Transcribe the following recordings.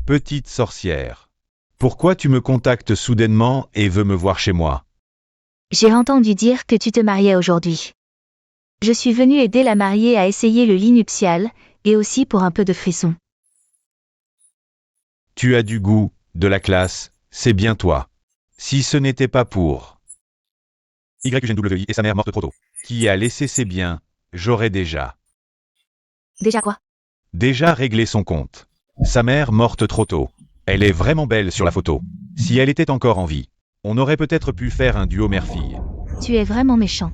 Petite sorcière. Pourquoi tu me contactes soudainement et veux me voir chez moi? J'ai entendu dire que tu te mariais aujourd'hui. Je suis venue aider la mariée à essayer le lit nuptial, et aussi pour un peu de frisson. Tu as du goût, de la classe, c'est bien toi. Si ce n'était pas pour YUGNWI et sa mère morte trop tôt, qui a laissé ses biens, j'aurais déjà Quoi? Déjà réglé son compte. Sa mère morte trop tôt. Elle est vraiment belle sur la photo. Si elle était encore en vie, on aurait peut-être pu faire un duo mère-fille. Tu es vraiment méchant.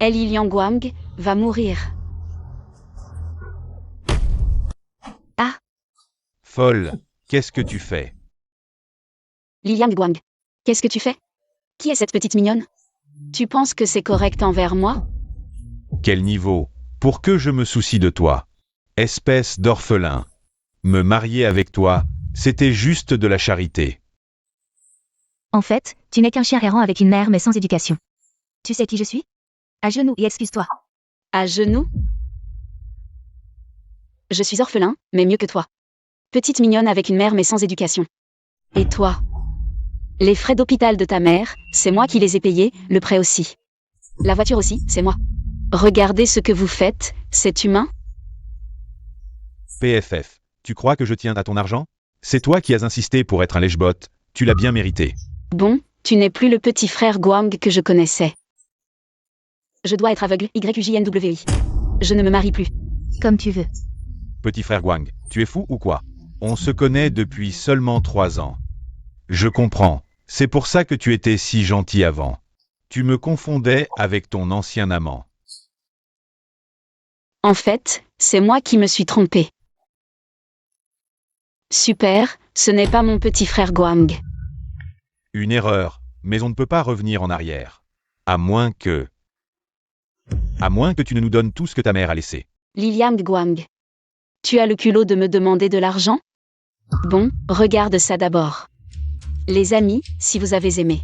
Li Liangguang va mourir. Ah, Folle, qu'est-ce que tu fais? Li Liangguang. Qu'est-ce que tu fais? Qui est cette petite mignonne? Tu penses que c'est correct envers moi? Quel niveau? Pour que je me soucie de toi. Espèce d'orphelin. Me marier avec toi, c'était juste de la charité. en fait, tu n'es qu'un chien errant avec une mère mais sans éducation. Tu sais qui je suis? À genoux et excuse-toi. À genoux? Je suis orphelin, mais mieux que toi. Petite mignonne avec une mère mais sans éducation. Et toi? Les frais d'hôpital de ta mère, c'est moi qui les ai payés, le prêt aussi. La voiture aussi, c'est moi. Regardez ce que vous faites, c'est humain? PFF, tu crois que je tiens à ton argent? C'est toi qui as insisté pour être un lèche-bot, tu l'as bien mérité. Bon, tu n'es plus le petit frère Guang que je connaissais. Je dois être aveugle, YUJNWI. Je ne me marie plus. Comme tu veux. Petit frère Guang, tu es fou ou quoi? On se connaît depuis seulement 3 ans. Je comprends, c'est pour ça que tu étais si gentil avant. Tu me confondais avec ton ancien amant. En fait, c'est moi qui me suis trompée. Super, ce n'est pas mon petit frère Guang. Une erreur, mais on ne peut pas revenir en arrière. À moins que tu ne nous donnes tout ce que ta mère a laissé. Lilian Guang. Tu as le culot de me demander de l'argent? Bon, regarde ça d'abord. Les amis, si vous avez aimé.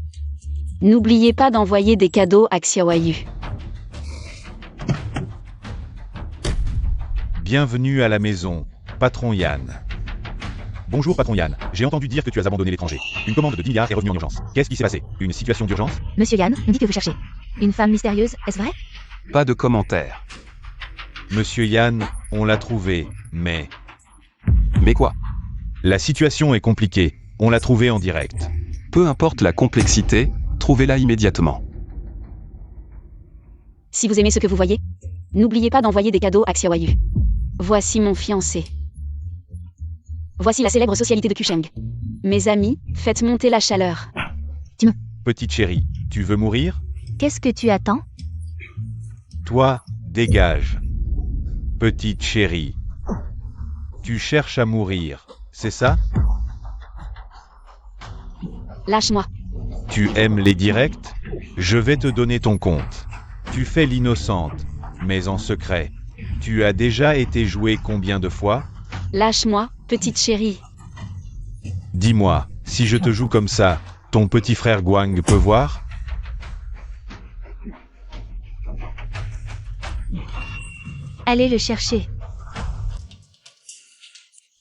N'oubliez pas d'envoyer des cadeaux à Xiaoyu. Bienvenue à la maison, patron Yann. Bonjour patron Yann, j'ai entendu dire que tu as abandonné l'étranger. Une commande de 10 milliards est revenue en urgence. Qu'est-ce qui s'est passé? Une situation d'urgence? Monsieur Yann, on dit que vous cherchez une femme mystérieuse, est-ce vrai? Pas de commentaires. Monsieur Yann, on l'a trouvé, mais Mais quoi? la situation est compliquée. On l'a trouvé en direct. Peu importe la complexité, trouvez-la immédiatement. Si vous aimez ce que vous voyez, n'oubliez pas d'envoyer des cadeaux à Xiaoyu. Voici mon fiancé. Voici la célèbre socialité de Kucheng. Mes amis, faites monter la chaleur. Petite chérie, tu veux mourir? Qu'est-ce que tu attends? Toi, dégage. Petite chérie. Tu cherches à mourir, c'est ça? Lâche-moi. Tu aimes les directs? Je vais te donner ton compte. Tu fais l'innocente, mais en secret. Tu as déjà été joué combien de fois? Lâche-moi, petite chérie. Dis-moi, si je te joue comme ça, ton petit frère Guang peut voir? Allez le chercher.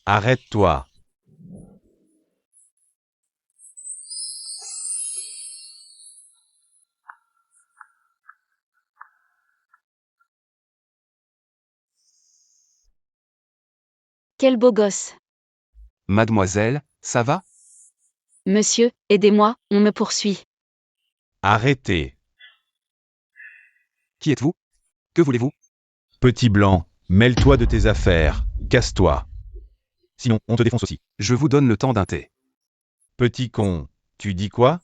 Arrête-toi. Quel beau gosse. Mademoiselle, ça va? Monsieur, aidez-moi, on me poursuit. Arrêtez. Qui êtes-vous? Que voulez-vous? Petit blanc, mêle-toi de tes affaires, casse-toi. Sinon, on te défonce aussi. Je vous donne le temps d'un thé. Petit con, tu dis quoi?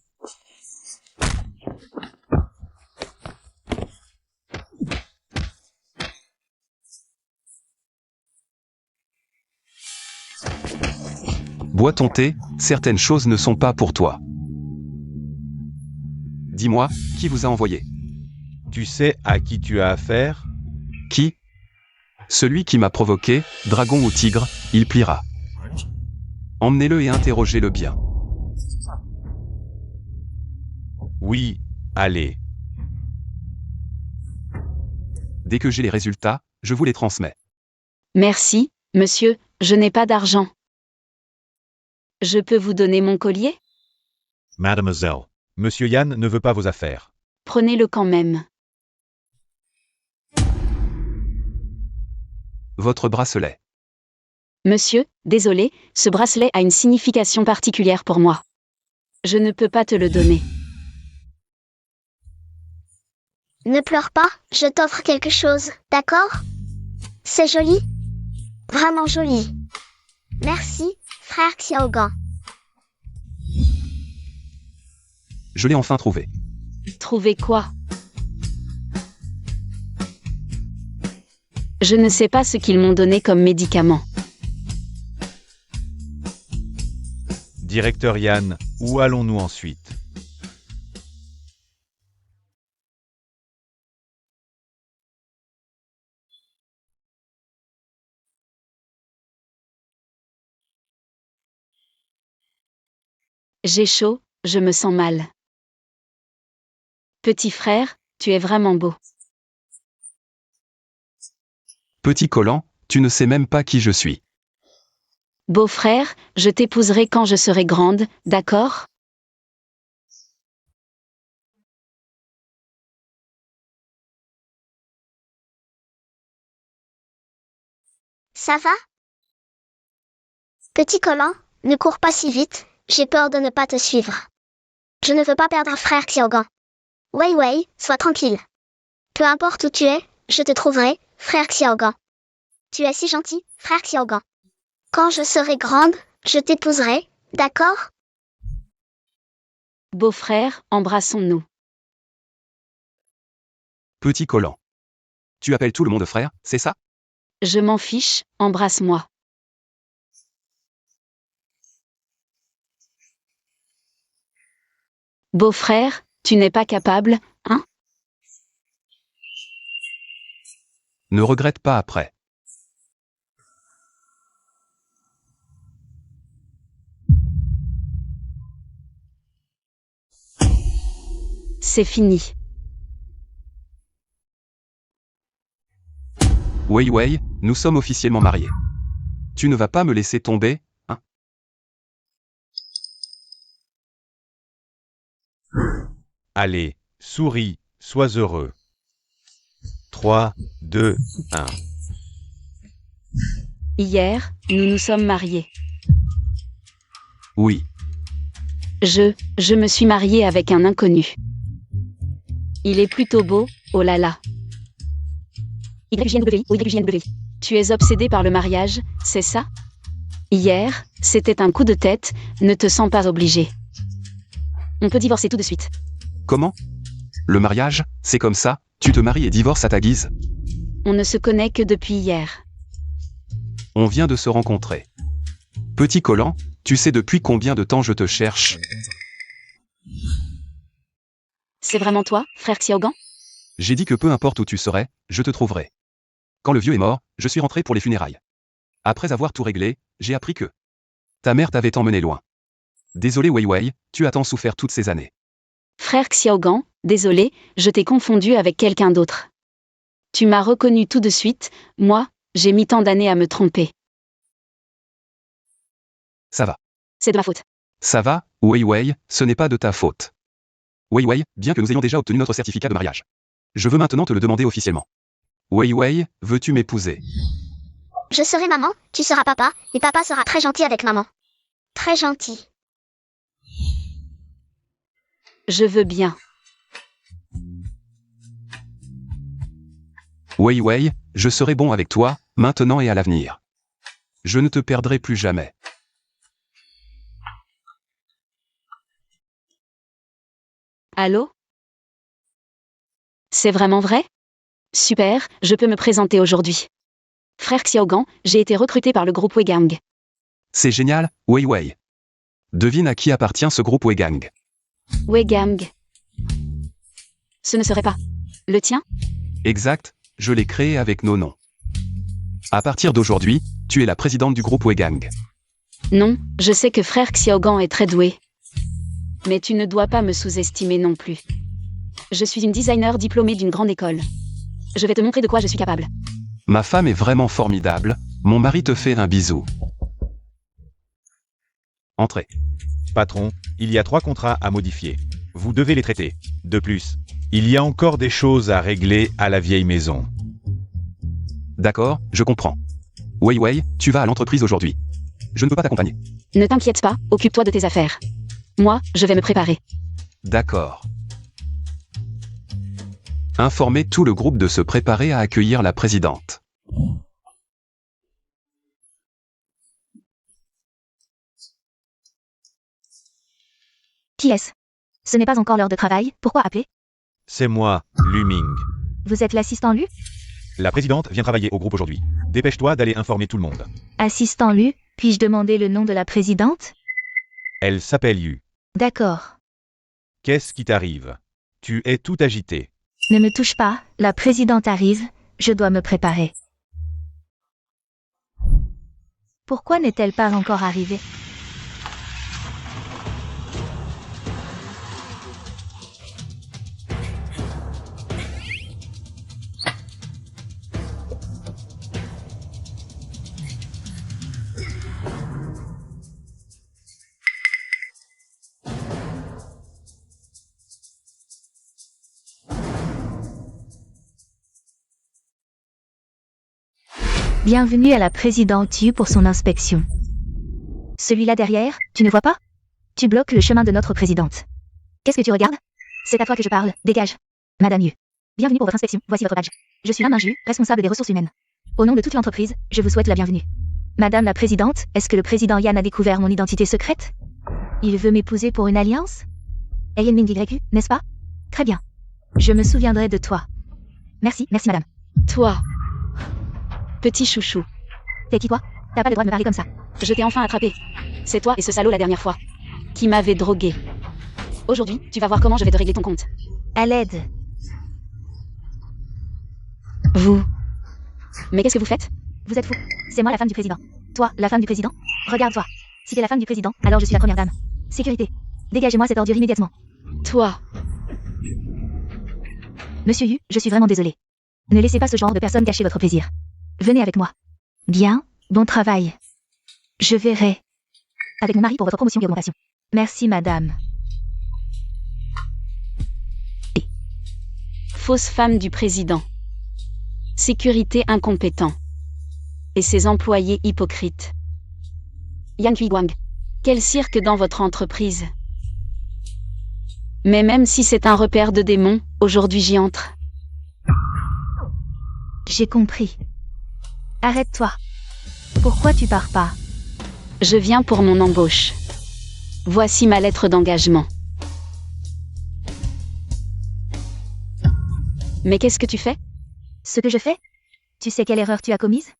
Bois ton thé, certaines choses ne sont pas pour toi. Dis-moi, qui vous a envoyé? Tu sais à qui tu as affaire? Qui? Celui qui m'a provoqué, dragon ou tigre, il pliera. Emmenez-le et interrogez-le bien. Oui, allez. Dès que j'ai les résultats, je vous les transmets. Merci, monsieur, je n'ai pas d'argent. Je peux vous donner mon collier? Mademoiselle. Monsieur Yann ne veut pas vos affaires. Prenez-le quand même. Votre bracelet. Monsieur, désolé, ce bracelet a une signification particulière pour moi. Je ne peux pas te le donner. Ne pleure pas, je t'offre quelque chose, d'accord? C'est joli? Vraiment joli. Merci, frère Xiaogan. Je l'ai enfin trouvé. Trouver quoi? Je ne sais pas ce qu'ils m'ont donné comme médicament. Directeur Yann, où allons-nous ensuite? J'ai chaud, je me sens mal. Petit frère, tu es vraiment beau. Petit collant, tu ne sais même pas qui je suis. Beau-frère, je t'épouserai quand je serai grande, d'accord? Ça va? Petit collant, ne cours pas si vite, j'ai peur de ne pas te suivre. Je ne veux pas perdre frère Xiaogan. Wei Wei, sois tranquille. Peu importe où tu es, je te trouverai, frère Xiaogan. Tu es si gentil, frère Xiaogan. Quand je serai grande, je t'épouserai, d'accord? Beau-frère, embrassons-nous. Petit collant. Tu appelles tout le monde frère, c'est ça? Je m'en fiche, embrasse-moi. Beau-frère, tu n'es pas capable, hein? Ne regrette pas après. C'est fini. Wei Wei, nous sommes officiellement mariés. Tu ne vas pas me laisser tomber, hein? Allez, souris, sois heureux. 3, 2, 1. Hier, nous nous sommes mariés. Oui. Je me suis mariée avec un inconnu. Il est plutôt beau, oh là là. YJNW, oh YJNW. Tu es obsédé par le mariage, c'est ça? Hier, c'était un coup de tête, ne te sens pas obligé. On peut divorcer tout de suite. Comment? Le mariage, c'est comme ça, tu te maries et divorces à ta guise. On ne se connaît que depuis hier. On vient de se rencontrer. Petit collant, tu sais depuis combien de temps je te cherche? C'est vraiment toi, frère Xiaogan? J'ai dit que peu importe où tu serais, je te trouverai. Quand le vieux est mort, je suis rentré pour les funérailles. Après avoir tout réglé, j'ai appris que ta mère t'avait emmené loin. Désolé Wei Wei, tu as tant souffert toutes ces années. Frère Xiaogan, désolé, je t'ai confondu avec quelqu'un d'autre. Tu m'as reconnu tout de suite, moi, j'ai mis tant d'années à me tromper. Ça va. C'est de ma faute. Ça va, Wei Wei, ce n'est pas de ta faute. Wei Wei, bien que nous ayons déjà obtenu notre certificat de mariage. Je veux maintenant te le demander officiellement. Wei Wei, veux-tu m'épouser? Je serai maman, tu seras papa, et papa sera très gentil avec maman. Très gentil. Je veux bien. Wei Wei, je serai bon avec toi, maintenant et à l'avenir. Je ne te perdrai plus jamais. Allô? C'est vraiment vrai? Super, je peux me présenter aujourd'hui. Frère Xiaogan, j'ai été recruté par le groupe Weigang. C'est génial, Wei Wei. Devine à qui appartient ce groupe Weigang. Weigang. Ce ne serait pas le tien? Exact, je l'ai créé avec nos noms. À partir d'aujourd'hui, tu es la présidente du groupe Weigang. Non, je sais que frère Xiaogan est très doué. Mais tu ne dois pas me sous-estimer non plus. Je suis une designer diplômée d'une grande école. Je vais te montrer de quoi je suis capable. Ma femme est vraiment formidable, mon mari te fait un bisou. Entrez. Patron, il y a 3 contrats à modifier. Vous devez les traiter. De plus, il y a encore des choses à régler à la vieille maison. D'accord, je comprends. Wei Wei, tu vas à l'entreprise aujourd'hui. Je ne peux pas t'accompagner. Ne t'inquiète pas, occupe-toi de tes affaires. Moi, je vais me préparer. D'accord. Informez tout le groupe de se préparer à accueillir la présidente. Qui est-ce? Ce n'est pas encore l'heure de travail, pourquoi appeler? C'est moi, Lu Ming. Vous êtes l'assistant Lu? La présidente vient travailler au groupe aujourd'hui. Dépêche-toi d'aller informer tout le monde. Assistant Lu, puis-je demander le nom de la présidente? Elle s'appelle Yu. D'accord. Qu'est-ce qui t'arrive? Tu es tout agité. Ne me touche pas, la présidente arrive, je dois me préparer. Pourquoi n'est-elle pas encore arrivée? Bienvenue à la présidente Yu pour son inspection. Celui-là derrière, tu ne vois pas? Tu bloques le chemin de notre présidente. Qu'est-ce que tu regardes? C'est à toi que je parle, dégage. Madame Yu. Bienvenue pour votre inspection, voici votre badge. Je suis Lan Mingju, responsable des ressources humaines. Au nom de toute l'entreprise, je vous souhaite la bienvenue. Madame la présidente, est-ce que le président Yan a découvert mon identité secrète? Il veut m'épouser pour une alliance? Ayen Ming YU, n'est-ce pas? Très bien. Je me souviendrai de toi. Merci madame. Toi. Petit chouchou. T'es qui toi? T'as pas le droit de me parler comme ça. Je t'ai enfin attrapé. C'est toi et ce salaud la dernière fois. Qui m'avait drogué. Aujourd'hui, tu vas voir comment je vais te régler ton compte. À l'aide. Vous. Mais qu'est-ce que vous faites? Vous êtes fou. C'est moi la femme du président. Toi, la femme du président? Regarde-toi. Si t'es la femme du président, alors je suis la première dame. Sécurité. Dégagez-moi cette ordure immédiatement. Toi. Monsieur Yu, je suis vraiment désolée. Ne laissez pas ce genre de personnes cacher votre plaisir. Venez avec moi. Bien, bon travail. Je verrai. Avec mon mari pour votre promotion et augmentation. Merci madame. Fausse femme du président. Sécurité incompétent. Et ses employés hypocrites. Yang Huiguang. Quel cirque dans votre entreprise. Mais même si c'est un repère de démons, aujourd'hui j'y entre. J'ai compris. Arrête-toi. Pourquoi tu pars pas? Je viens pour mon embauche. Voici ma lettre d'engagement. Mais qu'est-ce que tu fais? Ce que je fais? Tu sais quelle erreur tu as commise?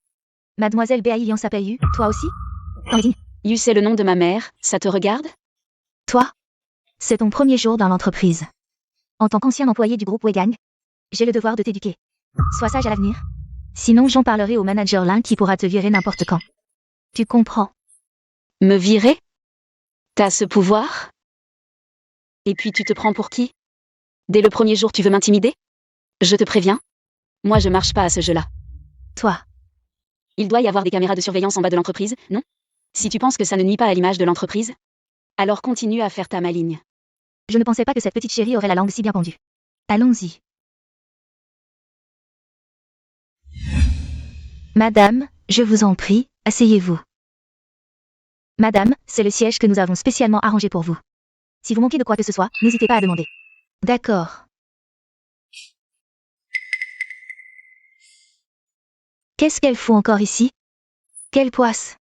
Mademoiselle Béaï Lian s'appelle Yu, toi aussi? Henri. Yu, c'est le nom de ma mère, ça te regarde? Toi? C'est ton premier jour dans l'entreprise. En tant qu'ancien employé du groupe Weigang, j'ai le devoir de t'éduquer. Sois sage à l'avenir. Sinon j'en parlerai au manager Lin qui pourra te virer n'importe quand. Tu comprends? Me virer? T'as ce pouvoir? Et puis tu te prends pour qui? Dès le premier jour tu veux m'intimider? Je te préviens. Moi je marche pas à ce jeu-là. Toi. Il doit y avoir des caméras de surveillance en bas de l'entreprise, non? Si tu penses que ça ne nuit pas à l'image de l'entreprise, alors continue à faire ta maligne. Je ne pensais pas que cette petite chérie aurait la langue si bien pendue. Allons-y. Madame, je vous en prie, asseyez-vous. Madame, c'est le siège que nous avons spécialement arrangé pour vous. Si vous manquez de quoi que ce soit, n'hésitez pas à demander. D'accord. Qu'est-ce qu'elle fout encore ici? Quelle poisse!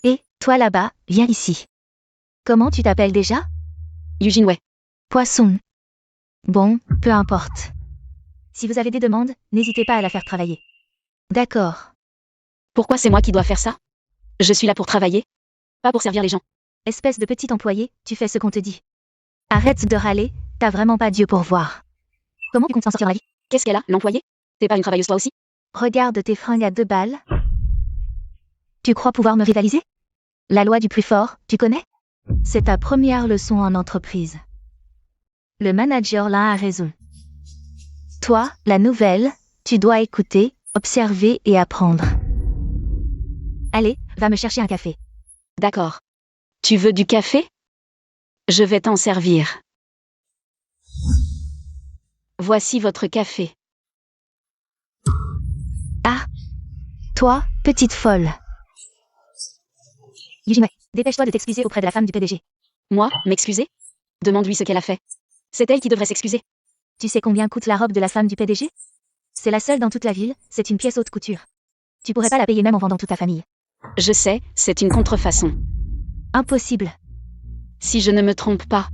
Et, toi là-bas, viens ici. Comment tu t'appelles déjà? Eugene Wei. Poisson. Bon, peu importe. Si vous avez des demandes, n'hésitez pas à la faire travailler. D'accord. Pourquoi c'est moi qui dois faire ça? Je suis là pour travailler, pas pour servir les gens. Espèce de petit employé, tu fais ce qu'on te dit. Arrête de râler, t'as vraiment pas Dieu pour voir. Comment tu comptes t'en sortir dans la vie? Qu'est-ce qu'elle a, l'employé? T'es pas une travailleuse toi aussi? Regarde tes fringues à 2 balles. Tu crois pouvoir me rivaliser? La loi du plus fort, tu connais? C'est ta première leçon en entreprise. Le manager là a raison. Toi, la nouvelle, tu dois écouter, observer et apprendre. Allez, va me chercher un café. D'accord. Tu veux du café? Je vais t'en servir. Voici votre café. Ah. Toi, petite folle. Yujime, dépêche-toi de t'excuser auprès de la femme du PDG. Moi, m'excuser? Demande-lui ce qu'elle a fait. C'est elle qui devrait s'excuser. Tu sais combien coûte la robe de la femme du PDG? C'est la seule dans toute la ville, c'est une pièce haute couture. Tu pourrais pas la payer même en vendant toute ta famille. Je sais, c'est une contrefaçon. Impossible. Si je ne me trompe pas.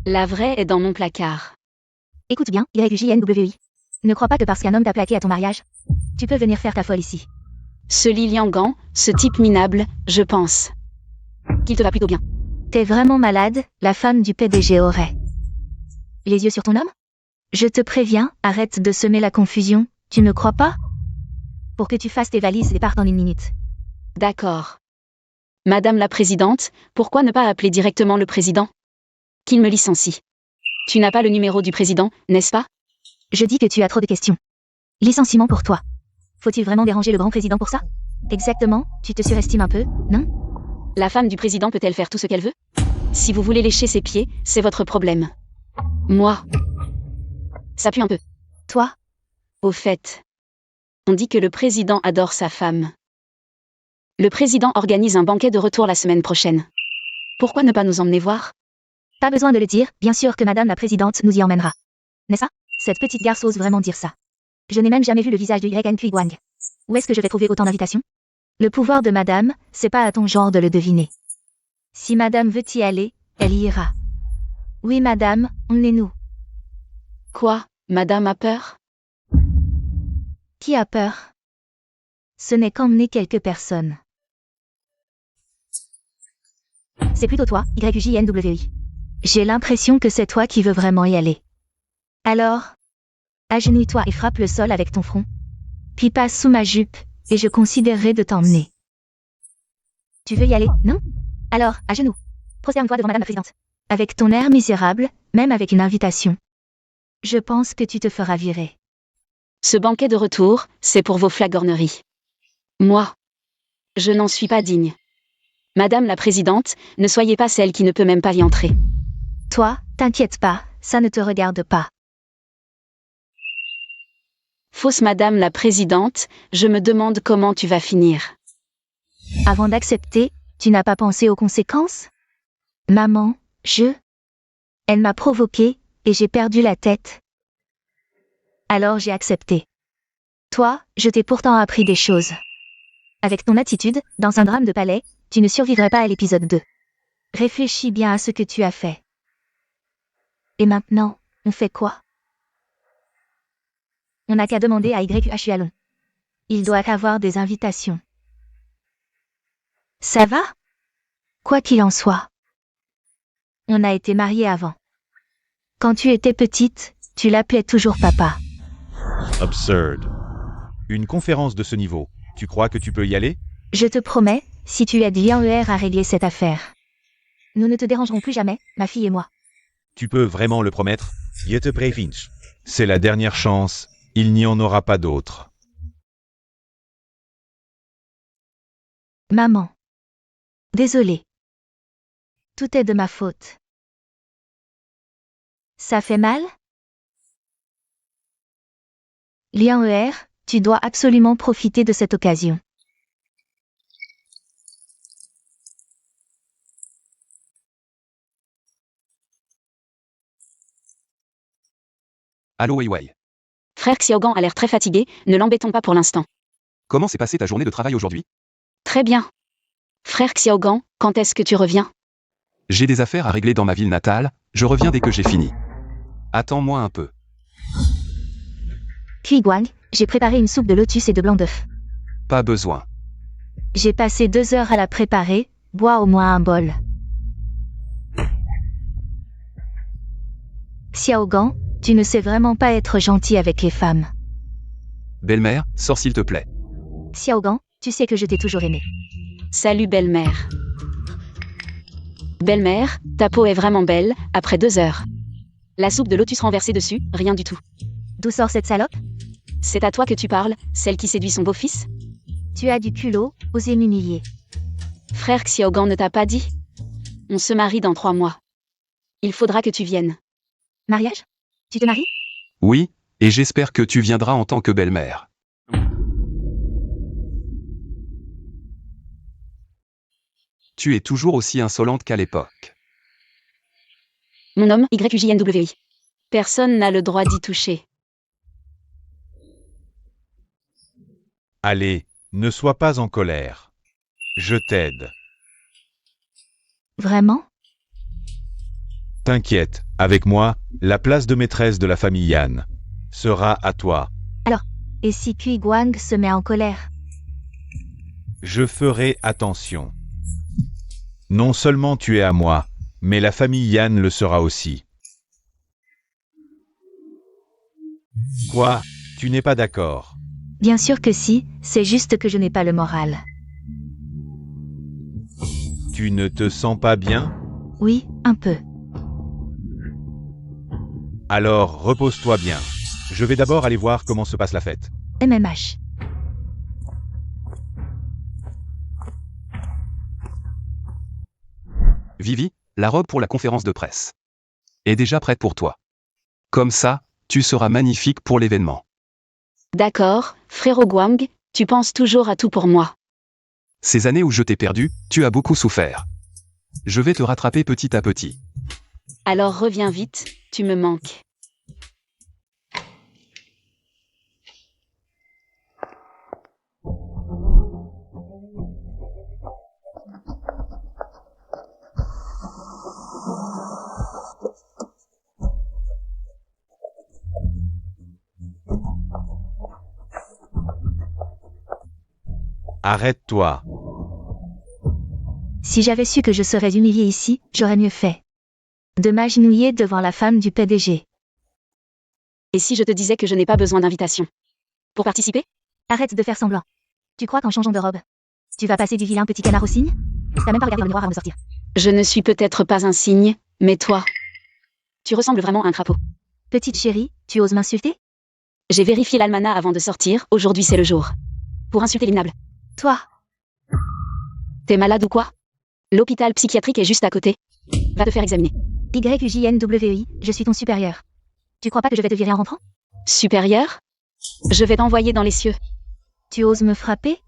La vraie est dans mon placard. Écoute bien, YUJNWI. Ne crois pas que parce qu'un homme t'a plaqué à ton mariage, tu peux venir faire ta folle ici. Ce Li Liangan, ce type minable, je pense qu'il te va plutôt bien. T'es vraiment malade, la femme du PDG aurait. Les yeux sur ton homme? Je te préviens, arrête de semer la confusion, tu ne crois pas? Pour que tu fasses tes valises et partes en une minute. D'accord. Madame la Présidente, pourquoi ne pas appeler directement le Président? Qu'il me licencie. Tu n'as pas le numéro du Président, n'est-ce pas? Je dis que tu as trop de questions. Licenciement pour toi. Faut-il vraiment déranger le grand président pour ça? Exactement, tu te surestimes un peu, non? La femme du Président peut-elle faire tout ce qu'elle veut? Si vous voulez lécher ses pieds, c'est votre problème. Moi. Ça pue un peu. Toi? Au fait. On dit que le Président adore sa femme. Le Président organise un banquet de retour la semaine prochaine. Pourquoi ne pas nous emmener voir? Pas besoin de le dire, bien sûr que Madame la Présidente nous y emmènera. N'est-ce pas? Cette petite garce ose vraiment dire ça. Je n'ai même jamais vu le visage de Yuan Wang. Où est-ce que je vais trouver autant d'invitations? Le pouvoir de Madame, c'est pas à ton genre de le deviner. Si Madame veut y aller, elle y ira. Oui Madame, emmenez-nous. Quoi? Madame a peur? Qui a peur? Ce n'est qu'emmener quelques personnes. C'est plutôt toi, YUJNWI. J'ai l'impression que c'est toi qui veux vraiment y aller. Alors, agenouille-toi et frappe le sol avec ton front. Puis passe sous ma jupe, et je considérerai de t'emmener. Tu veux y aller, non? Alors, à genoux. Prosterne-toi devant Madame la Présidente. Avec ton air misérable, même avec une invitation. Je pense que tu te feras virer. Ce banquet de retour, c'est pour vos flagorneries. Moi. Je n'en suis pas digne. Madame la Présidente, ne soyez pas celle qui ne peut même pas y entrer. Toi, t'inquiète pas, ça ne te regarde pas. Fausse Madame la Présidente, je me demande comment tu vas finir. Avant d'accepter, tu n'as pas pensé aux conséquences? Maman, Elle m'a provoqué, et j'ai perdu la tête. Alors j'ai accepté. Toi, je t'ai pourtant appris des choses. Avec ton attitude, dans un drame de palais, tu ne survivrais pas à l'épisode 2. Réfléchis bien à ce que tu as fait. Et maintenant, on fait quoi? On n'a qu'à demander à YHUALON. Il doit avoir des invitations. Ça va? Quoi qu'il en soit. On a été mariés avant. Quand tu étais petite, tu l'appelais toujours papa. Absurde. Une conférence de ce niveau, tu crois que tu peux y aller? Je te promets, si tu aides Lian à régler cette affaire. Nous ne te dérangerons plus jamais, ma fille et moi. Tu peux vraiment le promettre? Je te préviens. C'est la dernière chance, il n'y en aura pas d'autre. Maman. Désolée. Tout est de ma faute. Ça fait mal? Lian, tu dois absolument profiter de cette occasion. Allô Wei Wei. Frère Xiaogan a l'air très fatigué, ne l'embêtons pas pour l'instant. Comment s'est passée ta journée de travail aujourd'hui? Très bien. Frère Xiaogan, quand est-ce que tu reviens? J'ai des affaires à régler dans ma ville natale, je reviens dès que j'ai fini. Attends-moi un peu. Guang, j'ai préparé une soupe de lotus et de blanc d'œuf. Pas besoin. J'ai passé 2 heures à la préparer, bois au moins un bol. Xiaogan, tu ne sais vraiment pas être gentil avec les femmes. Belle-mère, sors s'il te plaît. Xiaogan, tu sais que je t'ai toujours aimé. Salut belle-mère. Belle-mère, ta peau est vraiment belle, après 2 heures. La soupe de lotus renversée dessus, rien du tout. D'où sort cette salope? C'est à toi que tu parles, celle qui séduit son beau-fils? Tu as du culot, oser m'humilier. Frère Xiaogan ne t'a pas dit? On se marie dans 3 mois. Il faudra que tu viennes. Mariage? Tu te maries? Oui, et j'espère que tu viendras en tant que belle-mère. Tu es toujours aussi insolente qu'à l'époque. Mon homme, YUJNWI. Personne n'a le droit d'y toucher. Allez, ne sois pas en colère. Je t'aide. Vraiment? T'inquiète, avec moi, la place de maîtresse de la famille Yan sera à toi. Et si Kui Guang se met en colère? Je ferai attention. Non seulement tu es à moi, mais la famille Yan le sera aussi. Quoi? Tu n'es pas d'accord? Bien sûr que si, c'est juste que je n'ai pas le moral. Tu ne te sens pas bien? Oui, un peu. Alors repose-toi bien. Je vais d'abord aller voir comment se passe la fête. MMH. Vivi, la robe pour la conférence de presse est déjà prête pour toi. Comme ça, tu seras magnifique pour l'événement. D'accord, frérot Guang, tu penses toujours à tout pour moi. Ces années où je t'ai perdu, tu as beaucoup souffert. Je vais te rattraper petit à petit. Alors reviens vite, tu me manques. Arrête-toi. Si j'avais su que je serais humiliée ici, j'aurais mieux fait. De m'agenouiller devant la femme du PDG. Et si je te disais que je n'ai pas besoin d'invitation pour participer? Arrête de faire semblant. Tu crois qu'en changeant de robe, tu vas passer du vilain petit canard au cygne? T'as même pas regardé dans le miroir avant de sortir. Je ne suis peut-être pas un cygne, mais toi, tu ressembles vraiment à un crapaud. Petite chérie, tu oses m'insulter? J'ai vérifié l'almanach avant de sortir, aujourd'hui c'est le jour. Pour insulter l'innable. Toi, T'es malade ou quoi? L'hôpital psychiatrique est juste à côté. Va te faire examiner. YUJNWI, je suis ton supérieur. Tu crois pas que je vais te virer en rentrant? Supérieur? Je vais t'envoyer dans les cieux. Tu oses me frapper?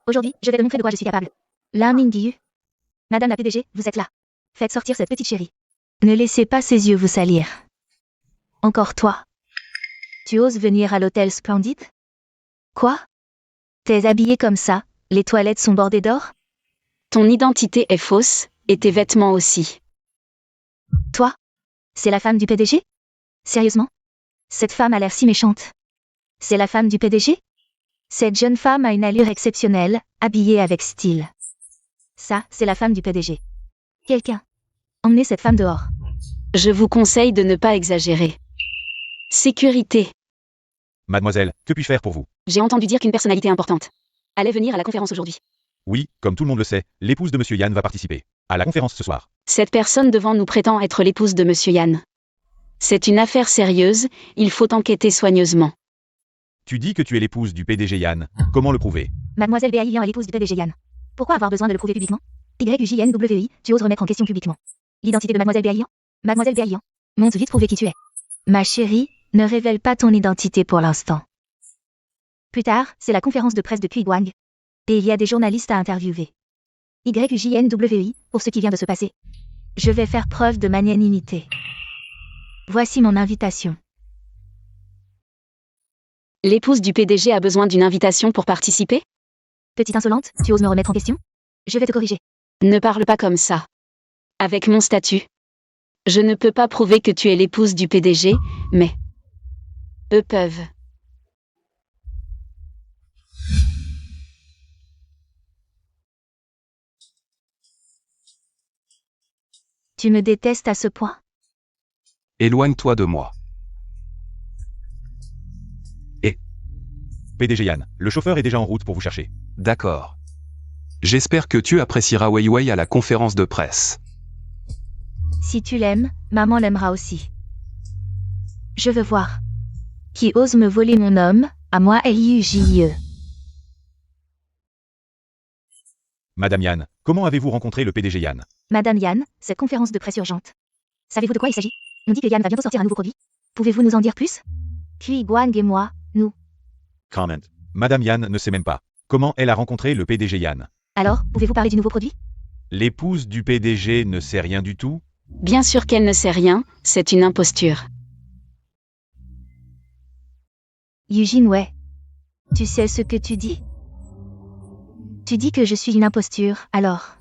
Aujourd'hui, je vais te montrer de quoi je suis capable. Ling Diyu. Madame la PDG, vous êtes là. Faites sortir cette petite chérie. Ne laissez pas ses yeux vous salir. Encore toi. Tu oses venir à l'hôtel Splendide? Quoi? T'es habillée comme ça, les toilettes sont bordées d'or? Ton identité est fausse, et tes vêtements aussi. Toi? C'est la femme du PDG? Sérieusement? Cette femme a l'air si méchante. C'est la femme du PDG? Cette jeune femme a une allure exceptionnelle, habillée avec style. Ça, c'est la femme du PDG. Quelqu'un. Emmenez cette femme dehors. Je vous conseille de ne pas exagérer. Sécurité. Mademoiselle, que puis-je faire pour vous? J'ai entendu dire qu'une personnalité importante allait venir à la conférence aujourd'hui. Oui, comme tout le monde le sait, l'épouse de Monsieur Yan va participer à la conférence ce soir. Cette personne devant nous prétend être l'épouse de Monsieur Yan. C'est une affaire sérieuse, il faut enquêter soigneusement. Tu dis que tu es l'épouse du PDG Yan. Comment le prouver? Mademoiselle Béa Yan est l'épouse du PDG Yan. Pourquoi avoir besoin de le prouver publiquement? YUJNWI, tu oses remettre en question publiquement l'identité de Mademoiselle Béa Yan? Mademoiselle Béa Yan, monte vite prouver qui tu es. Ma chérie, ne révèle pas ton identité pour l'instant. Plus tard, c'est la conférence de presse de Kui Guang. Et il y a des journalistes à interviewer. YUJNWI, pour ce qui vient de se passer. Je vais faire preuve de magnanimité. Voici mon invitation. L'épouse du PDG a besoin d'une invitation pour participer? Petite insolente, tu oses me remettre en question? Je vais te corriger. Ne parle pas comme ça. Avec mon statut, je ne peux pas prouver que tu es l'épouse du PDG, mais eux peuvent. Tu me détestes à ce point? Éloigne-toi de moi. PDG Yan, le chauffeur est déjà en route pour vous chercher. D'accord. J'espère que tu apprécieras Weiwei à la conférence de presse. Si tu l'aimes, maman l'aimera aussi. Je veux voir. Qui ose me voler mon homme, à moi L-U-J-E. Madame Yan, comment avez-vous rencontré le PDG Yan? Madame Yan, cette conférence de presse urgente. Savez-vous de quoi il s'agit? On dit que Yan va bientôt sortir un nouveau produit. Pouvez-vous nous en dire plus? Kui Guang et moi, nous. Comment? Madame Yan ne sait même pas. Comment elle a rencontré le PDG Yan? Alors, pouvez-vous parler du nouveau produit? L'épouse du PDG ne sait rien du tout? Bien sûr qu'elle ne sait rien, c'est une imposture. Eugene Wei. Tu sais ce que tu dis? Tu dis que je suis une imposture, alors.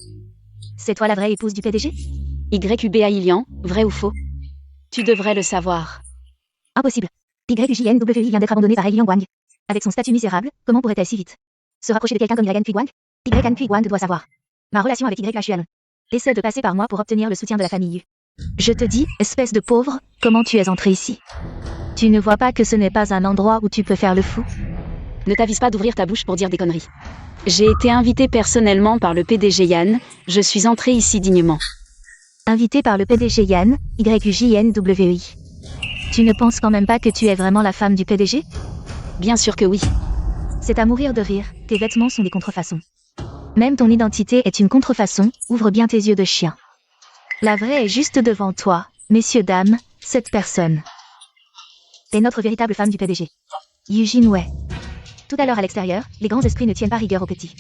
C'est toi la vraie épouse du PDG? YUBA Ilian, vrai ou faux? Tu devrais le savoir. Impossible. YUJNWI vient d'être abandonnée par Liang Guang. Avec son statut misérable, comment pourrait-elle si vite se rapprocher de quelqu'un comme Yan Kui Guang? Yan Kui Guang doit savoir. Ma relation avec YHUL. Essaie de passer par moi pour obtenir le soutien de la famille Yu. Je te dis, espèce de pauvre, comment tu es entré ici? Tu ne vois pas que ce n'est pas un endroit où tu peux faire le fou? Ne t'avise pas d'ouvrir ta bouche pour dire des conneries. J'ai été invité personnellement par le PDG Yan, je suis entré ici dignement. Invité par le PDG Yan, YUJNWI. Tu ne penses quand même pas que tu es vraiment la femme du PDG? Bien sûr que oui. C'est à mourir de rire, tes vêtements sont des contrefaçons. Même ton identité est une contrefaçon, ouvre bien tes yeux de chien. La vraie est juste devant toi, messieurs, dames, cette personne. T'es notre véritable femme du PDG. Eugene Wei. Tout à l'heure à l'extérieur, les grands esprits ne tiennent pas rigueur aux petits.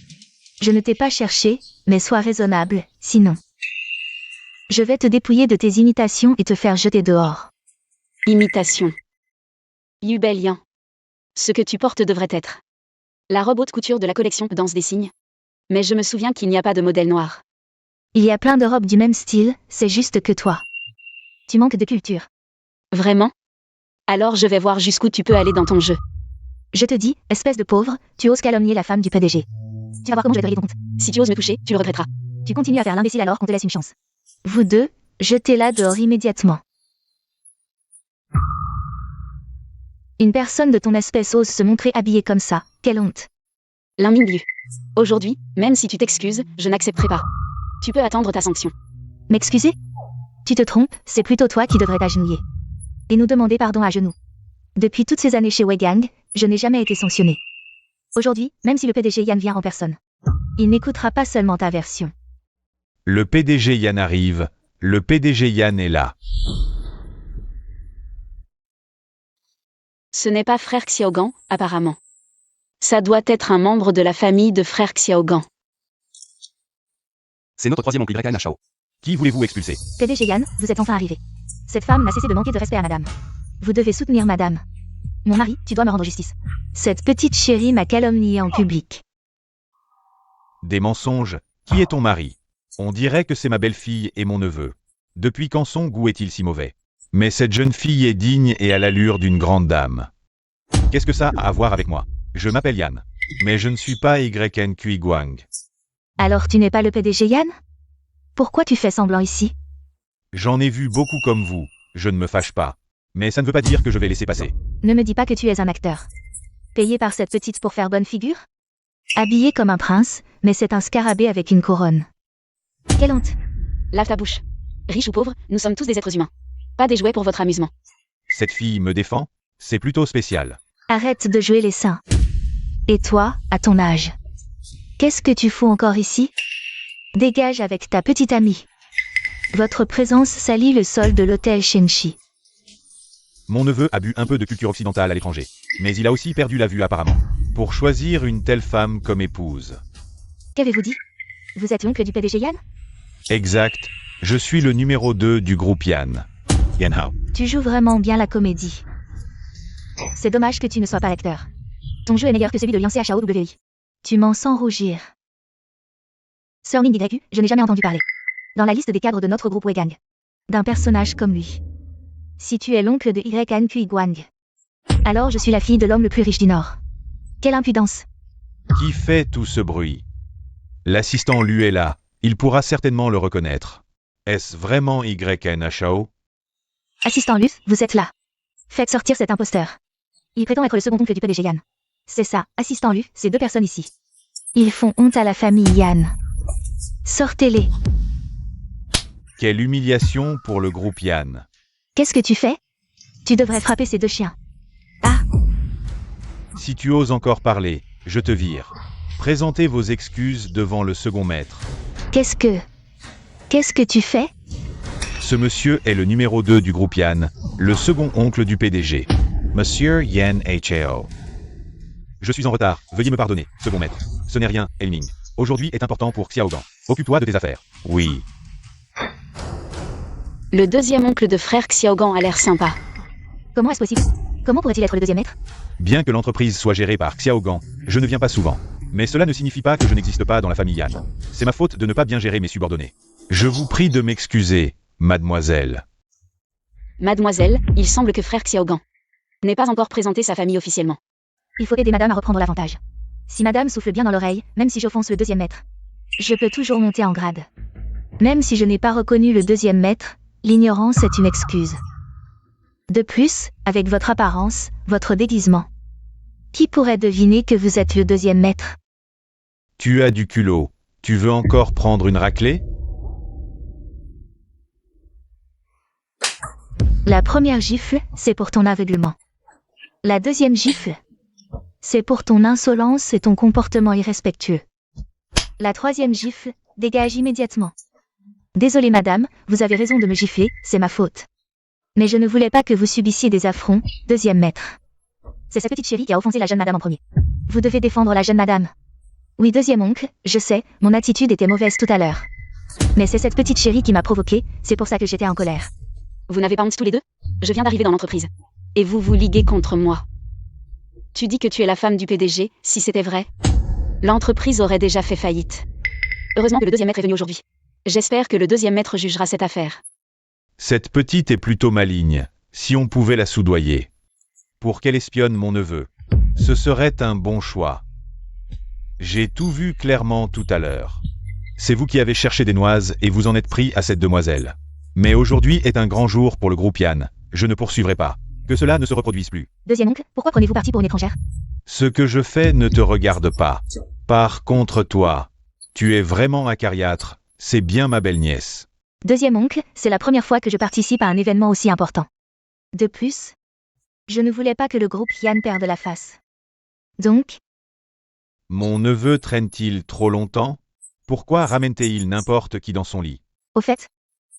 Je ne t'ai pas cherché, mais sois raisonnable, sinon. Je vais te dépouiller de tes imitations et te faire jeter dehors. Imitation. Yubelian. Ce que tu portes devrait être la robe haute couture de la collection Danse des Signes. Mais je me souviens qu'il n'y a pas de modèle noir. Il y a plein de robes du même style, c'est juste que toi. Tu manques de culture. Vraiment? Alors je vais voir jusqu'où tu peux aller dans ton jeu. Je te dis, espèce de pauvre, tu oses calomnier la femme du PDG. Tu vas voir comment je vais te régler ton compte. Si tu oses me toucher, tu le regretteras. Tu continues à faire l'imbécile alors qu'on te laisse une chance. Vous deux, jetez-la dehors immédiatement. Une personne de ton espèce ose se montrer habillée comme ça, quelle honte. L'Inmingliu. Aujourd'hui, même si tu t'excuses, je n'accepterai pas. Tu peux attendre ta sanction. M'excuser? Tu te trompes, c'est plutôt toi qui devrais t'agenouiller. Et nous demander pardon à genoux. Depuis toutes ces années chez Weigang, je n'ai jamais été sanctionné. Aujourd'hui, même si le PDG Yan vient en personne, il n'écoutera pas seulement ta version. Le PDG Yan arrive, le PDG Yan est là. Ce n'est pas frère Xiaogan, apparemment. Ça doit être un membre de la famille de frère Xiaogan. C'est notre troisième oncle YN à Shao. Qui voulez-vous expulser? PDG Yan, vous êtes enfin arrivé. Cette femme n'a cessé de manquer de respect à madame. Vous devez soutenir madame. Mon mari, tu dois me rendre justice. Cette petite chérie m'a calomniée en public. Des mensonges. Qui est ton mari? On dirait que c'est ma belle-fille et mon neveu. Depuis quand son goût est-il si mauvais? Mais cette jeune fille est digne et à l'allure d'une grande dame. Qu'est-ce que ça a à voir avec moi? Je m'appelle Yan. Mais je ne suis pas YN Kui Guang. Alors tu n'es pas le PDG Yan? Pourquoi tu fais semblant ici? J'en ai vu beaucoup comme vous. Je ne me fâche pas. Mais ça ne veut pas dire que je vais laisser passer. Ne me dis pas que tu es un acteur. Payé par cette petite pour faire bonne figure? Habillé comme un prince, mais c'est un scarabée avec une couronne. Quelle honte! Lave ta bouche. Riche ou pauvre, nous sommes tous des êtres humains. Pas des jouets pour votre amusement. Cette fille me défend? C'est plutôt spécial. Arrête de jouer les saints. Et toi, à ton âge? Qu'est-ce que tu fous encore ici? Dégage avec ta petite amie. Votre présence salit le sol de l'hôtel Shenchi. Mon neveu a bu un peu de culture occidentale à l'étranger. Mais il a aussi perdu la vue apparemment. Pour choisir une telle femme comme épouse. Qu'avez-vous dit? Vous êtes l'oncle du PDG Yan? Exact. Je suis le numéro 2 du groupe Yan. Yan Hao. Tu joues vraiment bien la comédie. C'est dommage que tu ne sois pas l'acteur. Ton jeu est meilleur que celui de Liang CHAOWI. Tu mens sans rougir. Sir Ming YU, je n'ai jamais entendu parler. Dans la liste des cadres de notre groupe Weigang. D'un personnage comme lui. Si tu es l'oncle de YN Kui Guang. Alors je suis la fille de l'homme le plus riche du Nord. Quelle impudence! Qui fait tout ce bruit? L'assistant Lu est là. Il pourra certainement le reconnaître. Est-ce vraiment YN à Shao? Assistant Lu, vous êtes là. Faites sortir cet imposteur. Il prétend être le second oncle du PDG Yan. C'est ça, assistant Lu, ces deux personnes ici. Ils font honte à la famille Yan. Sortez-les. Quelle humiliation pour le groupe Yan. Qu'est-ce que tu fais? Tu devrais frapper ces deux chiens. Ah, Si tu oses encore parler, je te vire. Présentez vos excuses devant le second maître. qu'est-ce que tu fais? Ce monsieur est le numéro 2 du groupe Yan, le second oncle du PDG. Monsieur Yan Hao. Je suis en retard, veuillez me pardonner, second maître. Ce n'est rien, Elming. Aujourd'hui est important pour Xiaogang. Occupe-toi de tes affaires. Oui. Le deuxième oncle de frère Xiaogang a l'air sympa. Comment est-ce possible? Comment pourrait-il être le deuxième maître? Bien que l'entreprise soit gérée par Xiaogang, je ne viens pas souvent. Mais cela ne signifie pas que je n'existe pas dans la famille Yan. C'est ma faute de ne pas bien gérer mes subordonnés. Je vous prie de m'excuser, mademoiselle. Mademoiselle, il semble que frère Xiaogang n'ait pas encore présenté sa famille officiellement. Il faut aider madame à reprendre l'avantage. Si madame souffle bien dans l'oreille, même si j'offense le deuxième maître, je peux toujours monter en grade. Même si je n'ai pas reconnu le deuxième maître, l'ignorance est une excuse. De plus, avec votre apparence, votre déguisement, qui pourrait deviner que vous êtes le deuxième maître? Tu as du culot. Tu veux encore prendre une raclée? La première gifle, c'est pour ton aveuglement. La deuxième gifle, c'est pour ton insolence et ton comportement irrespectueux. La troisième gifle, dégage immédiatement. Désolée madame, vous avez raison de me gifler, c'est ma faute. Mais je ne voulais pas que vous subissiez des affronts, deuxième maître. C'est cette petite chérie qui a offensé la jeune madame en premier. Vous devez défendre la jeune madame. Oui, deuxième oncle, je sais, mon attitude était mauvaise tout à l'heure. Mais c'est cette petite chérie qui m'a provoqué, c'est pour ça que j'étais en colère. Vous n'avez pas honte tous les deux? Je viens d'arriver dans l'entreprise. Et vous vous liguez contre moi. Tu dis que tu es la femme du PDG, si c'était vrai, l'entreprise aurait déjà fait faillite. Heureusement que le deuxième maître est venu aujourd'hui. J'espère que le deuxième maître jugera cette affaire. Cette petite est plutôt maligne, si on pouvait la soudoyer. Pour qu'elle espionne mon neveu. Ce serait un bon choix. J'ai tout vu clairement tout à l'heure. C'est vous qui avez cherché des noises et vous en êtes pris à cette demoiselle. Mais aujourd'hui est un grand jour pour le groupe Yan. Je ne poursuivrai pas. Que cela ne se reproduise plus. Deuxième oncle, pourquoi prenez-vous parti pour une étrangère? Ce que je fais ne te regarde pas. Par contre toi, tu es vraiment acariâtre, c'est bien ma belle-nièce. Deuxième oncle, c'est la première fois que je participe à un événement aussi important. De plus, je ne voulais pas que le groupe Yan perde la face. Donc, Mon neveu traîne-t-il trop longtemps? Pourquoi ramène-t-il n'importe qui dans son lit? au fait,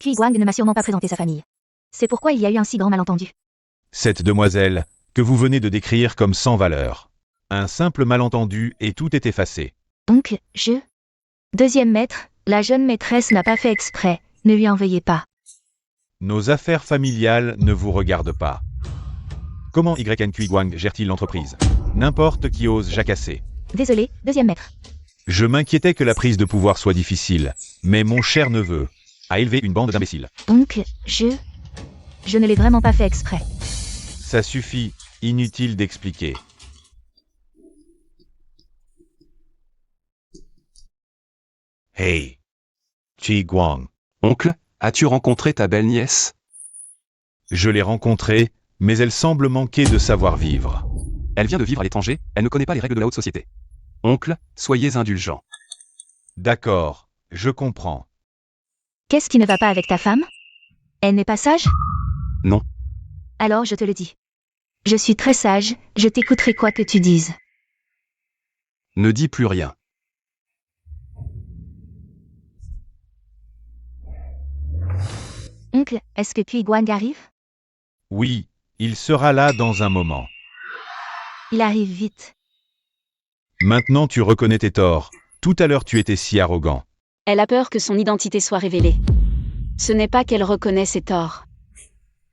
Kui Guang ne m'a sûrement pas présenté sa famille. C'est pourquoi il y a eu un si grand malentendu. Cette demoiselle, que vous venez de décrire comme sans valeur. Un simple malentendu et tout est effacé. Donc, Deuxième maître, la jeune maîtresse n'a pas fait exprès, ne lui en veuillez pas. Nos affaires familiales ne vous regardent pas. Comment YN Kui Guang gère-t-il l'entreprise? N'importe qui ose jacasser. Désolé, deuxième maître. Je m'inquiétais que la prise de pouvoir soit difficile, mais mon cher neveu a élevé une bande d'imbéciles. Donc, je ne l'ai vraiment pas fait exprès. Ça suffit, inutile d'expliquer. Hey, Chi Guang, Oncle, as-tu rencontré ta belle-nièce? je l'ai rencontrée, mais elle semble manquer de savoir-vivre. Elle vient de vivre à l'étranger, elle ne connaît pas les règles de la haute société. Oncle, soyez indulgent. D'accord, je comprends. Qu'est-ce qui ne va pas avec ta femme? Elle n'est pas sage? Non. Alors je te le dis. Je suis très sage, je t'écouterai quoi que tu dises. Ne dis plus rien. Oncle, est-ce que Kui Guang arrive? Oui, il sera là dans un moment. Il arrive vite. Maintenant tu reconnais tes torts. Tout à l'heure tu étais si arrogant. Elle a peur que son identité soit révélée. Ce n'est pas qu'elle reconnaît ses torts.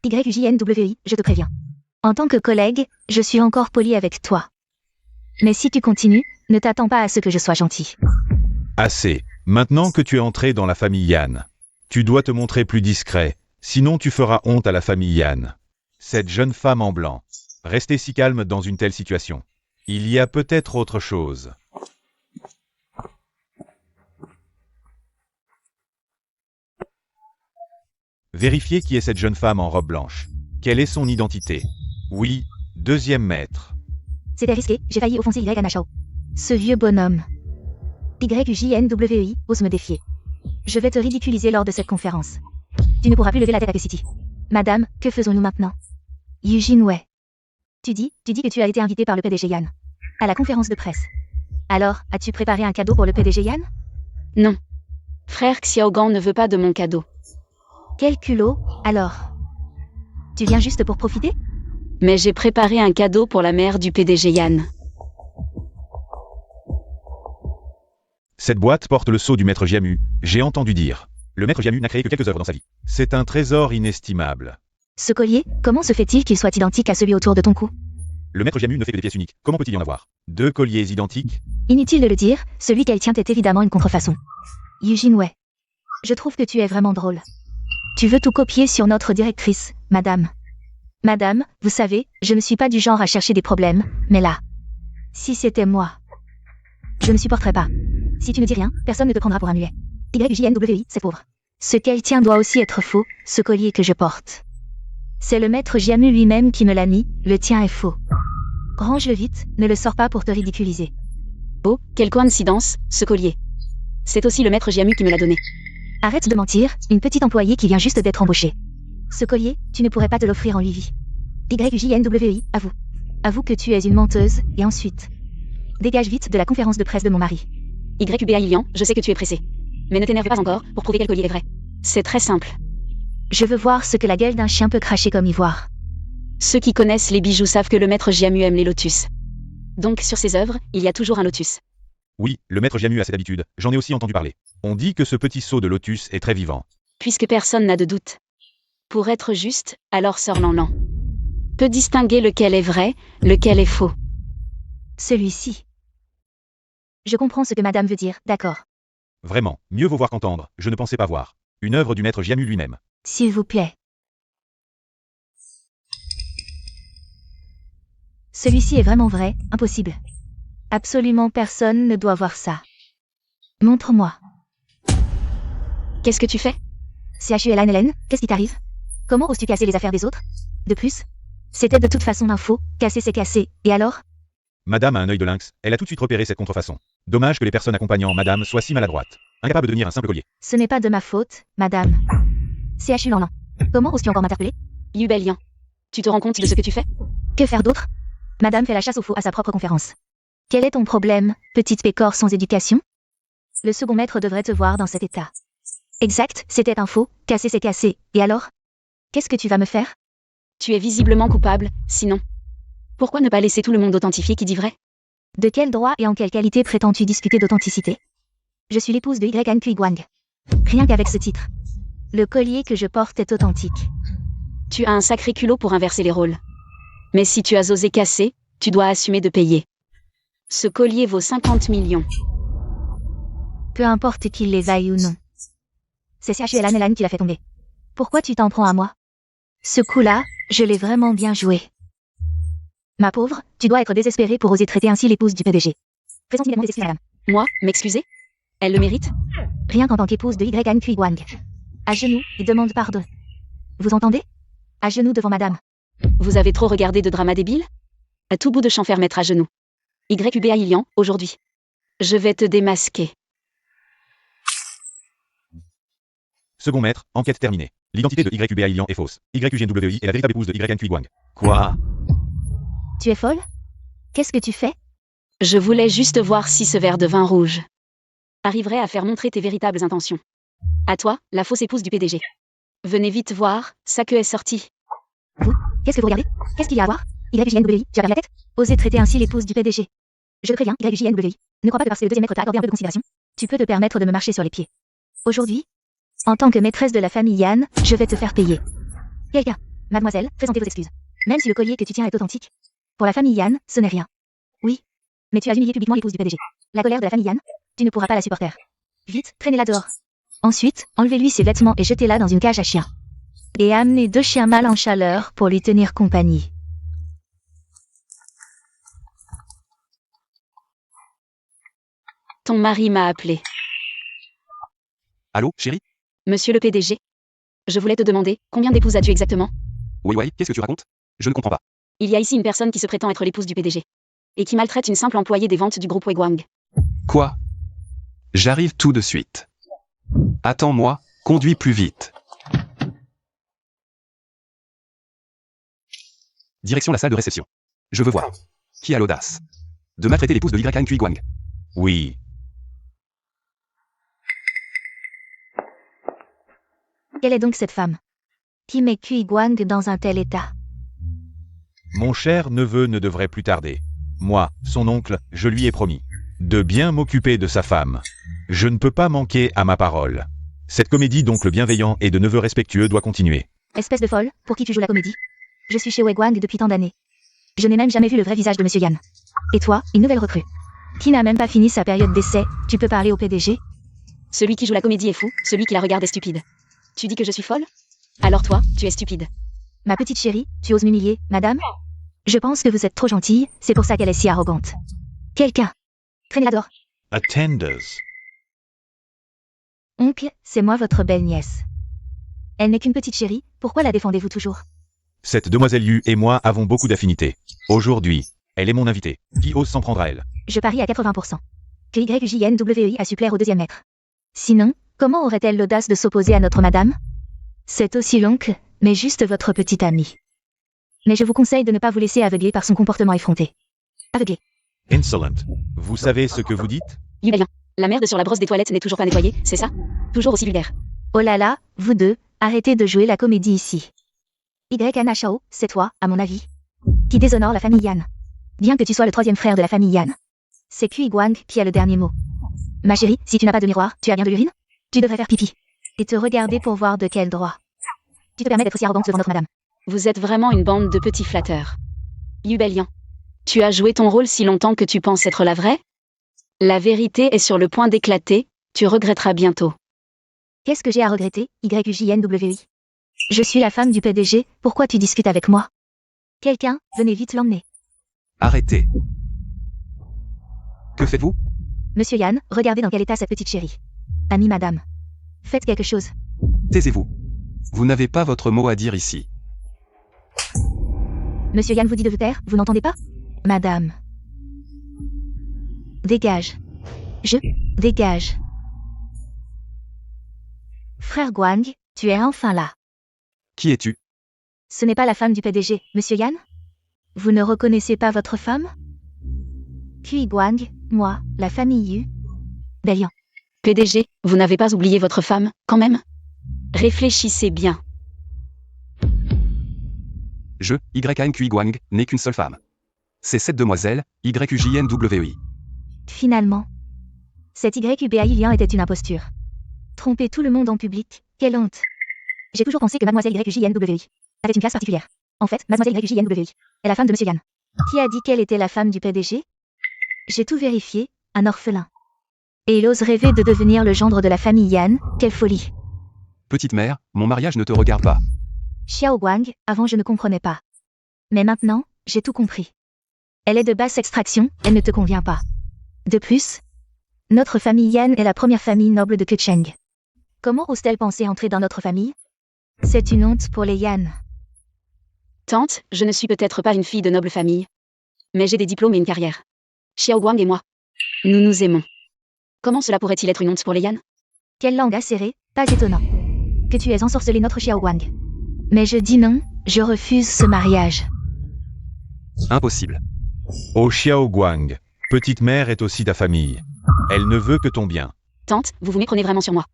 YUJNWI, je te préviens. En tant que collègue, je suis encore poli avec toi. Mais si tu continues, ne t'attends pas à ce que je sois gentil. Assez. Maintenant que tu es entré dans la famille Yan, tu dois te montrer plus discret, sinon tu feras honte à la famille Yan. Cette jeune femme en blanc. Restez si calme dans une telle situation. Il y a peut-être autre chose. Vérifiez qui est cette jeune femme en robe blanche. Quelle est son identité? Oui, deuxième maître. C'était risqué, j'ai failli offenser YNHO. Ce vieux bonhomme. YUJNWI ose me défier. Je vais te ridiculiser lors de cette conférence. Tu ne pourras plus lever la tête à City. Madame, que faisons-nous maintenant? Eugene Wei. Tu dis que tu as été invité par le PDG Yan. À la conférence de presse. Alors, as-tu préparé un cadeau pour le PDG Yan? Non. Frère Xiaogang ne veut pas de mon cadeau. Quel culot, alors? Tu viens juste pour profiter? Mais j'ai préparé un cadeau pour la mère du PDG Yan. Cette boîte porte le sceau du maître Jiamu, j'ai entendu dire. Le maître Jiamu n'a créé que quelques œuvres dans sa vie. C'est un trésor inestimable. Ce collier, comment se fait-il qu'il soit identique à celui autour de ton cou? Le maître Jiamu ne fait que des pièces uniques. Comment peut-il y en avoir 2 colliers identiques? Inutile de le dire, celui qu'elle tient est évidemment une contrefaçon. Eugene Wei. Je trouve que tu es vraiment drôle. Tu veux tout copier sur notre directrice, madame. Madame, vous savez, je ne suis pas du genre à chercher des problèmes, mais là. Si c'était moi. Je ne supporterais pas. Si tu ne dis rien, personne ne te prendra pour un muet. YJNWI, c'est pauvre. Ce qu'elle tient doit aussi être faux, ce collier que je porte. C'est le maître Jiamu lui-même qui me l'a mis, le tien est faux. Range-le vite, ne le sors pas pour te ridiculiser. Oh, quelle coïncidence, ce collier. C'est aussi le maître Jiamu qui me l'a donné. Arrête de mentir, une petite employée qui vient juste d'être embauchée. Ce collier, tu ne pourrais pas te l'offrir en lui vie. YJNWI, avoue. Avoue que tu es une menteuse, et ensuite. Dégage vite de la conférence de presse de mon mari. YUBA Ilian, je sais que tu es pressé. Mais ne t'énerve pas encore, pour prouver quel collier est vrai. C'est très simple. Je veux voir ce que la gueule d'un chien peut cracher comme ivoire. Ceux qui connaissent les bijoux savent que le maître Jiamu aime les lotus. Donc sur ses œuvres, il y a toujours un lotus. Oui, le maître Jiamu a cette habitude, j'en ai aussi entendu parler. On dit que ce petit sceau de lotus est très vivant. Puisque personne n'a de doute. Pour être juste, alors Sir Lanlan peut distinguer lequel est vrai, lequel est faux. Celui-ci. Je comprends ce que madame veut dire, d'accord. Vraiment, mieux vaut voir qu'entendre, je ne pensais pas voir. Une œuvre du maître Jiamu lui-même. S'il vous plaît. Celui-ci est vraiment vrai, impossible. Absolument personne ne doit voir ça. Montre-moi. Qu'est-ce que tu fais? CHULANLN, qu'est-ce qui t'arrive? Comment oses-tu casser les affaires des autres? De plus, c'était de toute façon un faux, casser c'est casser, et alors? Madame a un œil de lynx, elle a tout de suite repéré cette contrefaçon. Dommage que les personnes accompagnant madame soient si maladroites. Incapable de tenir un simple collier. Ce n'est pas de ma faute, madame. CHU Lanlan. Comment oses-tu encore m'interpeller? Yubelian. Tu te rends compte de ce que tu fais? Que faire d'autre? Madame fait la chasse aux faux à sa propre conférence. Quel est ton problème, petite pécore sans éducation? Le second maître devrait te voir dans cet état. Exact, c'était un faux, casser c'est casser, et alors? Qu'est-ce que tu vas me faire? Tu es visiblement coupable, sinon. Pourquoi ne pas laisser tout le monde authentifier qui dit vrai? De quel droit et en quelle qualité prétends-tu discuter d'authenticité? Je suis l'épouse de Yan Kui Guang. Rien qu'avec ce titre. Le collier que je porte est authentique. Tu as un sacré culot pour inverser les rôles. Mais si tu as osé casser, tu dois assumer de payer. Ce collier vaut 50 millions. Peu importe qu'il les aille ou non. C'est CHULANLN qui l'a fait tomber. Pourquoi tu t'en prends à moi? Ce coup-là, je l'ai vraiment bien joué. Ma pauvre, tu dois être désespérée pour oser traiter ainsi l'épouse du PDG. Présentez-moi des excuses, madame. Moi, m'excuser? Elle le mérite? Rien qu'en tant qu'épouse de Yan Kui Guang. À genoux, et demande pardon. Vous entendez? À genoux devant madame. Vous avez trop regardé de dramas débiles? À tout bout de champ faire mettre à genoux. YUBA Ilian, aujourd'hui. Je vais te démasquer. Second maître, enquête terminée. L'identité de YUBA Ilian est fausse. YGNWI est la véritable épouse de Yan Kui Guang. Quoi? Tu es folle? Qu'est-ce que tu fais? Je voulais juste voir si ce verre de vin rouge arriverait à faire montrer tes véritables intentions. À toi, la fausse épouse du PDG. Venez vite voir, ça que est sorti. Vous? Qu'est-ce que vous regardez? Qu'est-ce qu'il y a à voir? YJNWI, tu as perdu la tête? Osez traiter ainsi l'épouse du PDG. Je préviens, YJNWI. Ne crois pas que parce que le deuxième maître t'a accordé un peu de considération, tu peux te permettre de me marcher sur les pieds. Aujourd'hui, en tant que maîtresse de la famille Yan, je vais te faire payer. Quelqu'un, mademoiselle, présentez vos excuses. Même si le collier que tu tiens est authentique. Pour la famille Yan, ce n'est rien. Oui. Mais tu as humilié publiquement l'épouse du PDG. La colère de la famille Yan, tu ne pourras pas la supporter. Vite, traînez-la dehors. Ensuite, enlevez-lui ses vêtements et jetez-la dans une cage à chiens. Et amenez 2 chiens mâles en chaleur pour lui tenir compagnie. Ton mari m'a appelé. Allô, chérie? Monsieur le PDG? Je voulais te demander, combien d'épouses as-tu exactement? Oui, qu'est-ce que tu racontes? Je ne comprends pas. Il y a ici une personne qui se prétend être l'épouse du PDG. Et qui maltraite une simple employée des ventes du groupe Weguang. Quoi? J'arrive tout de suite. Attends-moi, conduis plus vite. Direction la salle de réception. Je veux voir. Qui a l'audace de maltraiter l'épouse de Yan Kui Guang? Oui. Quelle est donc cette femme? Qui met Kui Guang dans un tel état? Mon cher neveu ne devrait plus tarder. Moi, son oncle, je lui ai promis de bien m'occuper de sa femme. Je ne peux pas manquer à ma parole. Cette comédie d'oncle bienveillant et de neveu respectueux doit continuer. Espèce de folle, pour qui tu joues la comédie? Je suis chez Wei Guang depuis tant d'années. Je n'ai même jamais vu le vrai visage de Monsieur Yan. Et toi, une nouvelle recrue, qui n'a même pas fini sa période d'essai, tu peux parler au PDG? Celui qui joue la comédie est fou, celui qui la regarde est stupide. Tu dis que je suis folle? Alors toi, tu es stupide. Ma petite chérie, tu oses m'humilier, madame? Je pense que vous êtes trop gentille, c'est pour ça qu'elle est si arrogante. Quelqu'un. Traînez-la dehors. Attenders. Oncle, c'est moi votre belle-nièce. Elle n'est qu'une petite chérie, pourquoi la défendez-vous toujours? Cette demoiselle Yu et moi avons beaucoup d'affinités. Aujourd'hui, elle est mon invitée. Qui ose s'en prendre à elle? Je parie à 80%. Que YJNWI a su plaire au deuxième maître. Sinon, comment aurait-elle l'audace de s'opposer à notre madame? C'est aussi l'oncle, mais juste votre petite amie. Mais je vous conseille de ne pas vous laisser aveugler par son comportement effronté. Aveugler. Insolent. Vous savez ce que vous dites? Yubelien. La merde sur la brosse des toilettes n'est toujours pas nettoyée, c'est ça? Toujours aussi vulgaire. Oh là là, vous deux, arrêtez de jouer la comédie ici. Yana Shao, c'est toi, à mon avis, qui déshonore la famille Yan. Bien que tu sois le troisième frère de la famille Yan. C'est Kui Guang qui a le dernier mot. Ma chérie, si tu n'as pas de miroir, tu as bien de l'urine? Tu devrais faire pipi. Et te regarder pour voir de quel droit. Tu te permets d'être aussi arrogante devant notre madame. Vous êtes vraiment une bande de petits flatteurs. Yubelien. Tu as joué ton rôle si longtemps que tu penses être la vraie? La vérité est sur le point d'éclater, tu regretteras bientôt. Qu'est-ce que j'ai à regretter, YJNWI? Je suis la femme du PDG, pourquoi tu discutes avec moi? Quelqu'un, venez vite l'emmener. Arrêtez. Que faites-vous? Monsieur Yan, regardez dans quel état cette petite chérie. Amie madame. Faites quelque chose. Taisez-vous. Vous n'avez pas votre mot à dire ici. Monsieur Yan vous dit de vous taire, vous n'entendez pas? Madame. Dégage. Dégage. Frère Guang, tu es enfin là. Qui es-tu? Ce n'est pas la femme du PDG, Monsieur Yan? Vous ne reconnaissez pas votre femme? Kui Guang, moi, la famille Yu. Belian. PDG, vous n'avez pas oublié votre femme, quand même? Réfléchissez bien. Je, Yan Kui Guang, n'ai qu'une seule femme. C'est cette demoiselle, YUJNWI. Finalement. Cette YUBAI était une imposture. Tromper tout le monde en public, quelle honte. J'ai toujours pensé que mademoiselle YUJNWI avait une classe particulière. En fait, mademoiselle YUJNWI est la femme de Monsieur Yan. Qui a dit qu'elle était la femme du PDG? J'ai tout vérifié, un orphelin. Et il ose rêver de devenir le gendre de la famille Yan, quelle folie. Petite mère, mon mariage ne te regarde pas. Xiao Guang, avant je ne comprenais pas. Mais maintenant, j'ai tout compris. Elle est de basse extraction, elle ne te convient pas. De plus, notre famille Yan est la première famille noble de Kecheng. Comment ose-t-elle penser entrer dans notre famille? C'est une honte pour les Yan. Tante, je ne suis peut-être pas une fille de noble famille. Mais j'ai des diplômes et une carrière. Xiao Guang et moi. Nous nous aimons. Comment cela pourrait-il être une honte pour les Yan? Quelle langue acérée, pas étonnant. Que tu aies ensorcelé notre Xiao Guang. Mais je dis non, je refuse ce mariage. Impossible. Oh Xiao Guang, petite mère est aussi ta famille. Elle ne veut que ton bien. Tante, vous vous méprenez vraiment sur moi.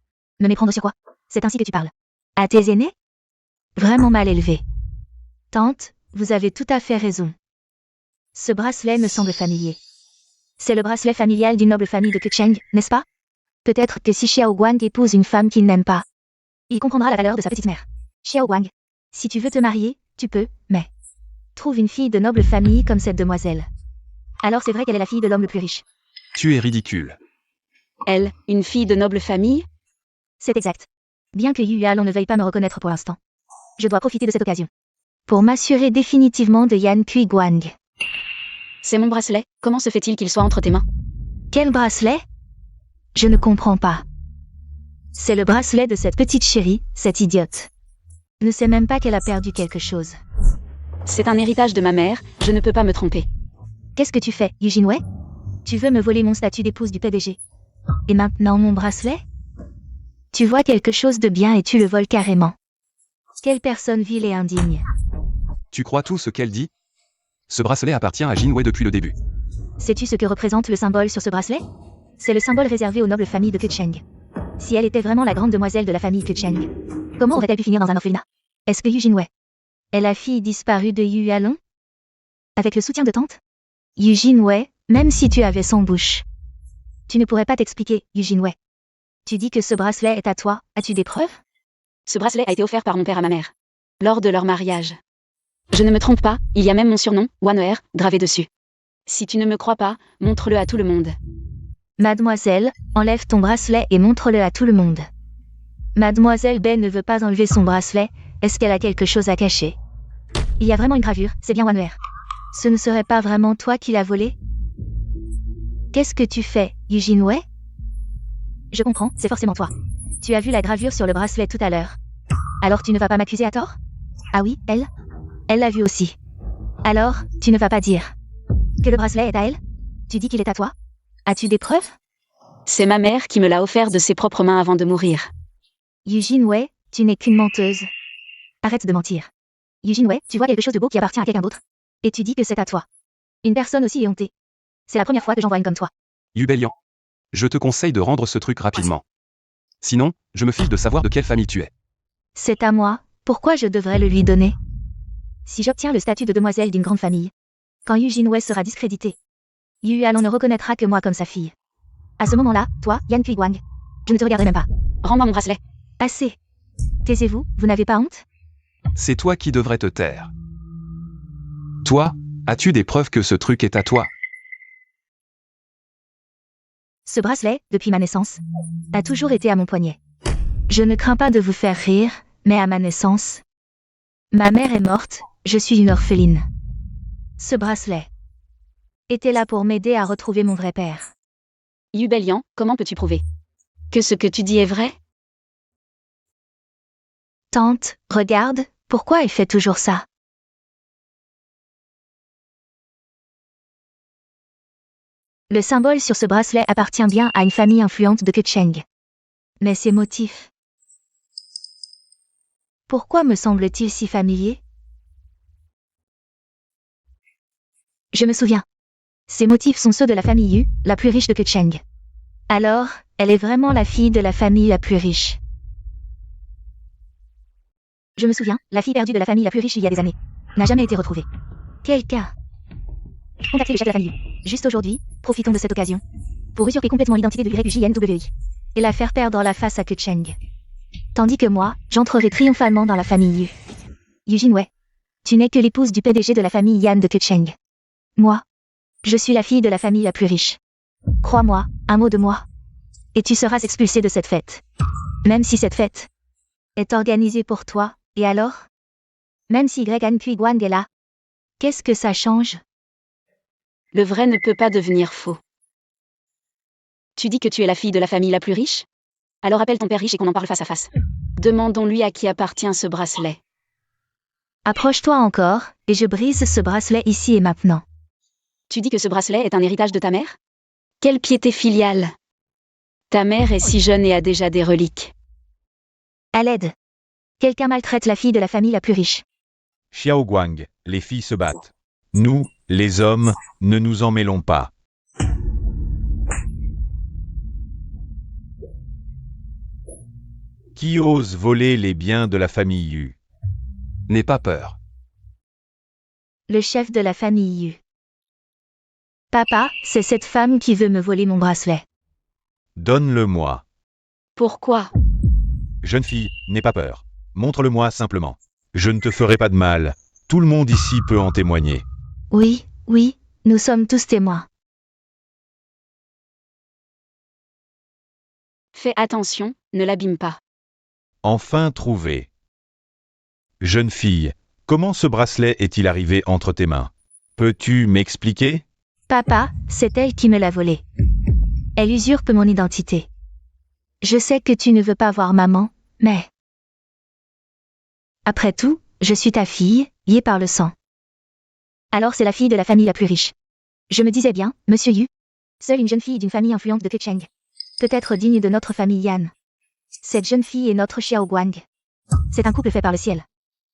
Me méprendre sur quoi? C'est ainsi que tu parles. À tes aînés? Vraiment mal élevé. Tante, vous avez tout à fait raison. Ce bracelet me semble familier. C'est le bracelet familial d'une noble famille de Kecheng, n'est-ce pas? Peut-être que si Xiao Guang épouse une femme qu'il n'aime pas, il comprendra la valeur de sa petite mère. Xiao Guang, si tu veux te marier, tu peux, mais trouve une fille de noble famille comme cette demoiselle. Alors c'est vrai qu'elle est la fille de l'homme le plus riche. Tu es ridicule. Elle, une fille de noble famille? C'est exact. Bien que Yu Yalong ne veuille pas me reconnaître pour l'instant. Je dois profiter de cette occasion pour m'assurer définitivement de Yan Kui Guang. C'est mon bracelet, comment se fait-il qu'il soit entre tes mains? Quel bracelet? Je ne comprends pas. C'est le bracelet de cette petite chérie, cette idiote. Ne sait même pas qu'elle a perdu quelque chose. C'est un héritage de ma mère, je ne peux pas me tromper. Qu'est-ce que tu fais, Yu Jinwei? Tu veux me voler mon statut d'épouse du PDG? Et maintenant mon bracelet? Tu vois quelque chose de bien et tu le voles carrément. Quelle personne vile et indigne. Tu crois tout ce qu'elle dit? Ce bracelet appartient à Jinwei depuis le début. Sais-tu ce que représente le symbole sur ce bracelet? C'est le symbole réservé aux nobles familles de Keqing. Si elle était vraiment la grande demoiselle de la famille Keqing, comment aurait-elle pu finir dans un orphelinat? Est-ce que Yu Jinwei est la fille disparue de Yu Along? Avec le soutien de tante? Yu Jinwei, même si tu avais son bouche, tu ne pourrais pas t'expliquer, Yu Jinwei. Tu dis que ce bracelet est à toi, as-tu des preuves? Ce bracelet a été offert par mon père à ma mère. Lors de leur mariage. Je ne me trompe pas, il y a même mon surnom, Wanwer, gravé dessus. Si tu ne me crois pas, montre-le à tout le monde. Mademoiselle, enlève ton bracelet et montre-le à tout le monde. Mademoiselle Bay ne veut pas enlever son bracelet, est-ce qu'elle a quelque chose à cacher? Il y a vraiment une gravure, c'est bien Wanwer. Ce ne serait pas vraiment toi qui l'as volé? Qu'est-ce que tu fais, Yu Jinwei? Je comprends, c'est forcément toi. Tu as vu la gravure sur le bracelet tout à l'heure. Alors tu ne vas pas m'accuser à tort? Ah oui, elle? Elle l'a vu aussi. Alors, tu ne vas pas dire que le bracelet est à elle? Tu dis qu'il est à toi? As-tu des preuves? C'est ma mère qui me l'a offert de ses propres mains avant de mourir. Yu Jinwei, tu n'es qu'une menteuse. Arrête de mentir. Yu Jinwei, tu vois quelque chose de beau qui appartient à quelqu'un d'autre. Et tu dis que c'est à toi. Une personne aussi éhontée. C'est la première fois que j'en vois une comme toi. Yubelian. Je te conseille de rendre ce truc rapidement. Sinon, je me fiche de savoir de quelle famille tu es. C'est à moi, pourquoi je devrais le lui donner? Si j'obtiens le statut de demoiselle d'une grande famille, quand Yu Jinwei sera discrédité, Yu Alon ne reconnaîtra que moi comme sa fille. À ce moment-là, toi, Yan Kuiguang, je ne te regarderai même pas. Rends-moi mon bracelet. Assez. Taisez-vous, vous n'avez pas honte? C'est toi qui devrais te taire. Toi, as-tu des preuves que ce truc est à toi? Ce bracelet, depuis ma naissance, a toujours été à mon poignet. Je ne crains pas de vous faire rire, mais à ma naissance, ma mère est morte, je suis une orpheline. Ce bracelet était là pour m'aider à retrouver mon vrai père. Yubelian, comment peux-tu prouver que ce que tu dis est vrai? Tante, regarde, pourquoi elle fait toujours ça? Le symbole sur ce bracelet appartient bien à une famille influente de Keqing. Mais ces motifs, pourquoi me semblent-ils si familiers? Je me souviens. Ces motifs sont ceux de la famille Yu, la plus riche de Keqing. Alors, elle est vraiment la fille de la famille la plus riche. Je me souviens, la fille perdue de la famille la plus riche il y a des années n'a jamais été retrouvée. Quel cas? Contactez le chef de la famille Yu. Juste aujourd'hui, profitons de cette occasion pour usurper complètement l'identité de YUJNWI et la faire perdre la face à Keqing. Tandis que moi, j'entrerai triomphalement dans la famille Yu. Yu Jinwei, tu n'es que l'épouse du PDG de la famille Yan de Keqing. Moi, je suis la fille de la famille la plus riche. Crois-moi, un mot de moi, et tu seras expulsée de cette fête. Même si cette fête est organisée pour toi, et alors? Même si Greg Han Kuiguang est là, qu'est-ce que ça change? Le vrai ne peut pas devenir faux. Tu dis que tu es la fille de la famille la plus riche? Alors appelle ton père riche et qu'on en parle face à face. Demandons-lui à qui appartient ce bracelet. Approche-toi encore, et je brise ce bracelet ici et maintenant. Tu dis que ce bracelet est un héritage de ta mère? Quelle piété filiale! Ta mère est si jeune et a déjà des reliques. À l'aide. Quelqu'un maltraite la fille de la famille la plus riche. Xiao Guang, les filles se battent. Nous, les hommes, ne nous en mêlons pas. Qui ose voler les biens de la famille Yu? N'aie pas peur. Le chef de la famille Yu. Papa, c'est cette femme qui veut me voler mon bracelet. Donne-le-moi. Pourquoi? Jeune fille, n'aie pas peur. Montre-le-moi simplement. Je ne te ferai pas de mal. Tout le monde ici peut en témoigner. Oui, oui, nous sommes tous témoins. Fais attention, ne l'abîme pas. Enfin trouvé. Jeune fille, comment ce bracelet est-il arrivé entre tes mains? Peux-tu m'expliquer? Papa, c'est elle qui me l'a volé. Elle usurpe mon identité. Je sais que tu ne veux pas voir maman, mais... Après tout, je suis ta fille, liée par le sang. Alors c'est la fille de la famille la plus riche. Je me disais bien, monsieur Yu. Seule une jeune fille d'une famille influente de Keqing. Peut-être digne de notre famille Yan. Cette jeune fille est notre Xiao Guang. C'est un couple fait par le ciel.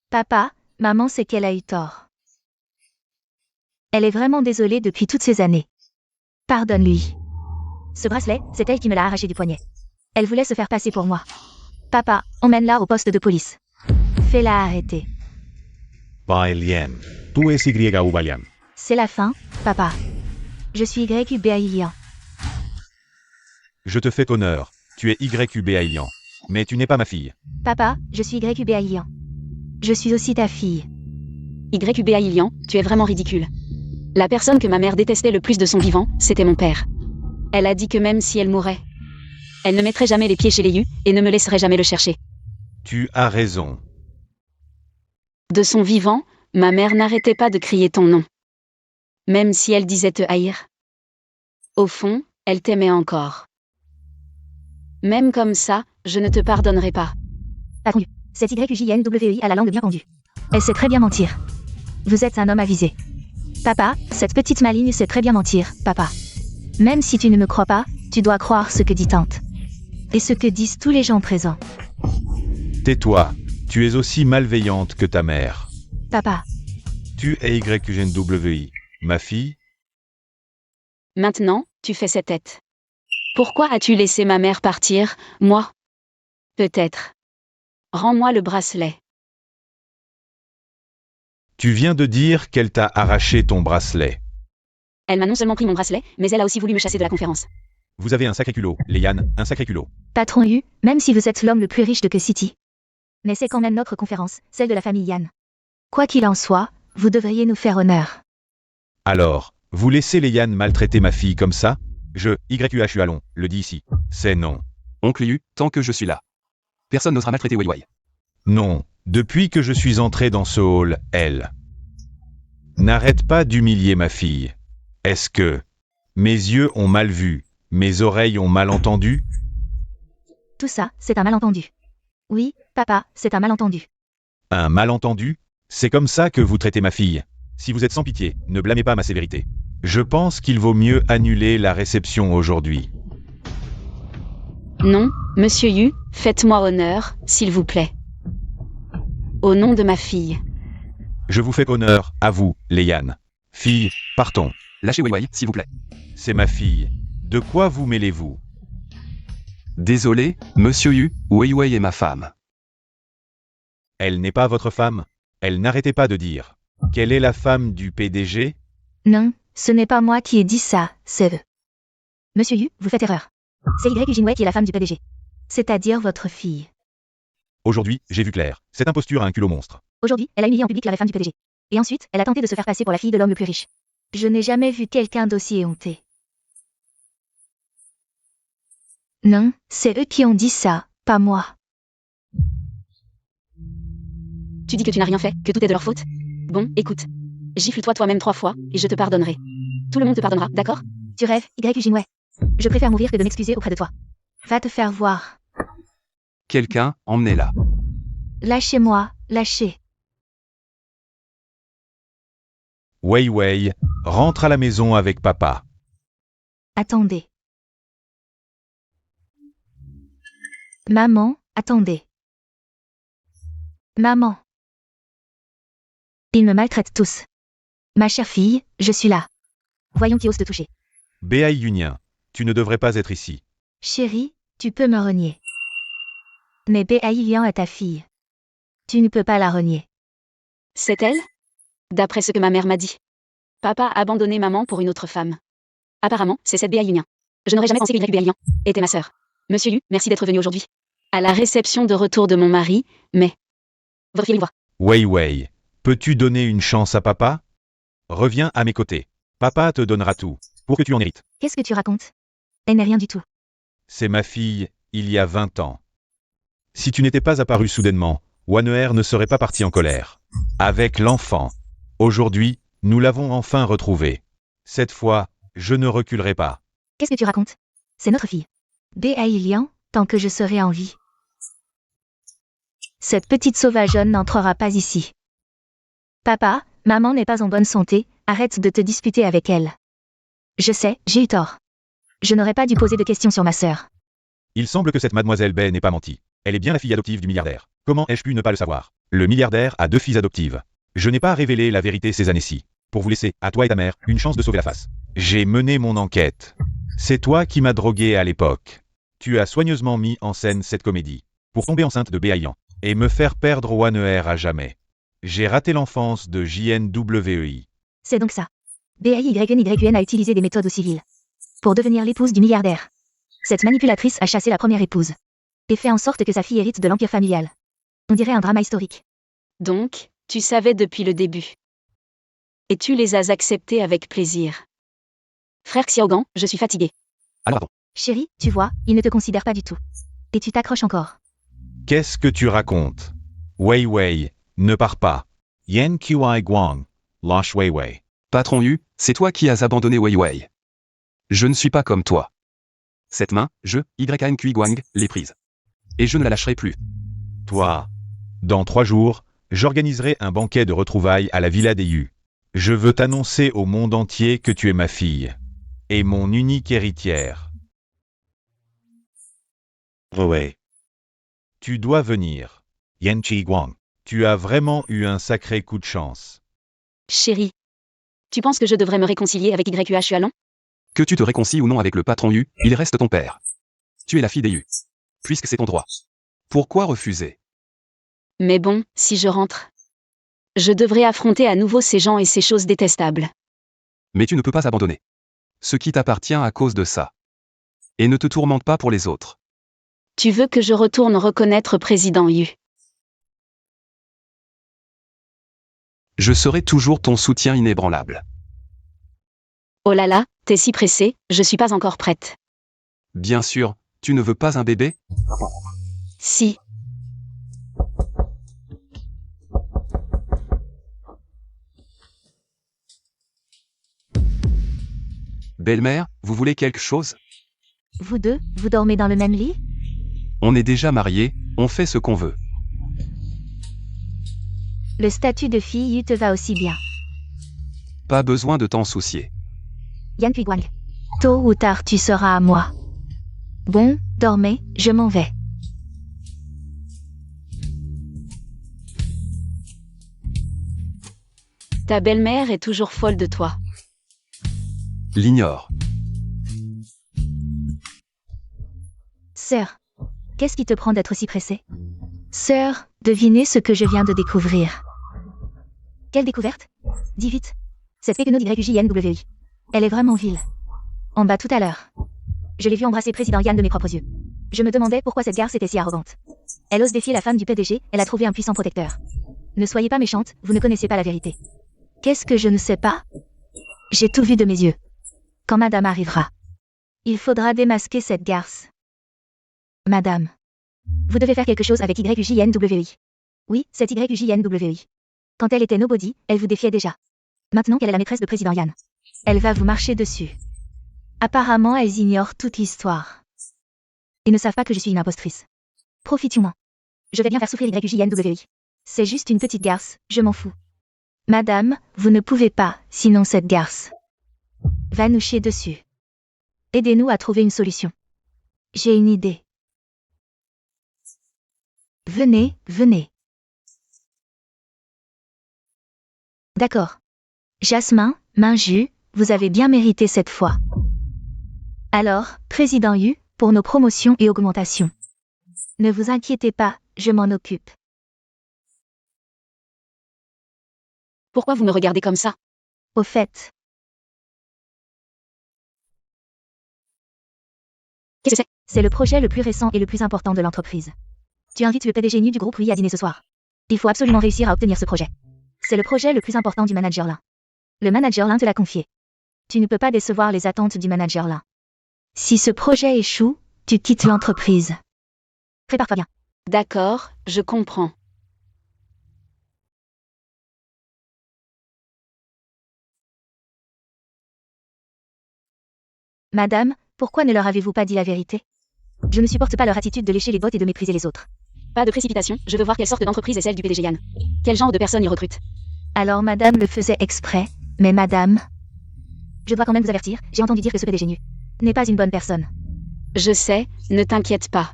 Papa, maman sait qu'elle a eu tort. Elle est vraiment désolée depuis toutes ces années. Pardonne-lui. Ce bracelet, c'est elle qui me l'a arraché du poignet. Elle voulait se faire passer pour moi. Papa, emmène-la au poste de police. Fais-la arrêter. Bailian. Tú es Y Ubalian. C'est la fin, papa. Je suis YUBAILIAN. Je te fais honneur. Tu es YUBAILIAN. Mais tu n'es pas ma fille. Papa, je suis YUBAILIAN. Je suis aussi ta fille. YUBA Ilian, tu es vraiment ridicule. La personne que ma mère détestait le plus de son vivant, c'était mon père. Elle a dit que même si elle mourait, elle ne mettrait jamais les pieds chez les Yu et ne me laisserait jamais le chercher. Tu as raison. De son vivant, ma mère n'arrêtait pas de crier ton nom. Même si elle disait te haïr. Au fond, elle t'aimait encore. Même comme ça, je ne te pardonnerai pas. Patron, cette YUJNWI a la langue bien pendue. Elle sait très bien mentir. Vous êtes un homme avisé. Papa, cette petite maligne sait très bien mentir, papa. Même si tu ne me crois pas, tu dois croire ce que dit tante. Et ce que disent tous les gens présents. Tais-toi. Tu es aussi malveillante que ta mère. Papa, Tu es YUNWI. Ma fille? Maintenant, tu fais cette tête. Pourquoi as-tu laissé ma mère partir, moi? Peut-être. Rends-moi le bracelet. Tu viens de dire qu'elle t'a arraché ton bracelet. Elle m'a non seulement pris mon bracelet, mais elle a aussi voulu me chasser de la conférence. Vous avez un sacré culot, Léane, un sacré culot. patron Yu, même si vous êtes l'homme le plus riche de Ke City. Mais c'est quand même notre conférence, celle de la famille Yan. Quoi qu'il en soit, vous devriez nous faire honneur. Alors, vous laissez Léane maltraiter ma fille comme ça? Je, YUHU Allons, le dis ici. C'est non. Oncle Yu, tant que je suis là. Personne n'osera maltraiter Wei Wei. Non. Depuis que je suis entré dans ce hall, elle. N'arrête pas d'humilier ma fille. Est-ce que mes yeux ont mal vu, mes oreilles ont mal entendu? Tout ça, c'est un malentendu. Oui, papa, c'est un malentendu. Un malentendu? C'est comme ça que vous traitez ma fille. Si vous êtes sans pitié, ne blâmez pas ma sévérité. Je pense qu'il vaut mieux annuler la réception aujourd'hui. Non, monsieur Yu, faites-moi honneur, s'il vous plaît. Au nom de ma fille. Je vous fais honneur, à vous, Léane. Fille, partons. Lâchez Wei Wei, s'il vous plaît. C'est ma fille. De quoi vous mêlez-vous? Désolé, monsieur Yu, Wei Wei est ma femme. Elle n'est pas votre femme? Elle n'arrêtait pas de dire. Quelle est la femme du PDG? Non, ce n'est pas moi qui ai dit ça, c'est eux. Monsieur Yu, vous faites erreur. C'est Y Jinwei qui est la femme du PDG. C'est-à-dire votre fille. Aujourd'hui, j'ai vu clair. Cette imposture a un culot monstre. Aujourd'hui, elle a humilié en public la vraie femme du PDG. Et ensuite, elle a tenté de se faire passer pour la fille de l'homme le plus riche. Je n'ai jamais vu quelqu'un d'aussi éhonté. Non, c'est eux qui ont dit ça, pas moi. Tu dis que tu n'as rien fait, que tout est de leur faute? Bon, écoute. Gifle-toi toi-même 3 fois, et je te pardonnerai. Tout le monde te pardonnera, d'accord? Tu rêves, Y Jinwei. Je préfère mourir que de m'excuser auprès de toi. Va te faire voir. Quelqu'un, emmenez-la. Lâchez-moi, lâchez. Wei Wei, rentre à la maison avec papa. Attendez. Maman, attendez. Maman. Ils me maltraitent tous. Ma chère fille, je suis là. Voyons qui ose te toucher. Béaï Yunien, tu ne devrais pas être ici. Chérie, tu peux me renier. Mais Béaï Lian est ta fille. Tu ne peux pas la renier. C'est elle? D'après ce que ma mère m'a dit. Papa a abandonné maman pour une autre femme. Apparemment, c'est cette Béa Yunien. Je n'aurais jamais pensé que Béa Yunien était ma sœur. Monsieur Yu, merci d'être venu aujourd'hui. À la réception de retour de mon mari, mais... Votre fille voit. Wei Wei, peux-tu donner une chance à papa? Reviens à mes côtés. Papa te donnera tout, pour que tu en hérites. Qu'est-ce que tu racontes? Elle n'est rien du tout. C'est ma fille, il y a 20 ans. Si tu n'étais pas apparu soudainement, Waner ne serait pas parti en colère. Avec l'enfant. Aujourd'hui, nous l'avons enfin retrouvé. Cette fois, je ne reculerai pas. Qu'est-ce que tu racontes? C'est notre fille. Béaï Lian, tant que je serai en vie. Cette petite sauvageonne n'entrera pas ici. Papa, maman n'est pas en bonne santé, arrête de te disputer avec elle. Je sais, j'ai eu tort. Je n'aurais pas dû poser de questions sur ma sœur. Il semble que cette mademoiselle Bay n'ait pas menti. Elle est bien la fille adoptive du milliardaire. Comment ai-je pu ne pas le savoir? Le milliardaire a 2 filles adoptives. Je n'ai pas révélé la vérité ces années-ci. Pour vous laisser, à toi et ta mère, une chance de sauver la face. J'ai mené mon enquête. C'est toi qui m'as drogué à l'époque. Tu as soigneusement mis en scène cette comédie. Pour tomber enceinte de Béaïan. Et me faire perdre One à jamais. J'ai raté l'enfance de JNWEI. C'est donc ça. BAYNYN a utilisé des méthodes au civil. Pour devenir l'épouse du milliardaire. Cette manipulatrice a chassé la première épouse. Et fait en sorte que sa fille hérite de l'empire familial. On dirait un drama historique. Donc, tu savais depuis le début. Et tu les as acceptés avec plaisir. Frère Xiaogan, je suis fatiguée. Alors attends. Chérie, tu vois, il ne te considère pas du tout. Et tu t'accroches encore. Qu'est-ce que tu racontes? Wei Wei, ne pars pas. Yan Qi Guang, lâche Wei Wei. Patron Yu, c'est toi qui as abandonné Wei Wei. Je ne suis pas comme toi. Cette main, YN Guang, l'ai prise. Et je ne la lâcherai plus. Toi. Dans 3 jours, j'organiserai un banquet de retrouvailles à la Villa des Yu. Je veux t'annoncer au monde entier que tu es ma fille. Et mon unique héritière. Wei. Tu dois venir. Yan Qi Guang. Tu as vraiment eu un sacré coup de chance. Chérie. Tu penses que je devrais me réconcilier avec YUH Chualon? Que tu te réconcilies ou non avec le patron Yu, il reste ton père. Tu es la fille des Yu. Puisque c'est ton droit. Pourquoi refuser? Mais bon, si je rentre. Je devrais affronter à nouveau ces gens et ces choses détestables. Mais tu ne peux pas abandonner. Ce qui t'appartient à cause de ça. Et ne te tourmente pas pour les autres. Tu veux que je retourne reconnaître Président Yu? Je serai toujours ton soutien inébranlable. Oh là là, t'es si pressée, je suis pas encore prête. Bien sûr, tu ne veux pas un bébé? Si. Belle-mère, vous voulez quelque chose? Vous deux, vous dormez dans le même lit? On est déjà mariés, on fait ce qu'on veut. Le statut de fille te va aussi bien. Pas besoin de t'en soucier. Yan Guang. Tôt ou tard tu seras à moi. Bon, dormez, je m'en vais. Ta belle-mère est toujours folle de toi. L'ignore. Sœur, qu'est-ce qui te prend d'être si pressée? Sœur, devinez ce que je viens de découvrir. Quelle découverte? Dis vite. Cette Péguenaude YUJNWI. Elle est vraiment vile. En bas tout à l'heure. Je l'ai vue embrasser président Yan de mes propres yeux. Je me demandais pourquoi cette garce était si arrogante. Elle ose défier la femme du PDG, elle a trouvé un puissant protecteur. Ne soyez pas méchante, vous ne connaissez pas la vérité. Qu'est-ce que je ne sais pas? J'ai tout vu de mes yeux. Quand madame arrivera. Il faudra démasquer cette garce. Madame. Vous devez faire quelque chose avec YUJNWI. Oui, cette YUJNWI. Quand elle était nobody, elle vous défiait déjà. Maintenant qu'elle est la maîtresse de président Yan. Elle va vous marcher dessus. Apparemment, elles ignorent toute l'histoire. Ils ne savent pas que je suis une impostrice. Profitons-en. Je vais bien faire souffrir YUJNWI. C'est juste une petite garce, je m'en fous. Madame, vous ne pouvez pas, sinon cette garce va nous chier dessus. Aidez-nous à trouver une solution. J'ai une idée. Venez, venez. D'accord. Jasmin, Minju, vous avez bien mérité cette fois. Alors, Président Yu, pour nos promotions et augmentations. Ne vous inquiétez pas, je m'en occupe. Pourquoi vous me regardez comme ça? Au fait, Qu'est-ce que c'est? c'est le projet le plus récent et le plus important de l'entreprise. Tu invites le PDG nu du groupe Oui à dîner ce soir. Il faut absolument réussir à obtenir ce projet. C'est le projet le plus important du manager Lin. Le manager Lin te l'a confié. Tu ne peux pas décevoir les attentes du manager Lin. Si ce projet échoue, tu quittes l'entreprise. Prépare-toi bien. D'accord, je comprends. Madame, pourquoi ne leur avez-vous pas dit la vérité? Je ne supporte pas leur attitude de lécher les bottes et de mépriser les autres. Pas de précipitation, je veux voir quelle sorte d'entreprise est celle du PDG Yan. Quel genre de personnes y recrutent? Alors madame le faisait exprès, mais madame... Je dois quand même vous avertir, j'ai entendu dire que ce PDG nu n'est pas une bonne personne. Je sais, ne t'inquiète pas.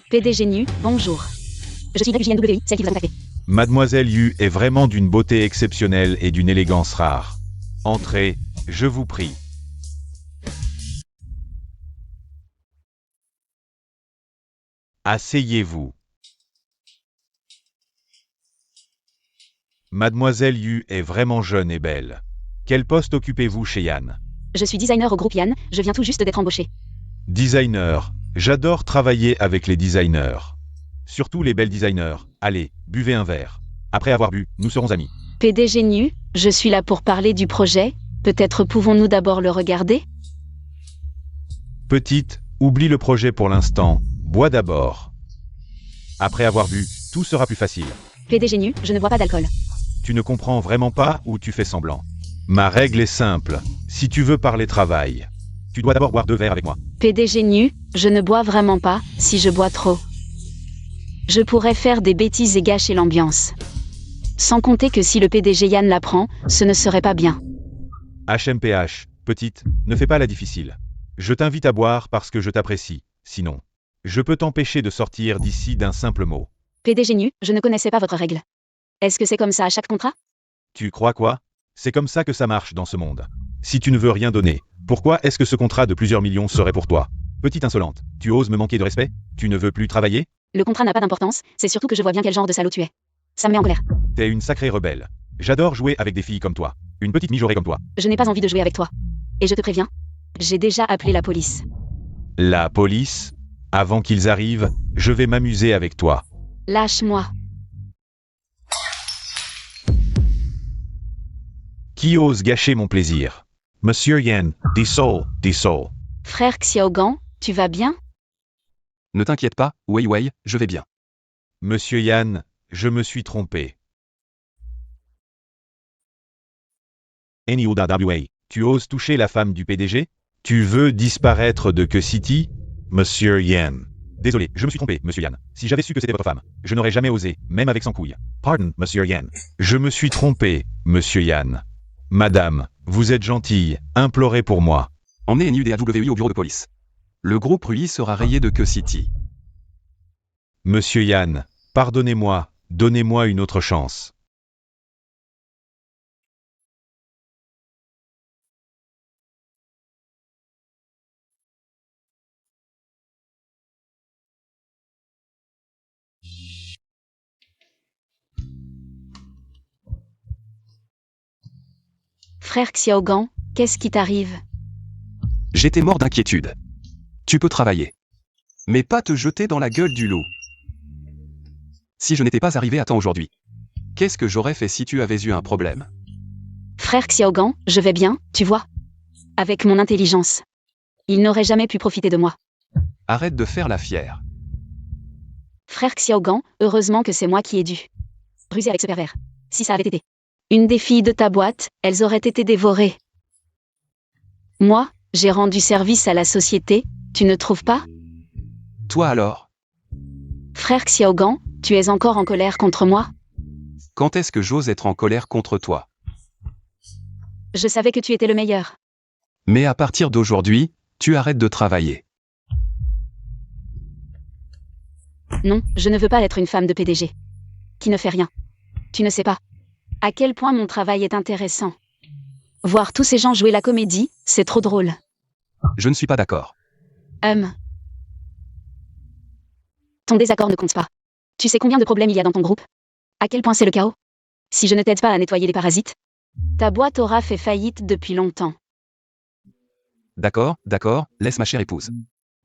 PDG Nu, bonjour. Je suis YJNWI, celle qui vous a contacté. Mademoiselle Yu est vraiment d'une beauté exceptionnelle et d'une élégance rare. Entrez, je vous prie. Asseyez-vous. Mademoiselle Yu est vraiment jeune et belle. Quel poste occupez-vous chez Yann? Je suis designer au groupe Yann, je viens tout juste d'être embauché. Designer. J'adore travailler avec les designers. Surtout les belles designers. Allez, buvez un verre. Après avoir bu, nous serons amis. PDG Nu, je suis là pour parler du projet. Peut-être pouvons-nous d'abord le regarder? Petite, oublie le projet pour l'instant. Bois d'abord. Après avoir bu, tout sera plus facile. PDG Nu, je ne bois pas d'alcool. Tu ne comprends vraiment pas ou tu fais semblant? Ma règle est simple. Si tu veux parler travail, tu dois d'abord boire 2 verres avec moi. PDG Nu, je ne bois vraiment pas, si je bois trop. Je pourrais faire des bêtises et gâcher l'ambiance. Sans compter que si le PDG Yann l'apprend, ce ne serait pas bien. HMPH, petite, ne fais pas la difficile. Je t'invite à boire parce que je t'apprécie. Sinon, je peux t'empêcher de sortir d'ici d'un simple mot. PDG Nu, je ne connaissais pas votre règle. Est-ce que c'est comme ça à chaque contrat? Tu crois quoi? C'est comme ça que ça marche dans ce monde. Si tu ne veux rien donner, pourquoi est-ce que ce contrat de plusieurs millions serait pour toi? Petite insolente, tu oses me manquer de respect? Tu ne veux plus travailler? Le contrat n'a pas d'importance, c'est surtout que je vois bien quel genre de salaud tu es. Ça me met en colère. T'es une sacrée rebelle. J'adore jouer avec des filles comme toi. Une petite mijaurée comme toi. Je n'ai pas envie de jouer avec toi. Et je te préviens, j'ai déjà appelé la police. La police? Avant qu'ils arrivent, je vais m'amuser avec toi. Lâche-moi. Qui ose gâcher mon plaisir? Monsieur Yan, des soul. Frère Xiaogan, tu vas bien? Ne t'inquiète pas, Wei, je vais bien. Monsieur Yan, je me suis trompé. NIOWA, tu oses toucher la femme du PDG? Tu veux disparaître de Que City? Monsieur Yan. Désolé, je me suis trompé, Monsieur Yan. Si j'avais su que c'était votre femme, je n'aurais jamais osé, même avec 100 couilles. Pardon, Monsieur Yan. Je me suis trompé, Monsieur Yan. Madame, vous êtes gentille, implorez pour moi. Emmenez NUDAWI au bureau de police. Le groupe Rui sera rayé de Que City. Monsieur Yan, pardonnez-moi, donnez-moi une autre chance. Frère Xiaogan, qu'est-ce qui t'arrive? J'étais mort d'inquiétude. Tu peux travailler. Mais pas te jeter dans la gueule du loup. Si je n'étais pas arrivé à temps aujourd'hui, qu'est-ce que j'aurais fait si tu avais eu un problème? Frère Xiaogan, je vais bien, tu vois. Avec mon intelligence. Il n'aurait jamais pu profiter de moi. Arrête de faire la fière. Frère Xiaogan, heureusement que c'est moi qui ai dû ruser avec ce pervers. Si ça avait été une des filles de ta boîte, elles auraient été dévorées. Moi, j'ai rendu service à la société, tu ne trouves pas? Toi alors? Frère Xiaogan, tu es encore en colère contre moi? Quand est-ce que j'ose être en colère contre toi? Je savais que tu étais le meilleur. Mais à partir d'aujourd'hui, tu arrêtes de travailler. Non, je ne veux pas être une femme de PDG. Qui ne fait rien. Tu ne sais pas à quel point mon travail est intéressant. Voir tous ces gens jouer la comédie, c'est trop drôle. Je ne suis pas d'accord. Ton désaccord ne compte pas. Tu sais combien de problèmes il y a dans ton groupe? À quel point c'est le chaos? Si je ne t'aide pas à nettoyer les parasites, ta boîte aura fait faillite depuis longtemps. D'accord, laisse ma chère épouse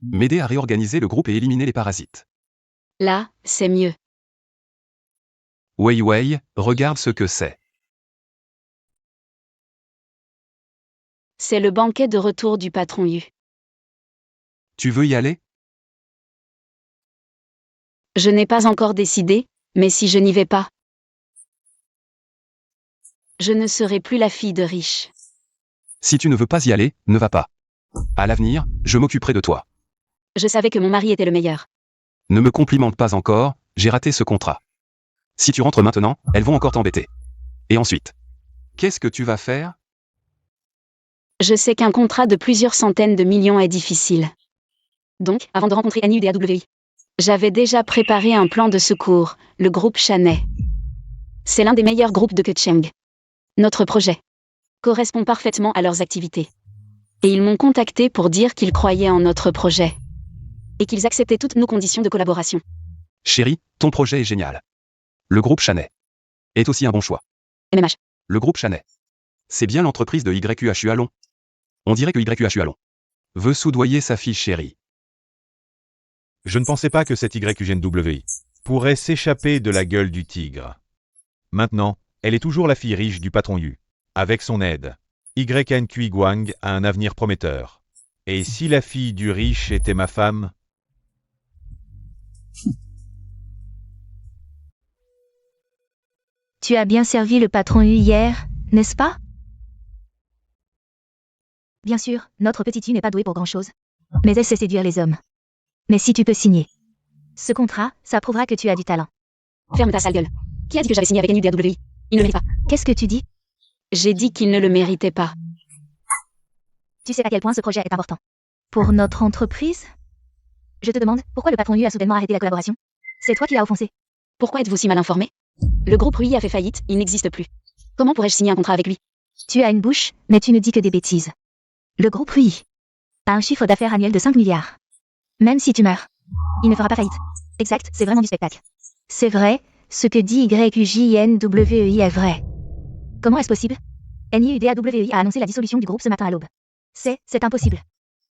m'aider à réorganiser le groupe et éliminer les parasites. Là, c'est mieux. Wei, regarde ce que c'est. C'est le banquet de retour du patron Yu. Tu veux y aller? Je n'ai pas encore décidé, mais si je n'y vais pas, je ne serai plus la fille de riche. Si tu ne veux pas y aller, ne va pas. À l'avenir, je m'occuperai de toi. Je savais que mon mari était le meilleur. Ne me complimente pas encore, j'ai raté ce contrat. Si tu rentres maintenant, elles vont encore t'embêter. Et ensuite, qu'est-ce que tu vas faire? Je sais qu'un contrat de plusieurs centaines de millions est difficile. Donc, avant de rencontrer NUDAWI, J'avais déjà préparé un plan de secours, le groupe Chanay. C'est l'un des meilleurs groupes de Keqing. Notre projet correspond parfaitement à leurs activités. Et ils m'ont contacté pour dire qu'ils croyaient en notre projet. Et qu'ils acceptaient toutes nos conditions de collaboration. Chérie, ton projet est génial. Le groupe Chanay est aussi un bon choix. MMH. Le groupe Chanay. C'est bien l'entreprise de YQHU Allon. On dirait que YQHU Allon veut soudoyer sa fille chérie. Je ne pensais pas que cette YUGNWI pourrait s'échapper de la gueule du tigre. Maintenant, elle est toujours la fille riche du patron Yu. Avec son aide, YNQI Guang a un avenir prometteur. Et si la fille du riche était ma femme? Tu as bien servi le patron Yu hier, n'est-ce pas? Bien sûr, notre petite Yu n'est pas douée pour grand-chose. Mais elle sait séduire les hommes. Mais si tu peux signer ce contrat, ça prouvera que tu as du talent. Ferme ta sale gueule. Qui a dit que j'avais signé avec NUDAWI? Il ne le mérite pas. Qu'est-ce que tu dis? J'ai dit qu'il ne le méritait pas. Tu sais à quel point ce projet est important. Pour notre entreprise? Je te demande, pourquoi le patron Yu a soudainement arrêté la collaboration? C'est toi qui l'as offensé. Pourquoi êtes-vous si mal informé? Le groupe Rui a fait faillite, il n'existe plus. Comment pourrais-je signer un contrat avec lui? Tu as une bouche, mais tu ne dis que des bêtises. Le groupe Rui a un chiffre d'affaires annuel de 5 milliards. Même si tu meurs, il ne fera pas faillite. Exact, c'est vraiment du spectacle. C'est vrai, ce que dit YUJNWI est vrai. Comment est-ce possible? NIUDAWI a annoncé la dissolution du groupe ce matin à l'aube. C'est impossible.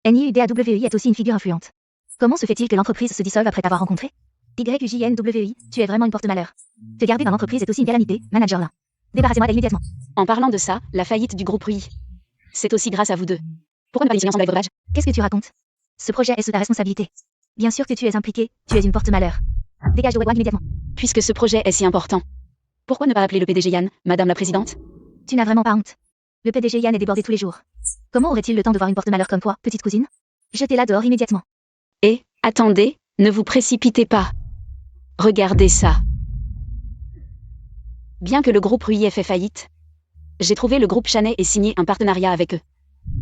NIUDAWI est aussi une figure influente. Comment se fait-il que l'entreprise se dissolve après t'avoir rencontré? YUJNWI, tu es vraiment une porte-malheur. Te garder dans l'entreprise est aussi une calamité, manager là. Débarrassez-moi d'elle immédiatement. En parlant de ça, la faillite du groupe Rui. C'est aussi grâce à vous deux. Pourquoi ne pas initier ensemble avec votre badge? Qu'est-ce que tu racontes? Ce projet est sous ta responsabilité. Bien sûr que tu es impliqué, tu es une porte-malheur. Dégage de Webwag immédiatement. Puisque ce projet est si important. Pourquoi ne pas appeler le PDG Yann, Madame la Présidente? Tu n'as vraiment pas honte. Le PDG Yann est débordé tous les jours. Comment aurait-il le temps de voir une porte-malheur comme toi, petite cousine? Jetez-la dehors immédiatement. Et, attendez, ne vous précipitez pas. Regardez ça. Bien que le groupe Rui ait fait faillite, j'ai trouvé le groupe Chanay et signé un partenariat avec eux.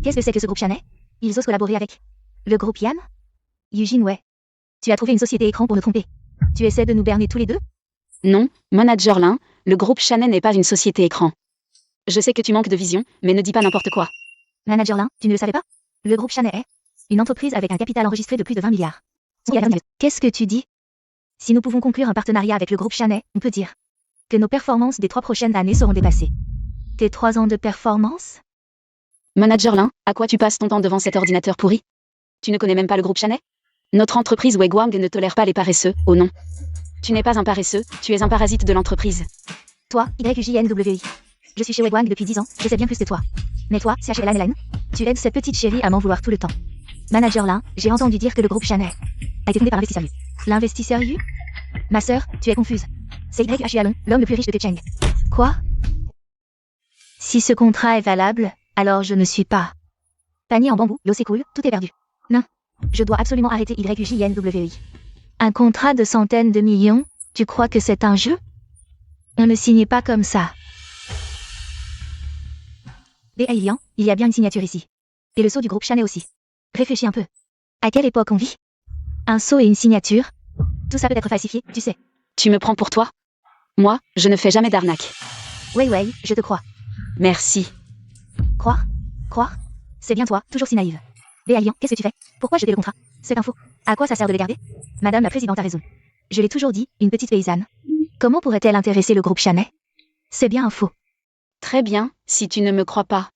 Qu'est-ce que c'est que ce groupe Chanay? Ils osent collaborer avec le groupe Yann? Eugene, ouais. Tu as trouvé une société écran pour nous tromper. Tu essaies de nous berner tous les deux? Non, Manager Lin, le groupe Chanay n'est pas une société écran. Je sais que tu manques de vision, mais ne dis pas n'importe quoi. Manager Lin, tu ne le savais pas? Le groupe Chanay est une entreprise avec un capital enregistré de plus de 20 milliards. Qu'est-ce que tu dis? Si nous pouvons conclure un partenariat avec le groupe Chanay, on peut dire que nos performances des 3 prochaines années seront dépassées. Tes 3 ans de performance? Manager Lin, à quoi tu passes ton temps devant cet ordinateur pourri? Tu ne connais même pas le groupe Chanay? Notre entreprise Wegwang ne tolère pas les paresseux, oh non. Tu n'es pas un paresseux, tu es un parasite de l'entreprise. Toi, YUJNWI. Je suis chez Wegwang depuis 10 ans, je sais bien plus que toi. Mais toi, CHLN, tu aides cette petite chérie à m'en vouloir tout le temps. Manager Lin, j'ai entendu dire que le groupe Chanay a été fondé par l'investisseur Yu. L'investisseur Yu? Ma sœur, tu es confuse. C'est YHU Allon, l'homme le plus riche de Keqing. Quoi? Si ce contrat est valable, alors je ne suis pas. Panier en bambou, l'eau s'écoule, tout est perdu. Non. Je dois absolument arrêter YUJNWI. Un contrat de centaines de millions, tu crois que c'est un jeu? On ne signe pas comme ça. B.A. Ilian, il y a bien une signature ici. Et le sceau du groupe Chanay aussi. Réfléchis un peu. À quelle époque on vit? Un sceau et une signature? Tout ça peut être falsifié, tu sais. Tu me prends pour toi? Moi, je ne fais jamais d'arnaque. Ouais, je te crois. Merci. Croire? C'est bien toi, toujours si naïve. B.A. Ilian, qu'est-ce que tu fais? Pourquoi jeter le contrat? C'est un faux. À quoi ça sert de les garder? Madame la Présidente a raison. Je l'ai toujours dit, une petite paysanne. Comment pourrait-elle intéresser le groupe Chanay? C'est bien un faux. Très bien, si tu ne me crois pas.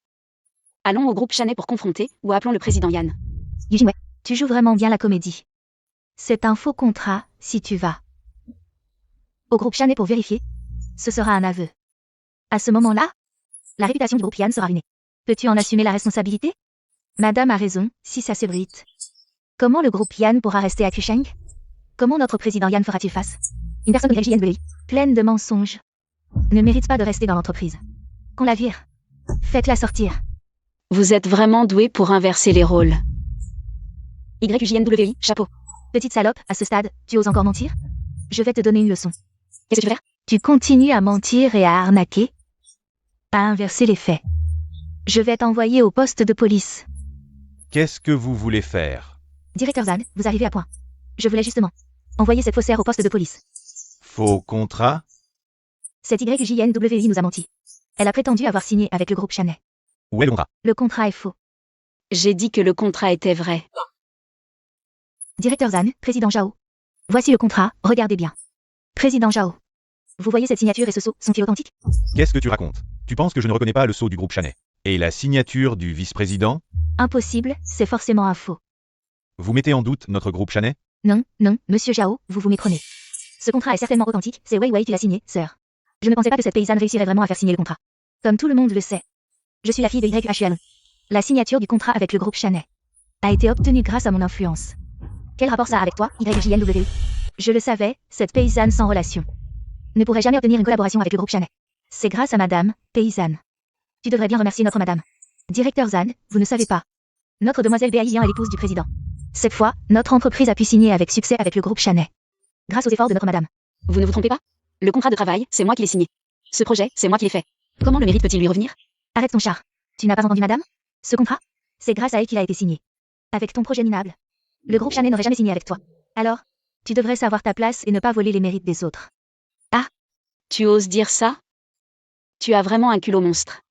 Allons au groupe Chanay pour confronter, ou appelons le président Yann. Eugene, ouais, tu joues vraiment bien la comédie. C'est un faux contrat, si tu vas au groupe Chanay pour vérifier. Ce sera un aveu. À ce moment-là, la réputation du groupe Yann sera ruinée. Peux-tu en assumer la responsabilité? Madame a raison, si ça s'ébruite. Comment le groupe Yann pourra rester à Keqing? Comment notre président Yann fera-t-il face? Une personne YJNWI, pleine de mensonges, ne mérite pas de rester dans l'entreprise. Qu'on la vire. Faites-la sortir. Vous êtes vraiment doué pour inverser les rôles. YJNWI, chapeau. Petite salope, à ce stade, tu oses encore mentir? Je vais te donner une leçon. Qu'est-ce que tu veux faire? Tu continues à mentir et à arnaquer, à inverser les faits. Je vais t'envoyer au poste de police. Qu'est-ce que vous voulez faire? Directeur Zad, vous arrivez à point. Je voulais justement Envoyez cette faussaire au poste de police. Faux contrat? Cette YJNWI nous a menti. Elle a prétendu avoir signé avec le groupe Chanel. Où est le contrat? Le contrat est faux. J'ai dit que le contrat était vrai. Directeur Zan, président Zhao. Voici le contrat, regardez bien. Président Zhao. Vous voyez cette signature et ce sceau, sont-ils authentiques? Qu'est-ce que tu racontes? Tu penses que je ne reconnais pas le sceau du groupe Chanel? Et la signature du vice-président? Impossible, c'est forcément un faux. Vous mettez en doute notre groupe Chanel? Non, non, monsieur Zhao, vous vous méprenez. Ce contrat est certainement authentique, c'est Wei Wei qui l'a signé, sœur. Je ne pensais pas que cette paysanne réussirait vraiment à faire signer le contrat. Comme tout le monde le sait. Je suis la fille de YHL. La signature du contrat avec le groupe Chanel a été obtenue grâce à mon influence. Quel rapport ça a avec toi, YJNWI? Je le savais, cette paysanne sans relation ne pourrait jamais obtenir une collaboration avec le groupe Chanel. C'est grâce à madame, paysanne. Tu devrais bien remercier notre madame. Directeur Zan, vous ne savez pas. Notre demoiselle Béaïlian est l'épouse du président. Cette fois, notre entreprise a pu signer avec succès avec le groupe Chanel. Grâce aux efforts de notre madame. Vous ne vous trompez pas? Le contrat de travail, c'est moi qui l'ai signé. Ce projet, c'est moi qui l'ai fait. Comment le mérite peut-il lui revenir? Arrête ton char. Tu n'as pas entendu madame? Ce contrat? C'est grâce à elle qu'il a été signé. Avec ton projet minable. Le groupe Chanel n'aurait jamais signé avec toi. Alors, tu devrais savoir ta place et ne pas voler les mérites des autres. Tu oses dire ça? Tu as vraiment un culot monstre.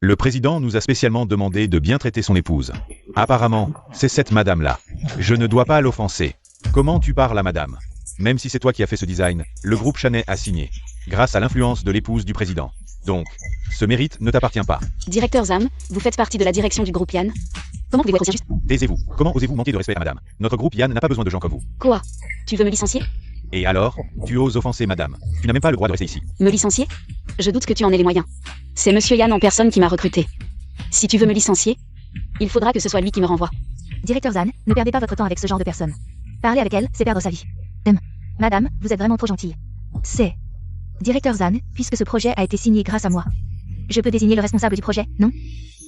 Le président nous a spécialement demandé de bien traiter son épouse. Apparemment, c'est cette madame-là. Je ne dois pas l'offenser. Comment tu parles à madame? Même si c'est toi qui as fait ce design, le groupe Chanel a signé. Grâce à l'influence de l'épouse du président. Donc, ce mérite ne t'appartient pas. Directeur Zam, vous faites partie de la direction du groupe Yann. Comment pouvez-vous être aussi injuste? Taisez-vous. Comment osez-vous manquer de respect à madame? Notre groupe Yann n'a pas besoin de gens comme vous. Quoi? Tu veux me licencier? Et alors, tu oses offenser madame. Tu n'as même pas le droit de rester ici. Me licencier? Je doute que tu en aies les moyens. C'est monsieur Yann en personne qui m'a recruté. Si tu veux me licencier, il faudra que ce soit lui qui me renvoie. Directeur Zan, ne perdez pas votre temps avec ce genre de personne. Parler avec elle, c'est perdre sa vie. Madame, vous êtes vraiment trop gentille. C'est... Directeur Zan, puisque ce projet a été signé grâce à moi. Je peux désigner le responsable du projet, non?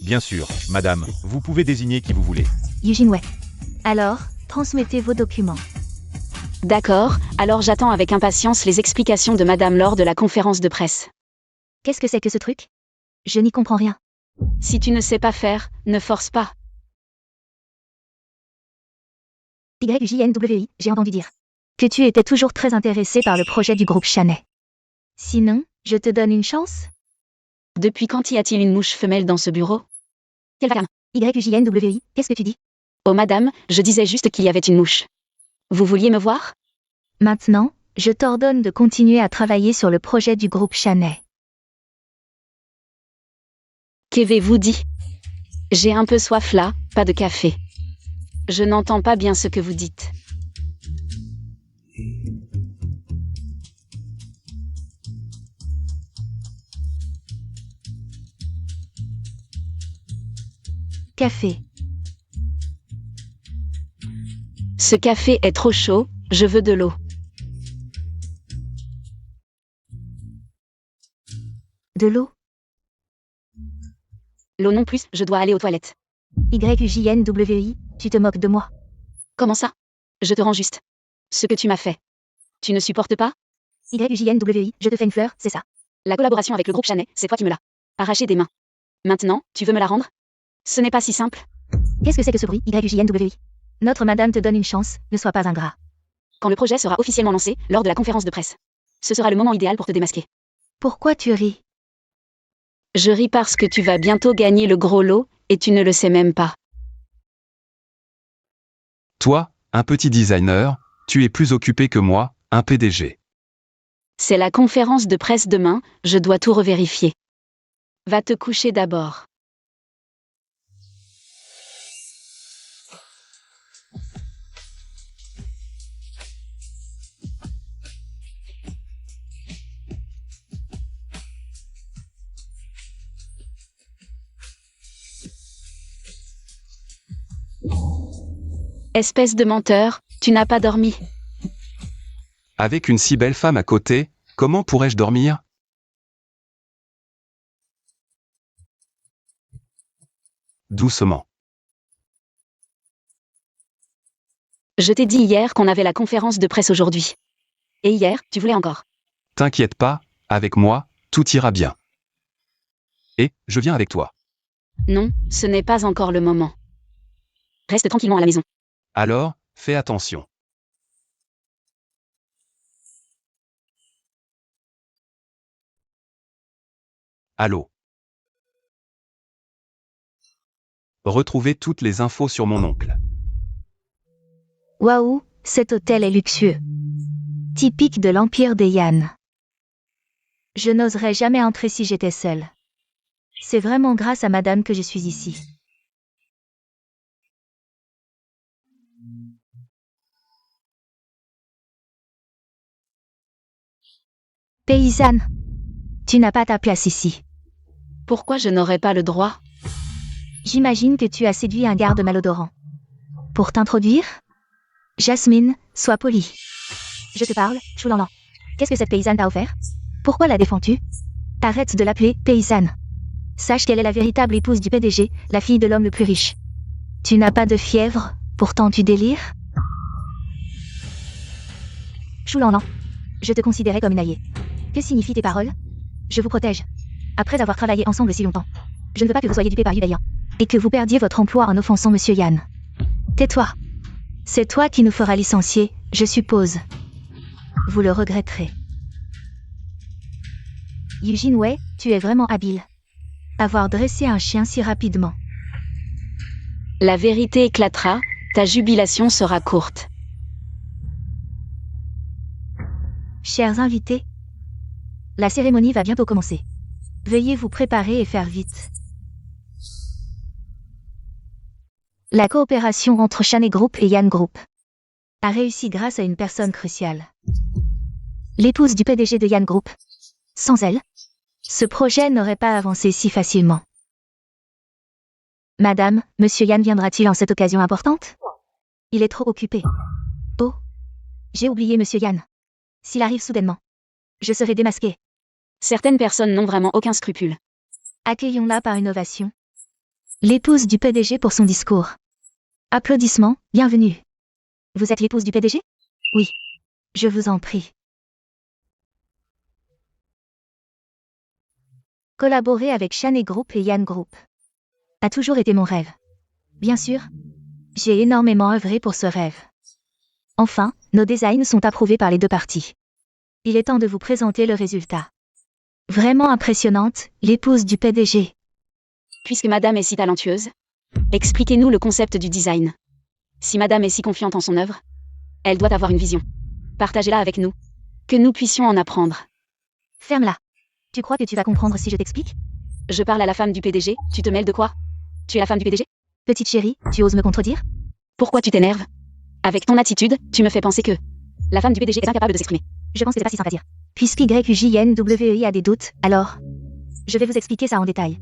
Bien sûr, madame, vous pouvez désigner qui vous voulez. Eugene Wei. Alors, transmettez vos documents. D'accord, alors j'attends avec impatience les explications de madame lors de la conférence de presse. Qu'est-ce que c'est que ce truc? Je n'y comprends rien. Si tu ne sais pas faire, ne force pas. YJNWI, j'ai entendu dire que tu étais toujours très intéressé par le projet du groupe Chanel. Sinon, je te donne une chance? Depuis quand y a-t-il une mouche femelle dans ce bureau? Quel vacarme? YJNWI, qu'est-ce que tu dis? Oh madame, je disais juste qu'il y avait une mouche. Vous vouliez me voir? Maintenant, je t'ordonne de continuer à travailler sur le projet du groupe Chanel. Qu'avez-vous dit? J'ai un peu soif là, pas de café. Je n'entends pas bien ce que vous dites. Café. Ce café est trop chaud, je veux de l'eau. De l'eau? L'eau non plus, je dois aller aux toilettes. YJNWI, tu te moques de moi. Comment ça? Je te rends juste. Ce que tu m'as fait. Tu ne supportes pas? YJNWI, je te fais une fleur, c'est ça. La collaboration avec le groupe Chanel, c'est toi qui me l'as arraché des mains. Maintenant, tu veux me la rendre? Ce n'est pas si simple. Qu'est-ce que c'est que ce bruit, YJNWI? Notre madame te donne une chance, ne sois pas ingrat. Quand le projet sera officiellement lancé, lors de la conférence de presse. Ce sera le moment idéal pour te démasquer. Pourquoi tu ris? Je ris parce que tu vas bientôt gagner le gros lot, et tu ne le sais même pas. Toi, un petit designer, tu es plus occupé que moi, un PDG. C'est la conférence de presse demain, je dois tout revérifier. Va te coucher d'abord. Espèce de menteur, tu n'as pas dormi. Avec une si belle femme à côté, comment pourrais-je dormir? Doucement. Je t'ai dit hier qu'on avait la conférence de presse aujourd'hui. Et hier, tu voulais encore. T'inquiète pas, avec moi, tout ira bien. Et, je viens avec toi. Non, ce n'est pas encore le moment. Reste tranquillement à la maison. Alors, fais attention. Allô. Retrouvez toutes les infos sur mon oncle. Waouh, cet hôtel est luxueux. Typique de l'empire des Yan. Je n'oserais jamais entrer si j'étais seule. C'est vraiment grâce à madame que je suis ici. Paysanne, tu n'as pas ta place ici. Pourquoi je n'aurais pas le droit? J'imagine que tu as séduit un garde malodorant. Pour t'introduire? Jasmine, sois polie. Je te parle, Choulanlan. Qu'est-ce que cette paysanne t'a offert? Pourquoi la défends-tu? Arrête de l'appeler paysanne. Sache qu'elle est la véritable épouse du PDG, la fille de l'homme le plus riche. Tu n'as pas de fièvre, pourtant tu délires? Choulanlan, je te considérais comme une alliée. Que signifient tes paroles? Je vous protège. Après avoir travaillé ensemble si longtemps. Je ne veux pas que vous soyez dupés par Yudayan. Et que vous perdiez votre emploi en offensant Monsieur Yan. Tais-toi. C'est toi qui nous feras licencier, je suppose. Vous le regretterez. Eugene Wei, tu es vraiment habile. Avoir dressé un chien si rapidement. La vérité éclatera, ta jubilation sera courte. Chers invités, la cérémonie va bientôt commencer. Veuillez vous préparer et faire vite. La coopération entre Chaney Group et Yan Group a réussi grâce à une personne cruciale. L'épouse du PDG de Yan Group. Sans elle, ce projet n'aurait pas avancé si facilement. Madame, Monsieur Yan viendra-t-il en cette occasion importante? Il est trop occupé. Oh, j'ai oublié Monsieur Yan. S'il arrive soudainement, je serai démasquée. Certaines personnes n'ont vraiment aucun scrupule. Accueillons-la par une ovation. L'épouse du PDG pour son discours. Applaudissements, bienvenue. Vous êtes l'épouse du PDG? Oui. Je vous en prie. Collaborer avec Chaney Group et Yan Group a toujours été mon rêve. Bien sûr, j'ai énormément œuvré pour ce rêve. Enfin, nos designs sont approuvés par les deux parties. Il est temps de vous présenter le résultat. Vraiment impressionnante, l'épouse du PDG. Puisque madame est si talentueuse, expliquez-nous le concept du design. Si madame est si confiante en son œuvre, elle doit avoir une vision. Partagez-la avec nous. Que nous puissions en apprendre. Ferme-la. Tu crois que tu vas comprendre si je t'explique? Je parle à la femme du PDG, tu te mêles de quoi? Tu es la femme du PDG? Petite chérie, tu oses me contredire? Pourquoi tu t'énerves? Avec ton attitude, tu me fais penser que la femme du PDG est incapable de s'exprimer. Je pense que c'est pas si simple à dire. Puisque YUJNWEI a des doutes, alors je vais vous expliquer ça en détail.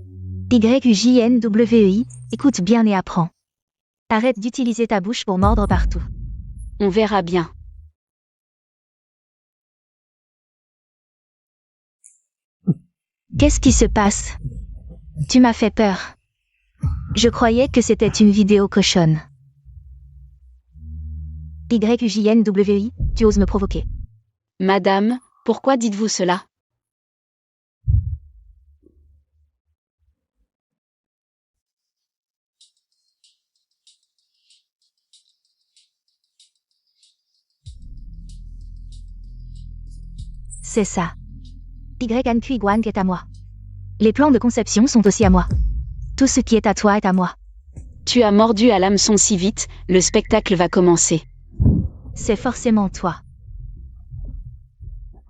YUJNWEI, écoute bien et apprends. Arrête d'utiliser ta bouche pour mordre partout. On verra bien. Qu'est-ce qui se passe? Tu m'as fait peur. Je croyais que c'était une vidéo cochonne. YUJNWEI, tu oses me provoquer. Madame, pourquoi dites-vous cela? C'est ça. YNQ Guang est à moi. Les plans de conception sont aussi à moi. Tout ce qui est à toi est à moi. Tu as mordu à l'hameçon si vite, le spectacle va commencer. C'est forcément toi.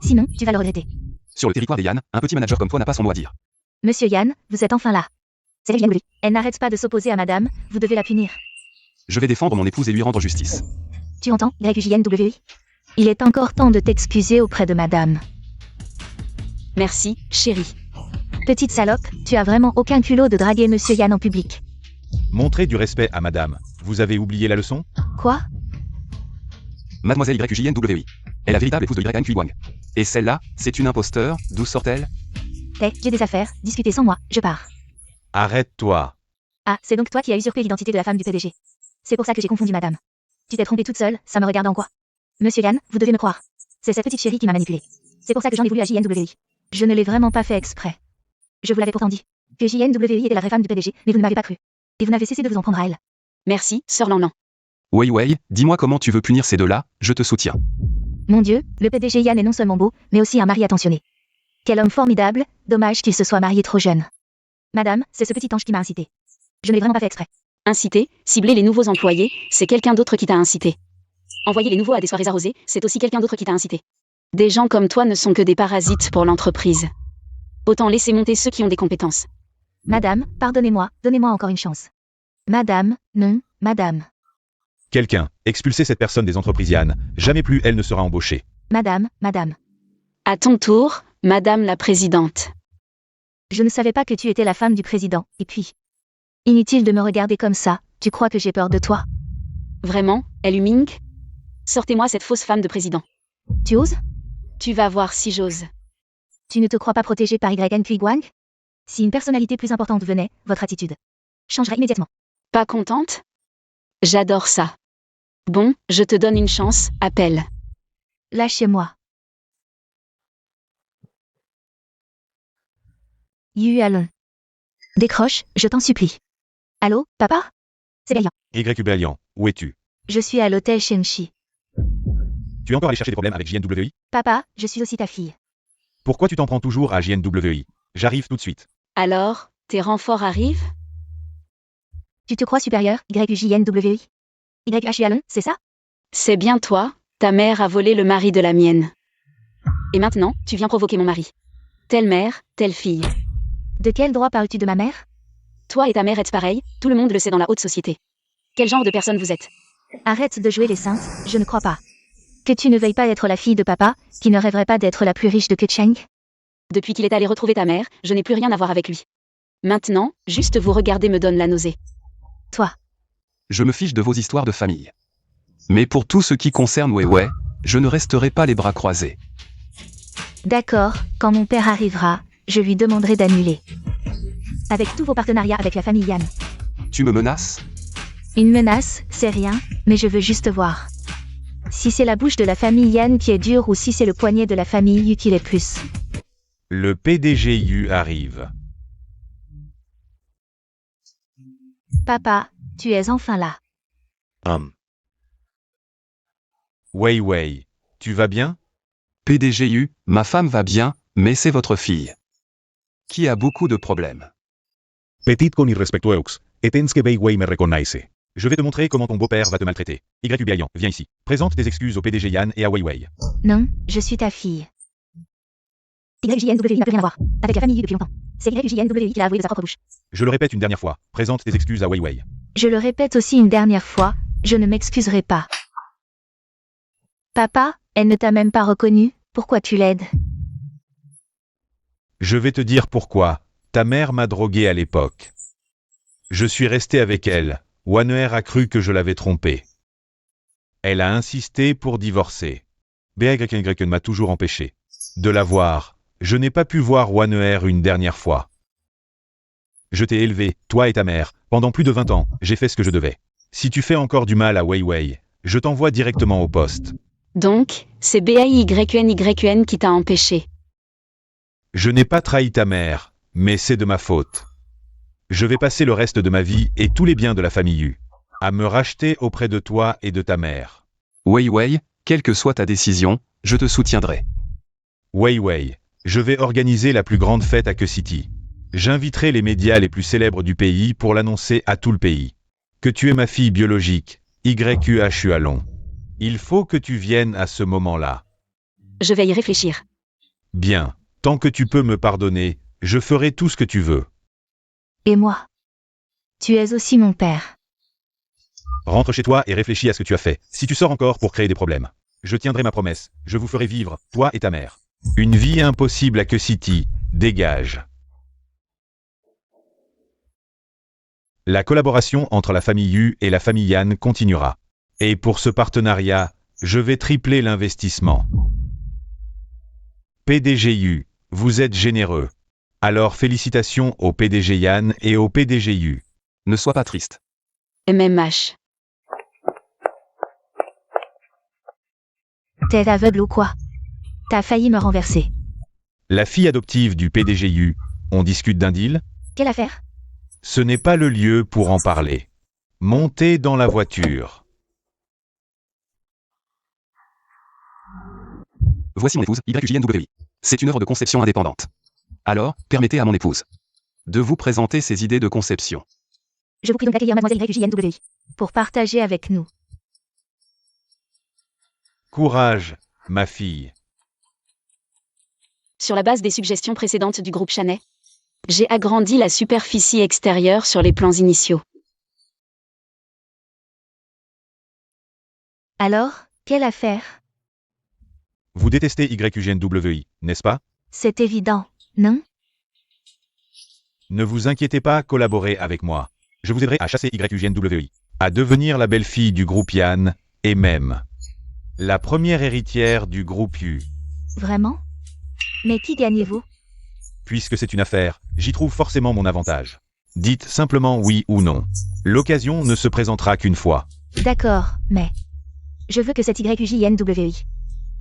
Sinon, tu vas le regretter. Sur le territoire des Yan, un petit manager comme toi n'a pas son mot à dire. Monsieur Yan, vous êtes enfin là. C'est elle, Yan. Elle n'arrête pas de s'opposer à madame, vous devez la punir. Je vais défendre mon épouse et lui rendre justice. Tu entends, YUJNWI? Il est encore temps de t'excuser auprès de madame. Merci, chérie. Petite salope, tu as vraiment aucun culot de draguer Monsieur Yan en public. Montrez du respect à madame. Vous avez oublié la leçon? Quoi? Mademoiselle YUJNWI est la véritable épouse de YN Wang. Et celle-là, c'est une imposteur, d'où sort-elle? Hé, j'ai des affaires, discutez sans moi, je pars. Arrête-toi. Ah, c'est donc toi qui as usurpé l'identité de la femme du PDG. C'est pour ça que j'ai confondu madame. Tu t'es trompée toute seule, ça me regarde en quoi? Monsieur Yan, vous devez me croire. C'est cette petite chérie qui m'a manipulée. C'est pour ça que j'en ai voulu à JNWI. Je ne l'ai vraiment pas fait exprès. Je vous l'avais pourtant dit. Que JNWI était la vraie femme du PDG, mais vous ne m'avez pas cru. Et vous n'avez cessé de vous en prendre à elle. Merci, sœur Lanlan. Wei, dis-moi comment tu veux punir ces deux-là, je te soutiens. Mon Dieu, le PDG Yan est non seulement beau, mais aussi un mari attentionné. Quel homme formidable, dommage qu'il se soit marié trop jeune. Madame, c'est ce petit ange qui m'a incité. Je n'ai vraiment pas fait exprès. Inciter, cibler les nouveaux employés, c'est quelqu'un d'autre qui t'a incité. Envoyer les nouveaux à des soirées arrosées, c'est aussi quelqu'un d'autre qui t'a incité. Des gens comme toi ne sont que des parasites pour l'entreprise. Autant laisser monter ceux qui ont des compétences. Madame, pardonnez-moi, donnez-moi encore une chance. Madame, non, madame. Quelqu'un, expulsez cette personne des entreprises Yann, jamais plus elle ne sera embauchée. Madame, madame. À ton tour, Madame la Présidente. Je ne savais pas que tu étais la femme du président, et puis... Inutile de me regarder comme ça, tu crois que j'ai peur de toi? Vraiment, Elle Ming? Sortez-moi cette fausse femme de président. Tu oses? Tu vas voir si j'ose. Tu ne te crois pas protégé par YN Guang? Si une personnalité plus importante venait, votre attitude changerait immédiatement. Pas contente? J'adore ça. Bon, je te donne une chance, appelle. Lâchez-moi. Yu Alon. Décroche, je t'en supplie. Allô, papa? C'est Belian. YQ où es-tu? Je suis à l'hôtel Shenxi. Tu es encore allé chercher des problèmes avec JNWI? Papa, je suis aussi ta fille. Pourquoi tu t'en prends toujours à JNWI? J'arrive tout de suite. Alors, tes renforts arrivent? Tu te crois supérieur, YUJNWI? YH Alon, c'est ça? C'est bien toi, ta mère a volé le mari de la mienne. Et maintenant, tu viens provoquer mon mari. Telle mère, telle fille. De quel droit parles-tu de ma mère? Toi et ta mère êtes pareils, tout le monde le sait dans la haute société. Quel genre de personne vous êtes? Arrête de jouer les saintes, je ne crois pas. Que tu ne veuilles pas être la fille de papa, qui ne rêverait pas d'être la plus riche de Kecheng? Depuis qu'il est allé retrouver ta mère, je n'ai plus rien à voir avec lui. Maintenant, juste vous regarder me donne la nausée. Toi. Je me fiche de vos histoires de famille. Mais pour tout ce qui concerne Weiwei, je ne resterai pas les bras croisés. D'accord, quand mon père arrivera, je lui demanderai d'annuler. Avec tous vos partenariats avec la famille Yan. Tu me menaces? Une menace, c'est rien, mais je veux juste voir. Si c'est la bouche de la famille Yan qui est dure ou si c'est le poignet de la famille Yu qui l'est plus. Le PDG Yu arrive. Papa, tu es enfin là. Wei, tu vas bien? PDGU, ma femme va bien, mais c'est votre fille. Qui a beaucoup de problèmes. Petit con irrespecto eux, et tens que Wei me reconnaisse. Je vais te montrer comment ton beau-père va te maltraiter. YU Biayan, viens ici. Présente tes excuses au PDG Yan et à Wei. Non, je suis ta fille. YJNWI n'a plus rien à voir avec la famille Yu depuis longtemps. C'est YJNWI qui l'a avoué de sa propre bouche. Je le répète une dernière fois. Présente tes excuses à Wei. Je le répète aussi une dernière fois, je ne m'excuserai pas. Papa, elle ne t'a même pas reconnu, pourquoi tu l'aides? Je vais te dire pourquoi. Ta mère m'a drogué à l'époque. Je suis resté avec elle. Waner a cru que je l'avais trompée. Elle a insisté pour divorcer. BYY m'a toujours empêché de la voir. Je n'ai pas pu voir Waner une dernière fois. Je t'ai élevé, toi et ta mère, pendant plus de 20 ans, j'ai fait ce que je devais. Si tu fais encore du mal à Wei, je t'envoie directement au poste. Donc, c'est BAYYN qui t'a empêché. Je n'ai pas trahi ta mère, mais c'est de ma faute. Je vais passer le reste de ma vie et tous les biens de la famille Yu à me racheter auprès de toi et de ta mère. Weiwei, quelle que soit ta décision, je te soutiendrai. Wei, je vais organiser la plus grande fête à Ke City. J'inviterai les médias les plus célèbres du pays pour l'annoncer à tout le pays. Que tu es ma fille biologique, YQH Alon. Il faut que tu viennes à ce moment-là. Je vais y réfléchir. Bien, tant que tu peux me pardonner, je ferai tout ce que tu veux. Et moi? Tu es aussi mon père. Rentre chez toi et réfléchis à ce que tu as fait. Si tu sors encore pour créer des problèmes, je tiendrai ma promesse. Je vous ferai vivre, toi et ta mère. Une vie impossible à Ke City. Dégage. La collaboration entre la famille Yu et la famille Yan continuera. Et pour ce partenariat, je vais tripler l'investissement. PDG Yu, vous êtes généreux. Alors félicitations au PDG Yan et au PDG Yu. Ne sois pas triste. MMH. T'es aveugle ou quoi? T'as failli me renverser. La fille adoptive du PDG Yu, on discute d'un deal? Quelle affaire? Ce n'est pas le lieu pour en parler. Montez dans la voiture. Voici mon épouse, YQJNWI. C'est une œuvre de conception indépendante. Alors, permettez à mon épouse de vous présenter ses idées de conception. Je vous prie donc d'accueillir mademoiselle YUJNWI pour partager avec nous. Courage, ma fille. Sur la base des suggestions précédentes du groupe Chaney, j'ai agrandi la superficie extérieure sur les plans initiaux. Alors, quelle affaire? Vous détestez YUJNWI, n'est-ce pas? C'est évident, non? Ne vous inquiétez pas, collaborez avec moi. Je vous aiderai à chasser YUJNWI, à devenir la belle-fille du groupe Yann, et même la première héritière du groupe U. Vraiment? Mais qui gagnez-vous? Puisque c'est une affaire, j'y trouve forcément mon avantage. Dites simplement oui ou non. L'occasion ne se présentera qu'une fois. D'accord, mais... Je veux que cette YUJNWI.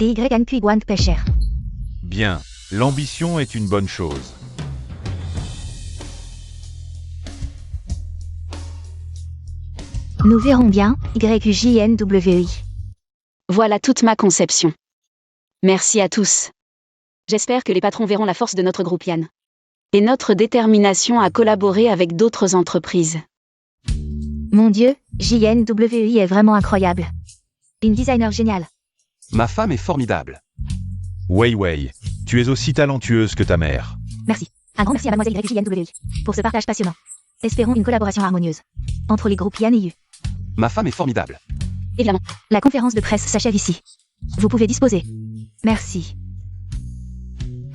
Et YNQ Guang paie cher. Bien, l'ambition est une bonne chose. Nous verrons bien, YUJNWI. Voilà toute ma conception. Merci à tous. J'espère que les patrons verront la force de notre groupe Yann. Et notre détermination à collaborer avec d'autres entreprises. Mon Dieu, JNWI est vraiment incroyable. Une designer géniale. Ma femme est formidable. Wei Wei, tu es aussi talentueuse que ta mère. Merci. Un grand merci à mademoiselle YUJNWI pour ce partage passionnant. Espérons une collaboration harmonieuse entre les groupes Yann et U. Ma femme est formidable. Évidemment. La conférence de presse s'achève ici. Vous pouvez disposer. Merci.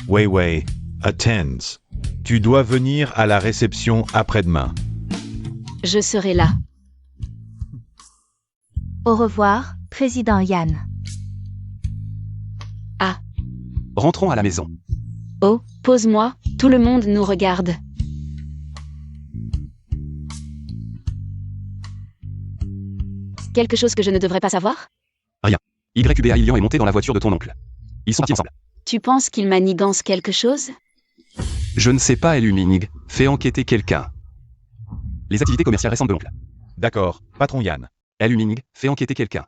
Wei Wei, attends. Tu dois venir à la réception après-demain. Je serai là. Au revoir, président Yann. Rentrons à la maison. Oh, pose-moi, tout le monde nous regarde. Quelque chose que je ne devrais pas savoir? YUBA Ilian est monté dans la voiture de ton oncle. Ils sont partis ensemble. Tu penses qu'il manigance quelque chose? Je ne sais pas, Eluminig, fais enquêter quelqu'un. Les activités commerciales récentes de l'oncle. D'accord, patron Yann. Eluminig, fais enquêter quelqu'un.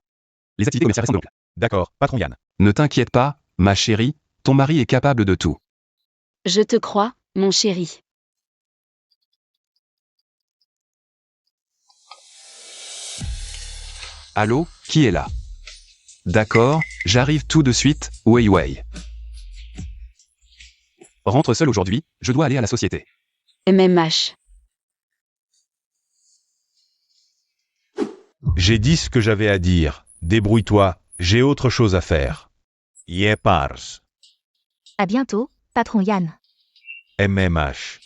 Les activités commerciales récentes de l'oncle. D'accord, patron Yann. Ne t'inquiète pas, ma chérie, ton mari est capable de tout. Je te crois, mon chéri. Allô, qui est là? D'accord, j'arrive tout de suite, Wei Wei. Rentre seul aujourd'hui, je dois aller à la société. MMH. J'ai dit ce que j'avais à dire. Débrouille-toi, j'ai autre chose à faire. Yepars. À bientôt, patron Yann. MMH.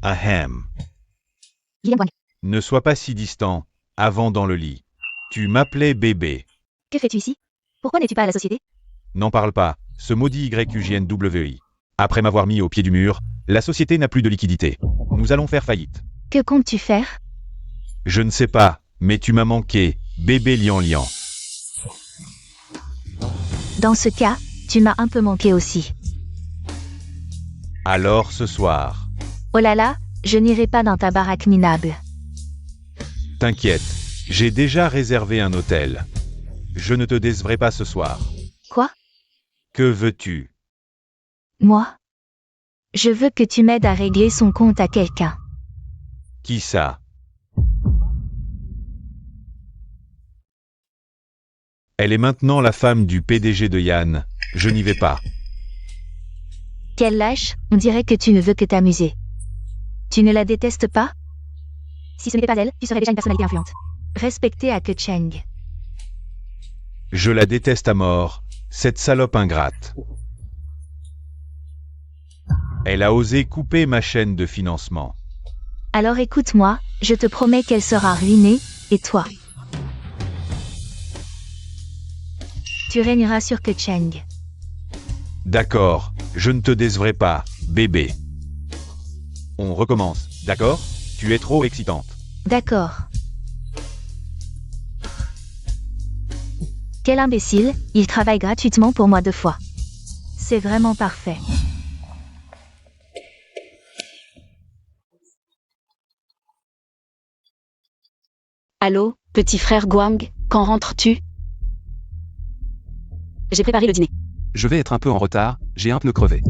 Ahem. Guillaume Wang. Ne sois pas si distant, avant dans le lit. Tu m'appelais bébé. Que fais-tu ici? Pourquoi n'es-tu pas à la société? N'en parle pas, ce maudit YUJNWI. Après m'avoir mis au pied du mur, la société n'a plus de liquidité. Nous allons faire faillite. Que comptes-tu faire? Je ne sais pas, mais tu m'as manqué, bébé Lian Lian. Dans ce cas, tu m'as un peu manqué aussi. Alors ce soir. Oh là là, je n'irai pas dans ta baraque minable. T'inquiète, j'ai déjà réservé un hôtel. Je ne te décevrai pas ce soir. Quoi? Que veux-tu? Moi? Je veux que tu m'aides à régler son compte à quelqu'un. Qui ça? Elle est maintenant la femme du PDG de Yann. Je n'y vais pas. Quel lâche, on dirait que tu ne veux que t'amuser. Tu ne la détestes pas? Si ce n'était pas elle, tu serais déjà une personnalité influente. Respectée à Kecheng. Je la déteste à mort, cette salope ingrate. Elle a osé couper ma chaîne de financement. Alors écoute-moi, je te promets qu'elle sera ruinée, et toi? Tu régneras sur Kecheng. D'accord, je ne te décevrai pas, bébé. On recommence, d'accord? Tu es trop excitante. D'accord. Quel imbécile, il travaille gratuitement pour moi 2 fois. C'est vraiment parfait. Allô, petit frère Guang, quand rentres-tu? J'ai préparé le dîner. Je vais être un peu en retard, j'ai un pneu crevé.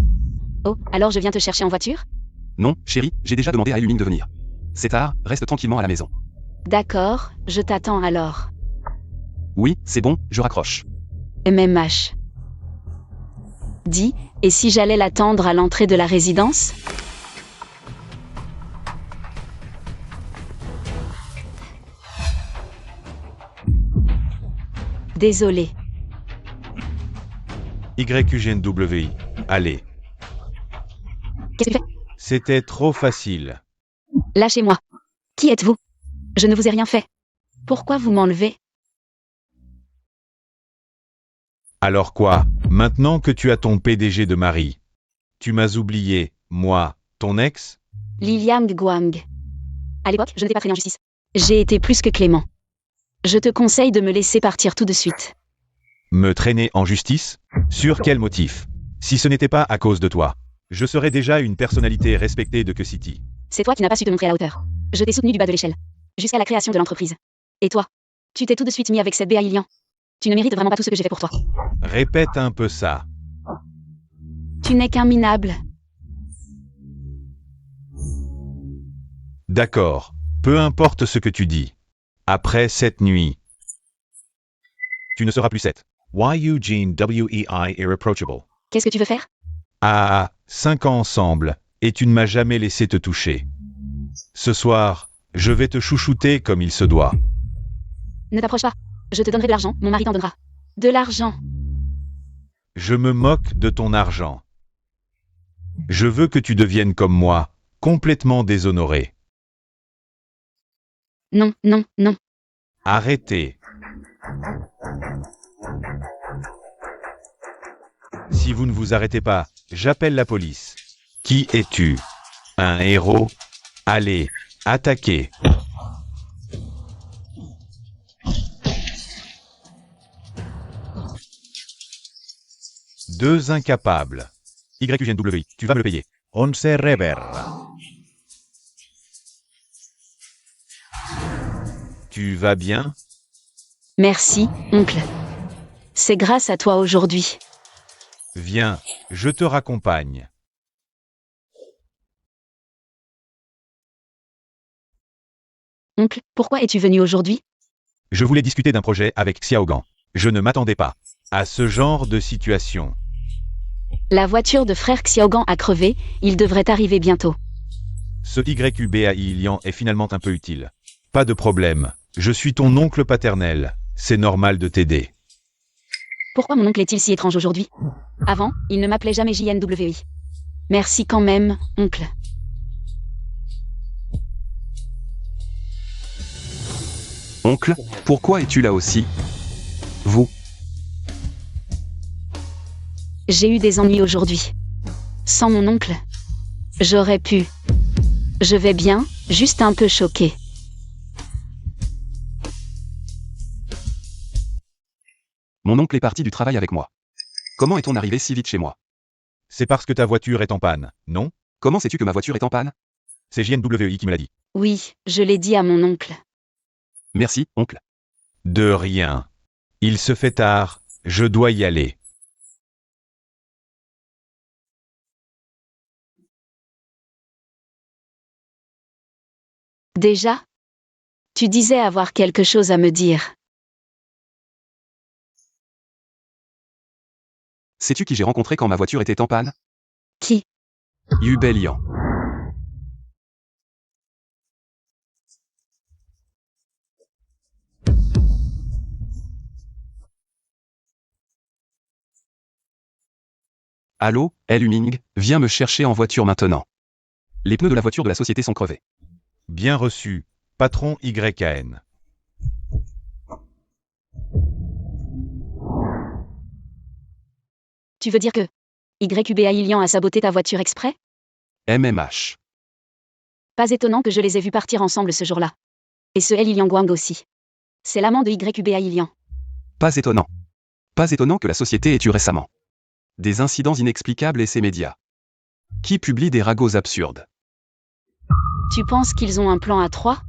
Oh, alors je viens te chercher en voiture? Non, chérie, j'ai déjà demandé à Eluning de venir. C'est tard, reste tranquillement à la maison. D'accord, je t'attends alors. Oui, c'est bon, je raccroche. MMH. Dis, et si j'allais l'attendre à l'entrée de la résidence? Désolé. YUGNWI. Allez. Qu'est-ce que tu fais? C'était trop facile. Lâchez-moi. Qui êtes-vous? Je ne vous ai rien fait. Pourquoi vous m'enlevez? Alors quoi, maintenant que tu as ton PDG de mari, tu m'as oublié, moi, ton ex? Liliang Guang. À l'époque, je n'étais pas traîné en justice. J'ai été plus que clément. Je te conseille de me laisser partir tout de suite. Me traîner en justice? Sur quel motif? Si ce n'était pas à cause de toi, je serais déjà une personnalité respectée de Que City. C'est toi qui n'as pas su te montrer à la hauteur. Je t'ai soutenu du bas de l'échelle. Jusqu'à la création de l'entreprise. Et toi? Tu t'es tout de suite mis avec cette Béa Lilian. Tu ne mérites vraiment pas tout ce que j'ai fait pour toi. Répète un peu ça. Tu n'es qu'un minable. D'accord, peu importe ce que tu dis. Après cette nuit, tu ne seras plus cette. YUGNWEI irreproachable. Qu'est-ce que tu veux faire? 5 ans ensemble, et tu ne m'as jamais laissé te toucher. Ce soir, je vais te chouchouter comme il se doit. Ne t'approche pas. Je te donnerai de l'argent, mon mari t'en donnera. De l'argent. Je me moque de ton argent. Je veux que tu deviennes comme moi, complètement déshonoré. Non, non, non. Arrêtez. Si vous ne vous arrêtez pas, j'appelle la police. Qui es-tu? Un héros? Allez, attaquez. Deux incapables. YUGNWI, tu vas me le payer. On se reverra. Tu vas bien? Merci, oncle. C'est grâce à toi aujourd'hui. Viens, je te raccompagne. Oncle, pourquoi es-tu venu aujourd'hui? Je voulais discuter d'un projet avec Xiaogan. Je ne m'attendais pas à ce genre de situation. La voiture de frère Xiaogan a crevé, il devrait arriver bientôt. Ce YUBAI Lian est finalement un peu utile. Pas de problème, je suis ton oncle paternel, c'est normal de t'aider. Pourquoi mon oncle est-il si étrange aujourd'hui? Avant, il ne m'appelait jamais JNWI. Merci quand même, oncle. Oncle, pourquoi es-tu là aussi? Vous. J'ai eu des ennuis aujourd'hui. Sans mon oncle, j'aurais pu. Je vais bien, juste un peu choqué. Mon oncle est parti du travail avec moi. Comment est-on arrivé si vite chez moi? C'est parce que ta voiture est en panne, non? Comment sais-tu que ma voiture est en panne? C'est JNWI qui me l'a dit. Oui, je l'ai dit à mon oncle. Merci, oncle. De rien. Il se fait tard, je dois y aller. Déjà? Tu disais avoir quelque chose à me dire. Sais-tu qui j'ai rencontré quand ma voiture était en panne? Qui? Yubelian. Allô, Eluning, viens me chercher en voiture maintenant. Les pneus de la voiture de la société sont crevés. Bien reçu, patron YN. Tu veux dire que YUBA Ilian a saboté ta voiture exprès? MMH. Pas étonnant que je les ai vus partir ensemble ce jour-là. Et ce Ilian Guang aussi. C'est l'amant de YUBA Ilian. Pas étonnant. Pas étonnant que la société ait eu récemment des incidents inexplicables et ses médias qui publient des ragots absurdes. Tu penses qu'ils ont un plan à trois?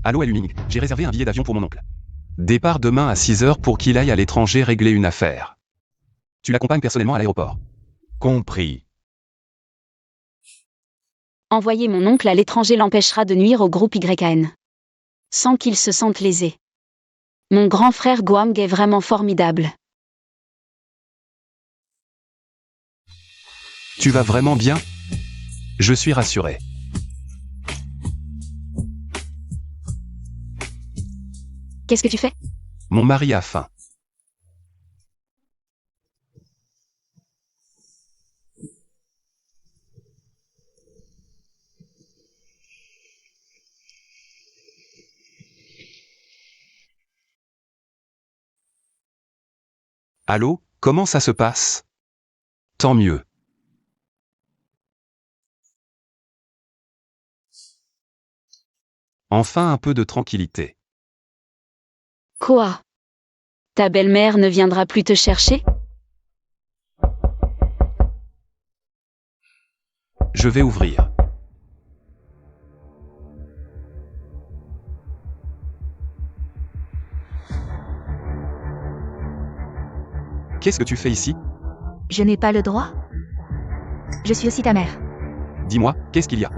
Allô Aluming, j'ai réservé un billet d'avion pour mon oncle. Départ demain à 6h pour qu'il aille à l'étranger régler une affaire. Tu l'accompagnes personnellement à l'aéroport. Compris. Envoyer mon oncle à l'étranger l'empêchera de nuire au groupe YN. Sans qu'il se sente lésé. Mon grand frère Guang est vraiment formidable. Tu vas vraiment bien? Je suis rassuré. Qu'est-ce que tu fais? Mon mari a faim. Allô, comment ça se passe? Tant mieux. Enfin un peu de tranquillité. Quoi? Ta belle-mère ne viendra plus te chercher? Je vais ouvrir. Qu'est-ce que tu fais ici? Je n'ai pas le droit? Je suis aussi ta mère. Dis-moi, qu'est-ce qu'il y a?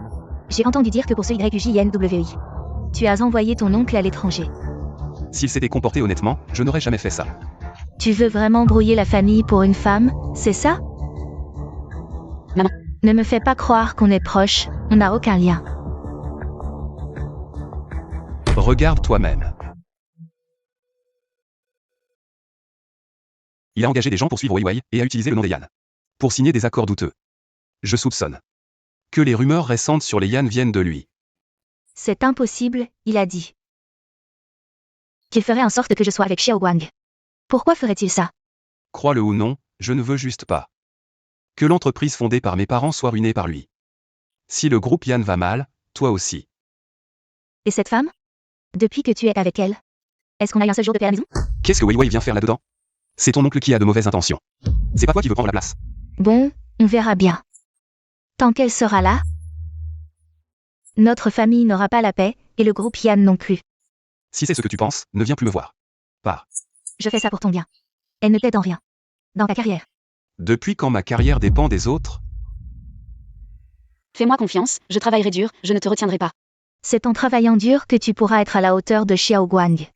J'ai entendu dire que pour ce YUJINWI, tu as envoyé ton oncle à l'étranger. S'il s'était comporté honnêtement, je n'aurais jamais fait ça. Tu veux vraiment brouiller la famille pour une femme, c'est ça? Maman. Ne me fais pas croire qu'on est proches, on n'a aucun lien. Regarde toi-même. Il a engagé des gens pour suivre Weiwei et a utilisé le nom des Yan. Pour signer des accords douteux. Je soupçonne que les rumeurs récentes sur les Yan viennent de lui. C'est impossible, il a dit. Qu'il ferait en sorte que je sois avec Xiao Guang. Pourquoi ferait-il ça? Crois-le ou non, je ne veux juste pas que l'entreprise fondée par mes parents soit ruinée par lui. Si le groupe Yan va mal, toi aussi. Et cette femme? Depuis que tu es avec elle, est-ce qu'on a eu un seul jour de paix à la maison? Qu'est-ce que Weiwei vient faire là-dedans? C'est ton oncle qui a de mauvaises intentions. C'est pas toi qui veux prendre la place. Bon, on verra bien. Tant qu'elle sera là, notre famille n'aura pas la paix, et le groupe Yan non plus. Si c'est ce que tu penses, ne viens plus me voir. Pars. Je fais ça pour ton bien. Elle ne t'aide en rien. Dans ta carrière. Depuis quand ma carrière dépend des autres? Fais-moi confiance, je travaillerai dur, je ne te retiendrai pas. C'est en travaillant dur que tu pourras être à la hauteur de Xiao Guang.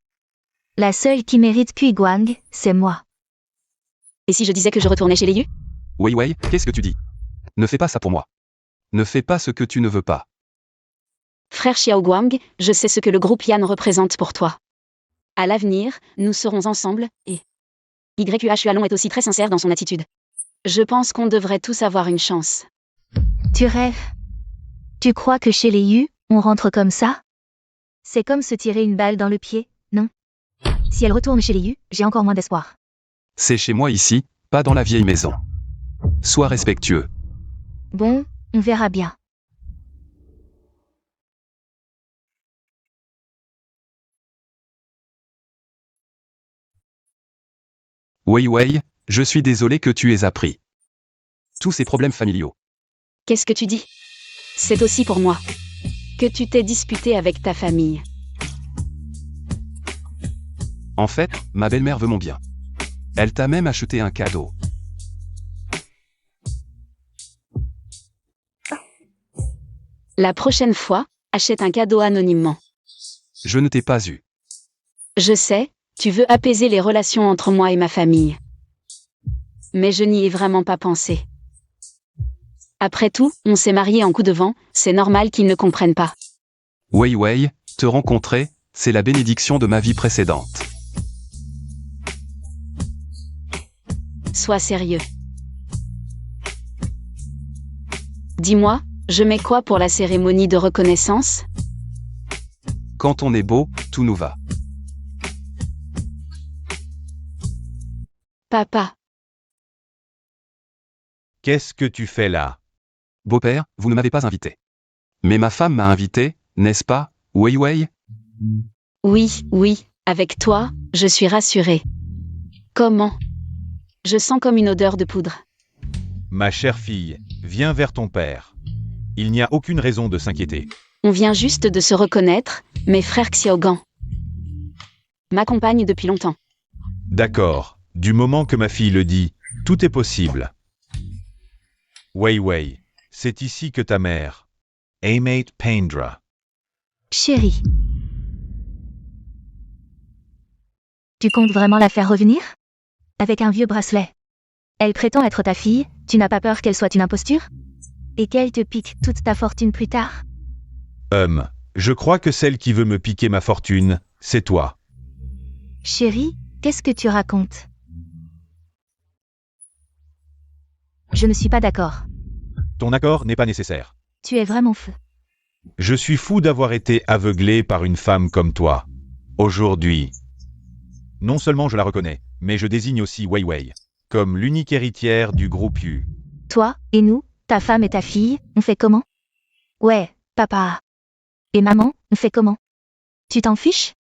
La seule qui mérite Kui Guang, c'est moi. Et si je disais que je retournais chez les Yu? Weiwei, qu'est-ce que tu dis? Ne fais pas ça pour moi. Ne fais pas ce que tu ne veux pas. Frère Xiao Guang, je sais ce que le groupe Yan représente pour toi. À l'avenir, nous serons ensemble, et YQH Hualong est aussi très sincère dans son attitude. Je pense qu'on devrait tous avoir une chance. Tu rêves? Tu crois que chez les Yu, on rentre comme ça? C'est comme se tirer une balle dans le pied, non? Si elle retourne chez les Yu, j'ai encore moins d'espoir. C'est chez moi ici, pas dans la vieille maison. Sois respectueux. Bon, on verra bien. Weiwei, je suis désolé que tu aies appris tous ces problèmes familiaux. Qu'est-ce que tu dis? C'est aussi pour moi. Que tu t'es disputé avec ta famille. En fait, ma belle-mère veut mon bien. Elle t'a même acheté un cadeau. La prochaine fois, achète un cadeau anonymement. Je ne t'ai pas eu. Je sais, tu veux apaiser les relations entre moi et ma famille. Mais je n'y ai vraiment pas pensé. Après tout, on s'est mariés en coup de vent, c'est normal qu'ils ne comprennent pas. Weiwei, te rencontrer, c'est la bénédiction de ma vie précédente. Sois sérieux. Dis-moi, je mets quoi pour la cérémonie de reconnaissance? Quand on est beau, tout nous va. Papa, Qu'est-ce que tu fais là? Beau-père, vous ne m'avez pas invité. Mais ma femme m'a invité, n'est-ce pas, Weiwei? oui, avec toi, je suis rassurée. Comment? Je sens comme une odeur de poudre. Ma chère fille, viens vers ton père. Il n'y a aucune raison de s'inquiéter. On vient juste de se reconnaître, Mes frères Xiaogan m'accompagnent depuis longtemps. D'accord, du moment que ma fille le dit, tout est possible. Wei Wei, c'est ici que ta mère. Aimate Paindra. Chérie. Tu comptes vraiment la faire revenir? Avec un vieux bracelet. Elle prétend être ta fille, tu n'as pas peur qu'elle soit une imposture? Et qu'elle te pique toute ta fortune plus tard? Je crois que celle qui veut me piquer ma fortune, c'est toi. Chérie, qu'est-ce que tu racontes? Je ne suis pas d'accord. Ton accord n'est pas nécessaire. Tu es vraiment fou. Je suis fou d'avoir été aveuglé par une femme comme toi. Aujourd'hui. Non seulement je la reconnais, mais je désigne aussi Wei Wei comme l'unique héritière du groupe Yu. Toi, et nous, ta femme et ta fille, on fait comment? Ouais, papa. Et maman, on fait comment? Tu t'en fiches?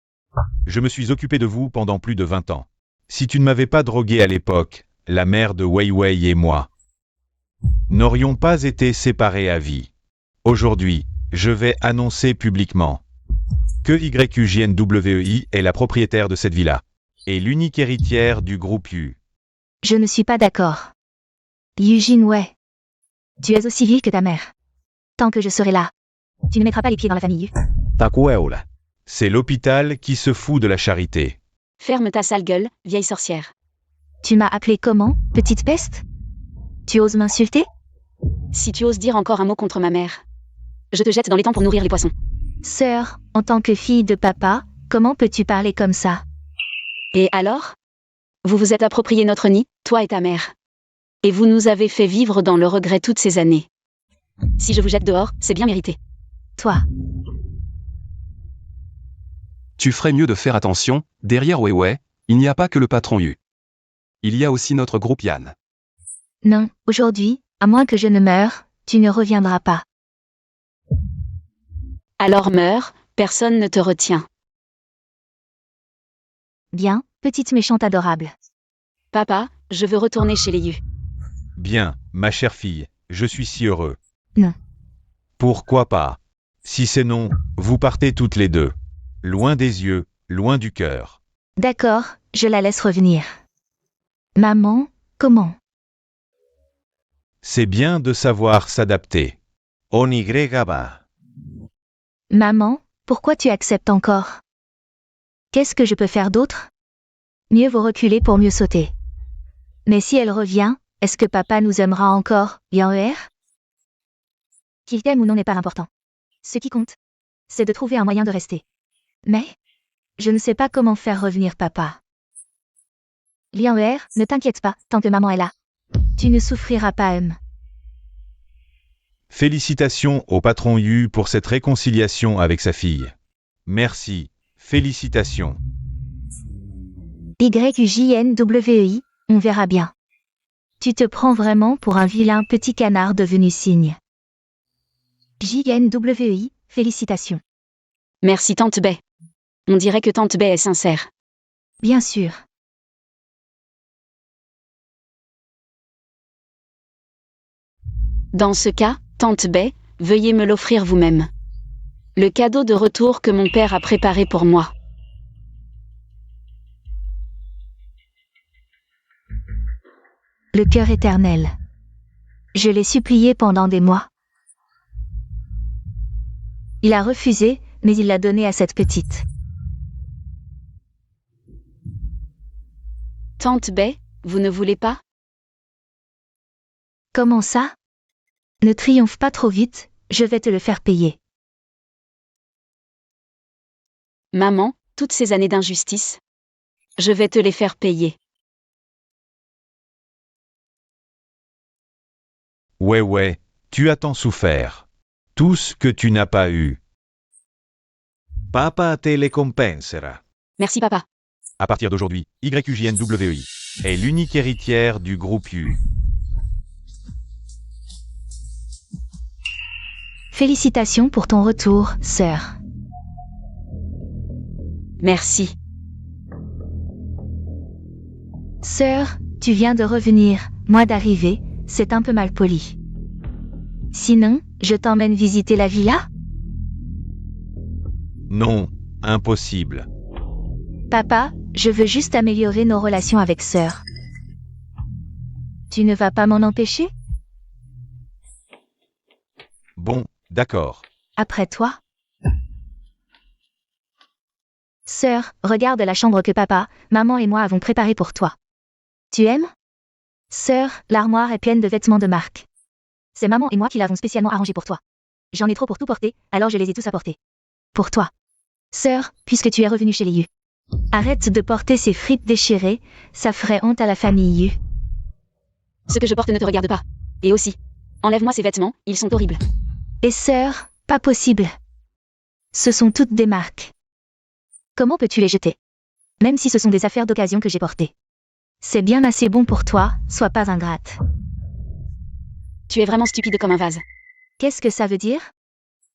Je me suis occupé de vous pendant plus de 20 ans. Si tu ne m'avais pas drogué à l'époque, la mère de Wei Wei et moi n'aurions pas été séparés à vie. Aujourd'hui, je vais annoncer publiquement que YUJNWEI est la propriétaire de cette villa et l'unique héritière du groupe Yu. Je ne suis pas d'accord. Eugene Wei. Tu es aussi vieille que ta mère. Tant que je serai là, tu ne mettras pas les pieds dans la famille Yu. Takueola. C'est l'hôpital qui se fout de la charité. Ferme ta sale gueule, vieille sorcière. Tu m'as appelé comment, petite peste? Tu oses m'insulter? Si tu oses dire encore un mot contre ma mère, je te jette dans l'étang pour nourrir les poissons. Sœur, en tant que fille de papa, comment peux-tu parler comme ça? Et alors? Vous vous êtes approprié notre nid, toi et ta mère. Et vous nous avez fait vivre dans le regret toutes ces années. Si je vous jette dehors, c'est bien mérité. Toi. Tu ferais mieux de faire attention, derrière Wei Wei, il n'y a pas que le patron Yu. Il y a aussi notre groupe Yan. Non, aujourd'hui, à moins que je ne meure, tu ne reviendras pas. Alors meurs, personne ne te retient. Bien, petite méchante adorable. Papa, je veux retourner chez les Yu. Bien, ma chère fille, je suis si heureux. Non. Pourquoi pas? Si c'est non, vous partez toutes les deux. Loin des yeux, loin du cœur. D'accord, je la laisse revenir. Maman, comment? C'est bien de savoir s'adapter. Onigrégaba. Maman, pourquoi tu acceptes encore? Qu'est-ce que je peux faire d'autre? Mieux vaut reculer pour mieux sauter. Mais si elle revient, est-ce que papa nous aimera encore, bien ER? Qu'il t'aime ou non n'est pas important. Ce qui compte, c'est de trouver un moyen de rester. Mais, je ne sais pas comment faire revenir papa. Lien ER, ne t'inquiète pas, tant que maman est là. Tu ne souffriras pas, Félicitations au patron Yu pour cette réconciliation avec sa fille. Merci. Félicitations. YUJNWEI, on verra bien. Tu te prends vraiment pour un vilain petit canard devenu cygne. JNWEI, félicitations. Merci Tante Bai. On dirait que Tante Bai est sincère. Bien sûr. Dans ce cas, Tante Bai, veuillez me l'offrir vous-même. Le cadeau de retour que mon père a préparé pour moi. Le cœur éternel. Je l'ai supplié pendant des mois. Il a refusé, mais il l'a donné à cette petite. Tante Bai, vous ne voulez pas? Comment ça? Ne triomphe pas trop vite, je vais te le faire payer. Maman, toutes ces années d'injustice, je vais te les faire payer. Ouais, tu as tant souffert. Tout ce que tu n'as pas eu. Papa te le compensera. Merci papa. À partir d'aujourd'hui, YUJNWEI est l'unique héritière du groupe Yu. Félicitations pour ton retour, sœur. Merci. Sœur, tu viens de revenir, moi d'arriver, c'est un peu mal poli. Sinon, je t'emmène visiter la villa? Non, Impossible. Papa, je veux juste améliorer nos relations avec sœur. Tu ne vas pas m'en empêcher? Bon, d'accord. Après toi? Sœur, regarde la chambre que papa, maman et moi avons préparée pour toi. Tu aimes? Sœur, l'armoire est pleine de vêtements de marque. C'est maman et moi qui l'avons spécialement arrangée pour toi. J'en ai trop pour tout porter, alors je les ai tous apportés. Pour toi. Sœur, puisque tu es revenue chez les Yu. Arrête de porter ces frites déchirées, ça ferait honte à la famille Yu. Ce que je porte ne te regarde pas. Et aussi. Enlève-moi ces vêtements, ils sont horribles. Et sœur, pas possible. Ce sont toutes des marques. Comment peux-tu les jeter? Même si ce sont des affaires d'occasion que j'ai portées. C'est bien assez bon pour toi, sois pas ingrate. Tu es vraiment stupide comme un vase. Qu'est-ce que ça veut dire?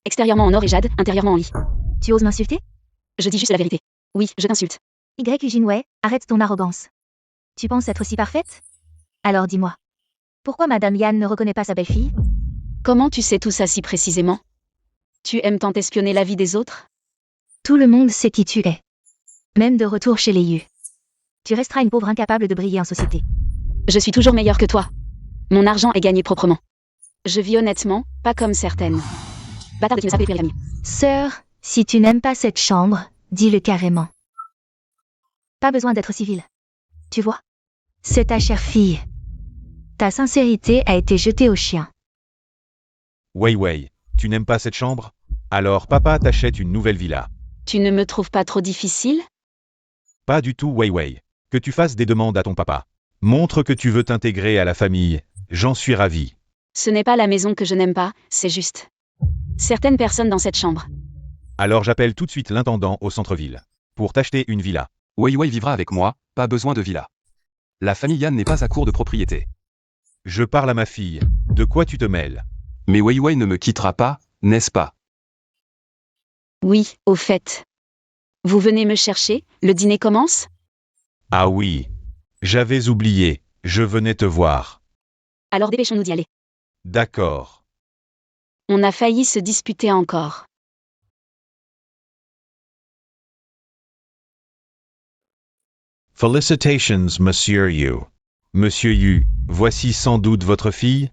Extérieurement en or et jade, intérieurement en lit. Tu oses m'insulter? Je dis juste la vérité. Oui, je t'insulte. Jinwei, arrête ton arrogance. Tu penses être aussi parfaite? Alors dis-moi. Pourquoi Madame Yan ne reconnaît pas sa belle-fille? Comment tu sais tout ça si précisément? Tu aimes tant espionner la vie des autres? Tout le monde sait qui tu es. Même de retour chez les Yu. Tu resteras une pauvre incapable de briller en société. Je suis toujours meilleure que toi. Mon argent est gagné proprement. Je vis honnêtement, pas comme certaines. Bâtard de qui ne savait plus la famille. Sœur, si tu n'aimes pas cette chambre, dis-le carrément. Pas besoin d'être civil. Tu vois? C'est ta chère fille. Ta sincérité a été jetée au chien. Wei Wei, tu n'aimes pas cette chambre? Alors papa t'achète une nouvelle villa. Tu ne me trouves pas trop difficile? Pas du tout Wei Wei. Que tu fasses des demandes à ton papa. Montre que tu veux t'intégrer à la famille. J'en suis ravi. Ce n'est pas la maison que je n'aime pas, c'est juste certaines personnes dans cette chambre. Alors j'appelle tout de suite l'intendant au centre-ville. Pour t'acheter une villa. Wei Wei vivra avec moi, pas besoin de villa. La famille Yan n'est pas à court de propriété. Je parle à ma fille. De quoi tu te mêles? Mais Wei Wei ne me quittera pas, n'est-ce pas? Oui, au fait. Vous venez me chercher, le dîner commence? Ah oui. J'avais oublié. Je venais te voir. Alors dépêchons-nous d'y aller. D'accord. On a failli se disputer encore. Felicitations, Monsieur Yu. Monsieur Yu, voici sans doute votre fille?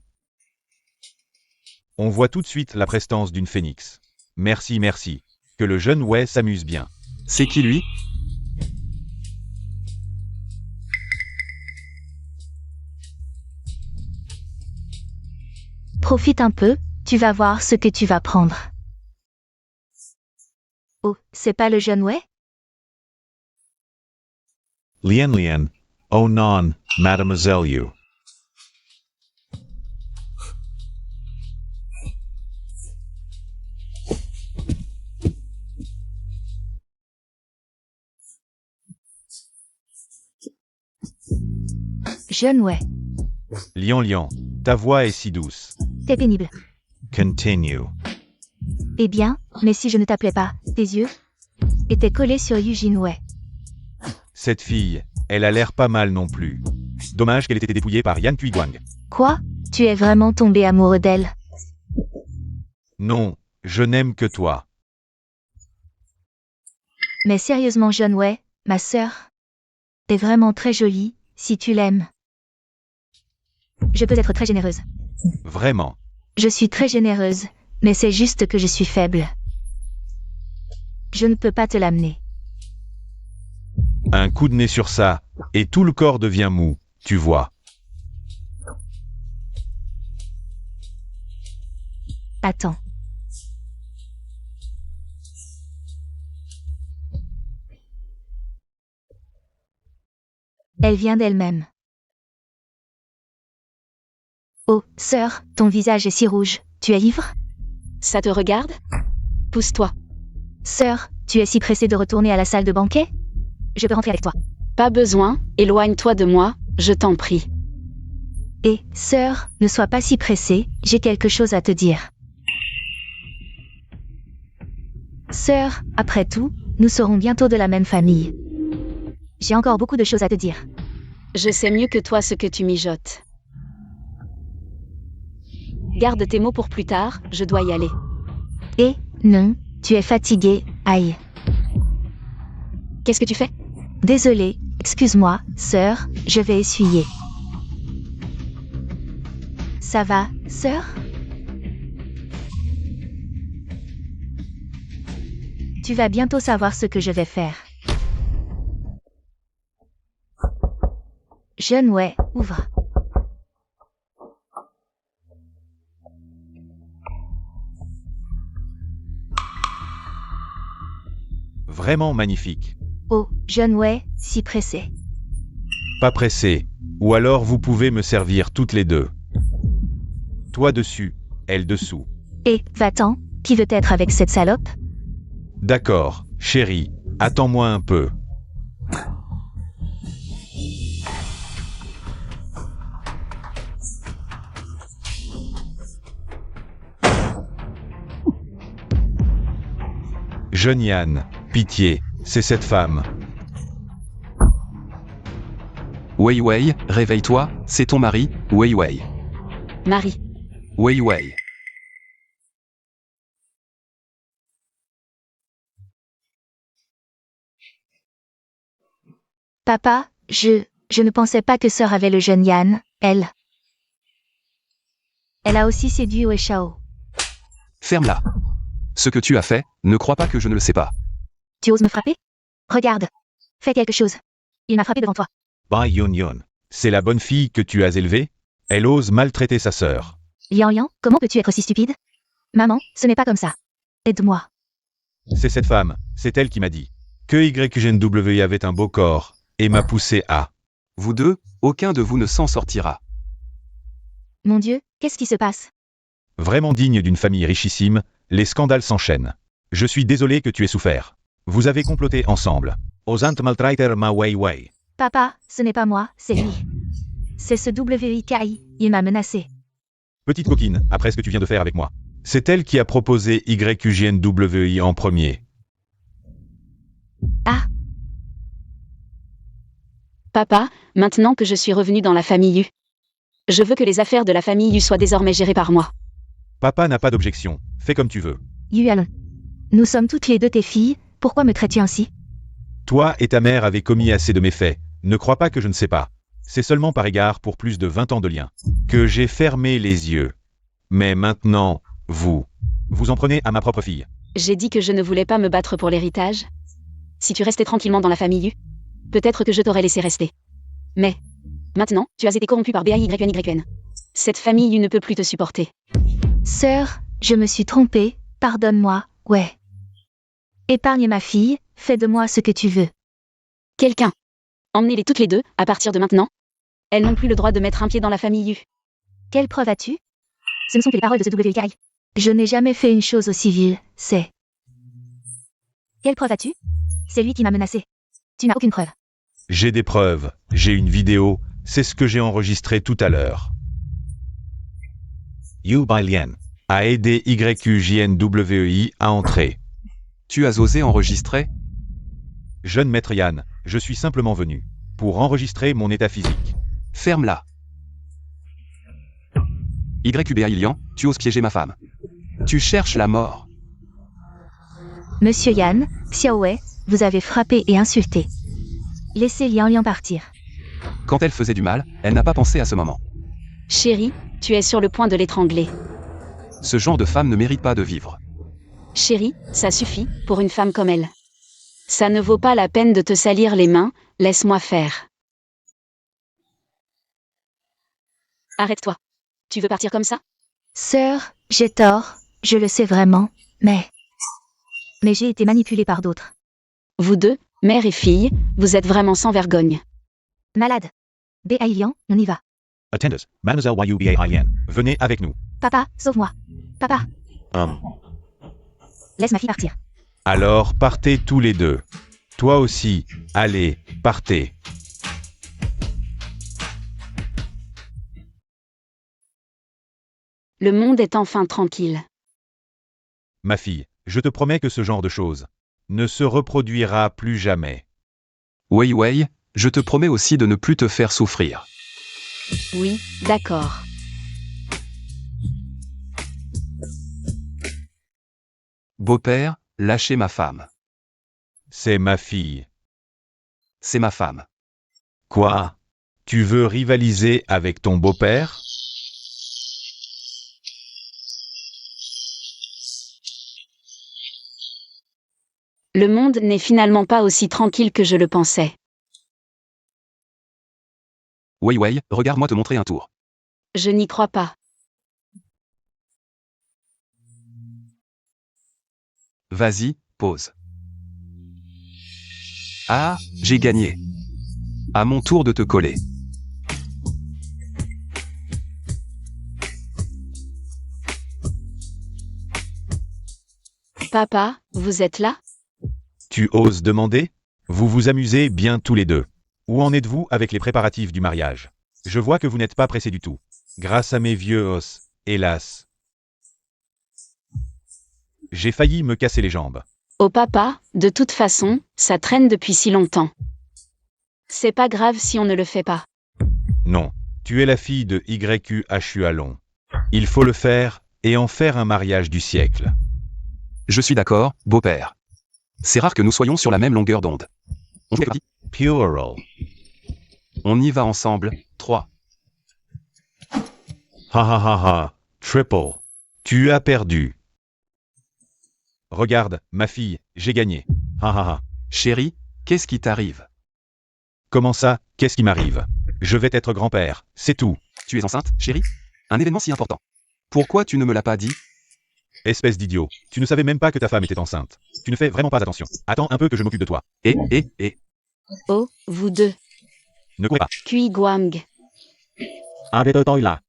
On voit tout de suite la prestance d'une phénix. Merci, merci. Que le jeune Wei s'amuse bien. C'est qui lui? Profite un peu, tu vas voir ce que tu vas prendre. Oh, c'est pas le jeune Wei? Lian, oh non, Mademoiselle Yu. Jeune Wei, Lian, ta voix est si douce. t'es pénible. Continue. Eh bien, mais si je ne t'appelais pas, tes yeux étaient collés sur Jinwei. Cette fille, elle a l'air pas mal non plus. Dommage qu'elle ait été dépouillée par Yan Kuiguang. Quoi? Tu es vraiment tombé amoureux d'elle? Non, je n'aime que toi. Mais sérieusement, jeune Wei, ma sœur, t'es vraiment très jolie, si tu l'aimes. Je peux être très généreuse. Vraiment. Je suis très généreuse, mais c'est juste que je suis faible. Je ne peux pas te l'amener. Un coup de nez sur ça, et tout le corps devient mou, tu vois. Attends. Elle vient d'elle-même. Oh, sœur, ton visage est si rouge, tu es ivre? Ça te regarde? Pousse-toi. Sœur, tu es si pressée de retourner à la salle de banquet? Je peux rentrer avec toi. Pas besoin, éloigne-toi de moi, je t'en prie. Et, sœur, ne sois pas si pressée, j'ai quelque chose à te dire. Sœur, après tout, nous serons bientôt de la même famille. J'ai encore beaucoup de choses à te dire. Je sais mieux que toi ce que tu mijotes. Garde tes mots pour plus tard, je dois y aller. Et, non, tu es fatiguée, aïe. Qu'est-ce que tu fais? Désolée, excuse-moi, sœur, je vais essuyer. Ça va, sœur? Tu vas bientôt savoir ce que je vais faire. Jeune ouais, ouvre. Vraiment magnifique. Oh, jeune ouais, si pressé. Pas pressé. Ou alors vous pouvez me servir toutes les deux. Toi dessus, elle dessous. Et, va-t'en, qui veut être avec cette salope? D'accord, chérie, attends-moi un peu. Jeune Yann, pitié, c'est cette femme. Wei Wei, réveille-toi, c'est ton mari, Wei Wei. Marie. Wei Wei. Papa, je ne pensais pas que sœur avait le jeune Yann, elle. Elle a aussi séduit Wei Shao. Ferme-la. Ce que tu as fait, ne crois pas que je ne le sais pas. Tu oses me frapper? Regarde. Fais quelque chose. Il m'a frappé devant toi. Bah Yun Yun. C'est la bonne fille que tu as élevée? Elle ose maltraiter sa sœur. Lian Lian, comment peux-tu être aussi stupide? Maman, ce n'est pas comme ça. Aide-moi. C'est cette femme, c'est elle qui m'a dit que YGNW avait un beau corps, et m'a poussé à. Vous deux, aucun de vous ne s'en sortira. Mon Dieu, qu'est-ce qui se passe? Vraiment digne d'une famille richissime, les scandales s'enchaînent. Je suis désolé que tu aies souffert. Vous avez comploté ensemble. Osant maltraiter ma Wei Wei. Papa, ce n'est pas moi, c'est lui. C'est ce WIKI, il m'a menacé. Petite coquine, après ce que tu viens de faire avec moi. C'est elle qui a proposé YGNWI en premier. Ah, Papa, maintenant que je suis revenu dans la famille U, je veux que les affaires de la famille U soient désormais gérées par moi. Papa n'a pas d'objection, fais comme tu veux. Yuan. Nous sommes toutes les deux tes filles, pourquoi me traites-tu ainsi? Toi et ta mère avez commis assez de méfaits, ne crois pas que je ne sais pas. C'est seulement par égard pour plus de 20 ans de lien que j'ai fermé les yeux. Mais maintenant, vous en prenez à ma propre fille. J'ai dit que je ne voulais pas me battre pour l'héritage. Si tu restais tranquillement dans la famille U, peut-être que je t'aurais laissé rester. Mais, maintenant, tu as été corrompu par BAYNYN. Cette famille U ne peut plus te supporter. Sœur, je me suis trompée, pardonne-moi, ouais. Épargne ma fille, fais de moi ce que tu veux. Quelqu'un. Emmenez-les toutes les deux, à partir de maintenant. Elles n'ont plus le droit de mettre un pied dans la famille U. Quelle preuve as-tu? Ce ne sont que les paroles de ce WIKI. Je n'ai jamais fait une chose aussi vile, c'est... Quelle preuve as-tu? C'est lui qui m'a menacé. Tu n'as aucune preuve. J'ai des preuves, j'ai une vidéo, c'est ce que j'ai enregistré tout à l'heure. Yu Bailian a aidé YUJNWI à entrer. Tu as osé enregistrer? Jeune maître Yann, je suis simplement venu pour enregistrer mon état physique. Ferme-la. YUBA Ilian, tu oses piéger ma femme. Tu cherches la mort. Monsieur Yan, Xiaowei, vous avez frappé et insulté. Laissez Lian Lian partir. Quand elle faisait du mal, elle n'a pas pensé à ce moment. Chérie, tu es sur le point de l'étrangler. Ce genre de femme ne mérite pas de vivre. Chérie, ça suffit, pour une femme comme elle. Ça ne vaut pas la peine de te salir les mains, laisse-moi faire. Arrête-toi. Tu veux partir comme ça? Sœur, j'ai tort, je le sais vraiment, mais j'ai été manipulée par d'autres. Vous deux, mère et fille, vous êtes vraiment sans vergogne. Malade. B.A. Ilian, on y va. Attendez, Mademoiselle YUBAIN, venez avec nous. Papa, sauve-moi. Papa, laisse ma fille partir. Alors partez tous les deux. Toi aussi, allez, partez. Le monde est enfin tranquille. Ma fille, je te promets que ce genre de choses ne se reproduira plus jamais. Wei Wei, je te promets aussi de ne plus te faire souffrir. Oui, d'accord. Beau-père, lâchez ma femme. C'est ma fille. C'est ma femme. Quoi? Tu veux rivaliser avec ton beau-père? Le monde n'est finalement pas aussi tranquille que je le pensais. Wei Wei, regarde-moi te montrer un tour. Je n'y crois pas. Vas-y, pose. Ah, j'ai gagné. À mon tour de te coller. Papa, vous êtes là? Tu oses demander? Vous vous amusez bien tous les deux. Où en êtes-vous avec les préparatifs du mariage? Je vois que vous n'êtes pas pressé du tout. Grâce à mes vieux os, hélas. J'ai failli me casser les jambes. Oh papa, de toute façon, ça traîne depuis si longtemps. C'est pas grave si on ne le fait pas. Non, tu es la fille de YQHU Allon. Il faut le faire, et en faire un mariage du siècle. Je suis d'accord, beau-père. C'est rare que nous soyons sur la même longueur d'onde. On joue mercredi. Plural. On y va ensemble. 3. Ha ha ha ha. Triple. Tu as perdu. Regarde, ma fille, j'ai gagné. Ha ha ha. Chérie, qu'est-ce qui t'arrive? Comment ça, qu'est-ce qui m'arrive? Je vais être grand-père, c'est tout. Tu es enceinte, chérie? Un événement si important. Pourquoi tu ne me l'as pas dit? Espèce d'idiot, tu ne savais même pas que ta femme était enceinte. Tu ne fais vraiment pas attention. Attends un peu que je m'occupe de toi. Et. Oh, vous deux. Ne courez pas. Kui Guang. Arrête-toi là.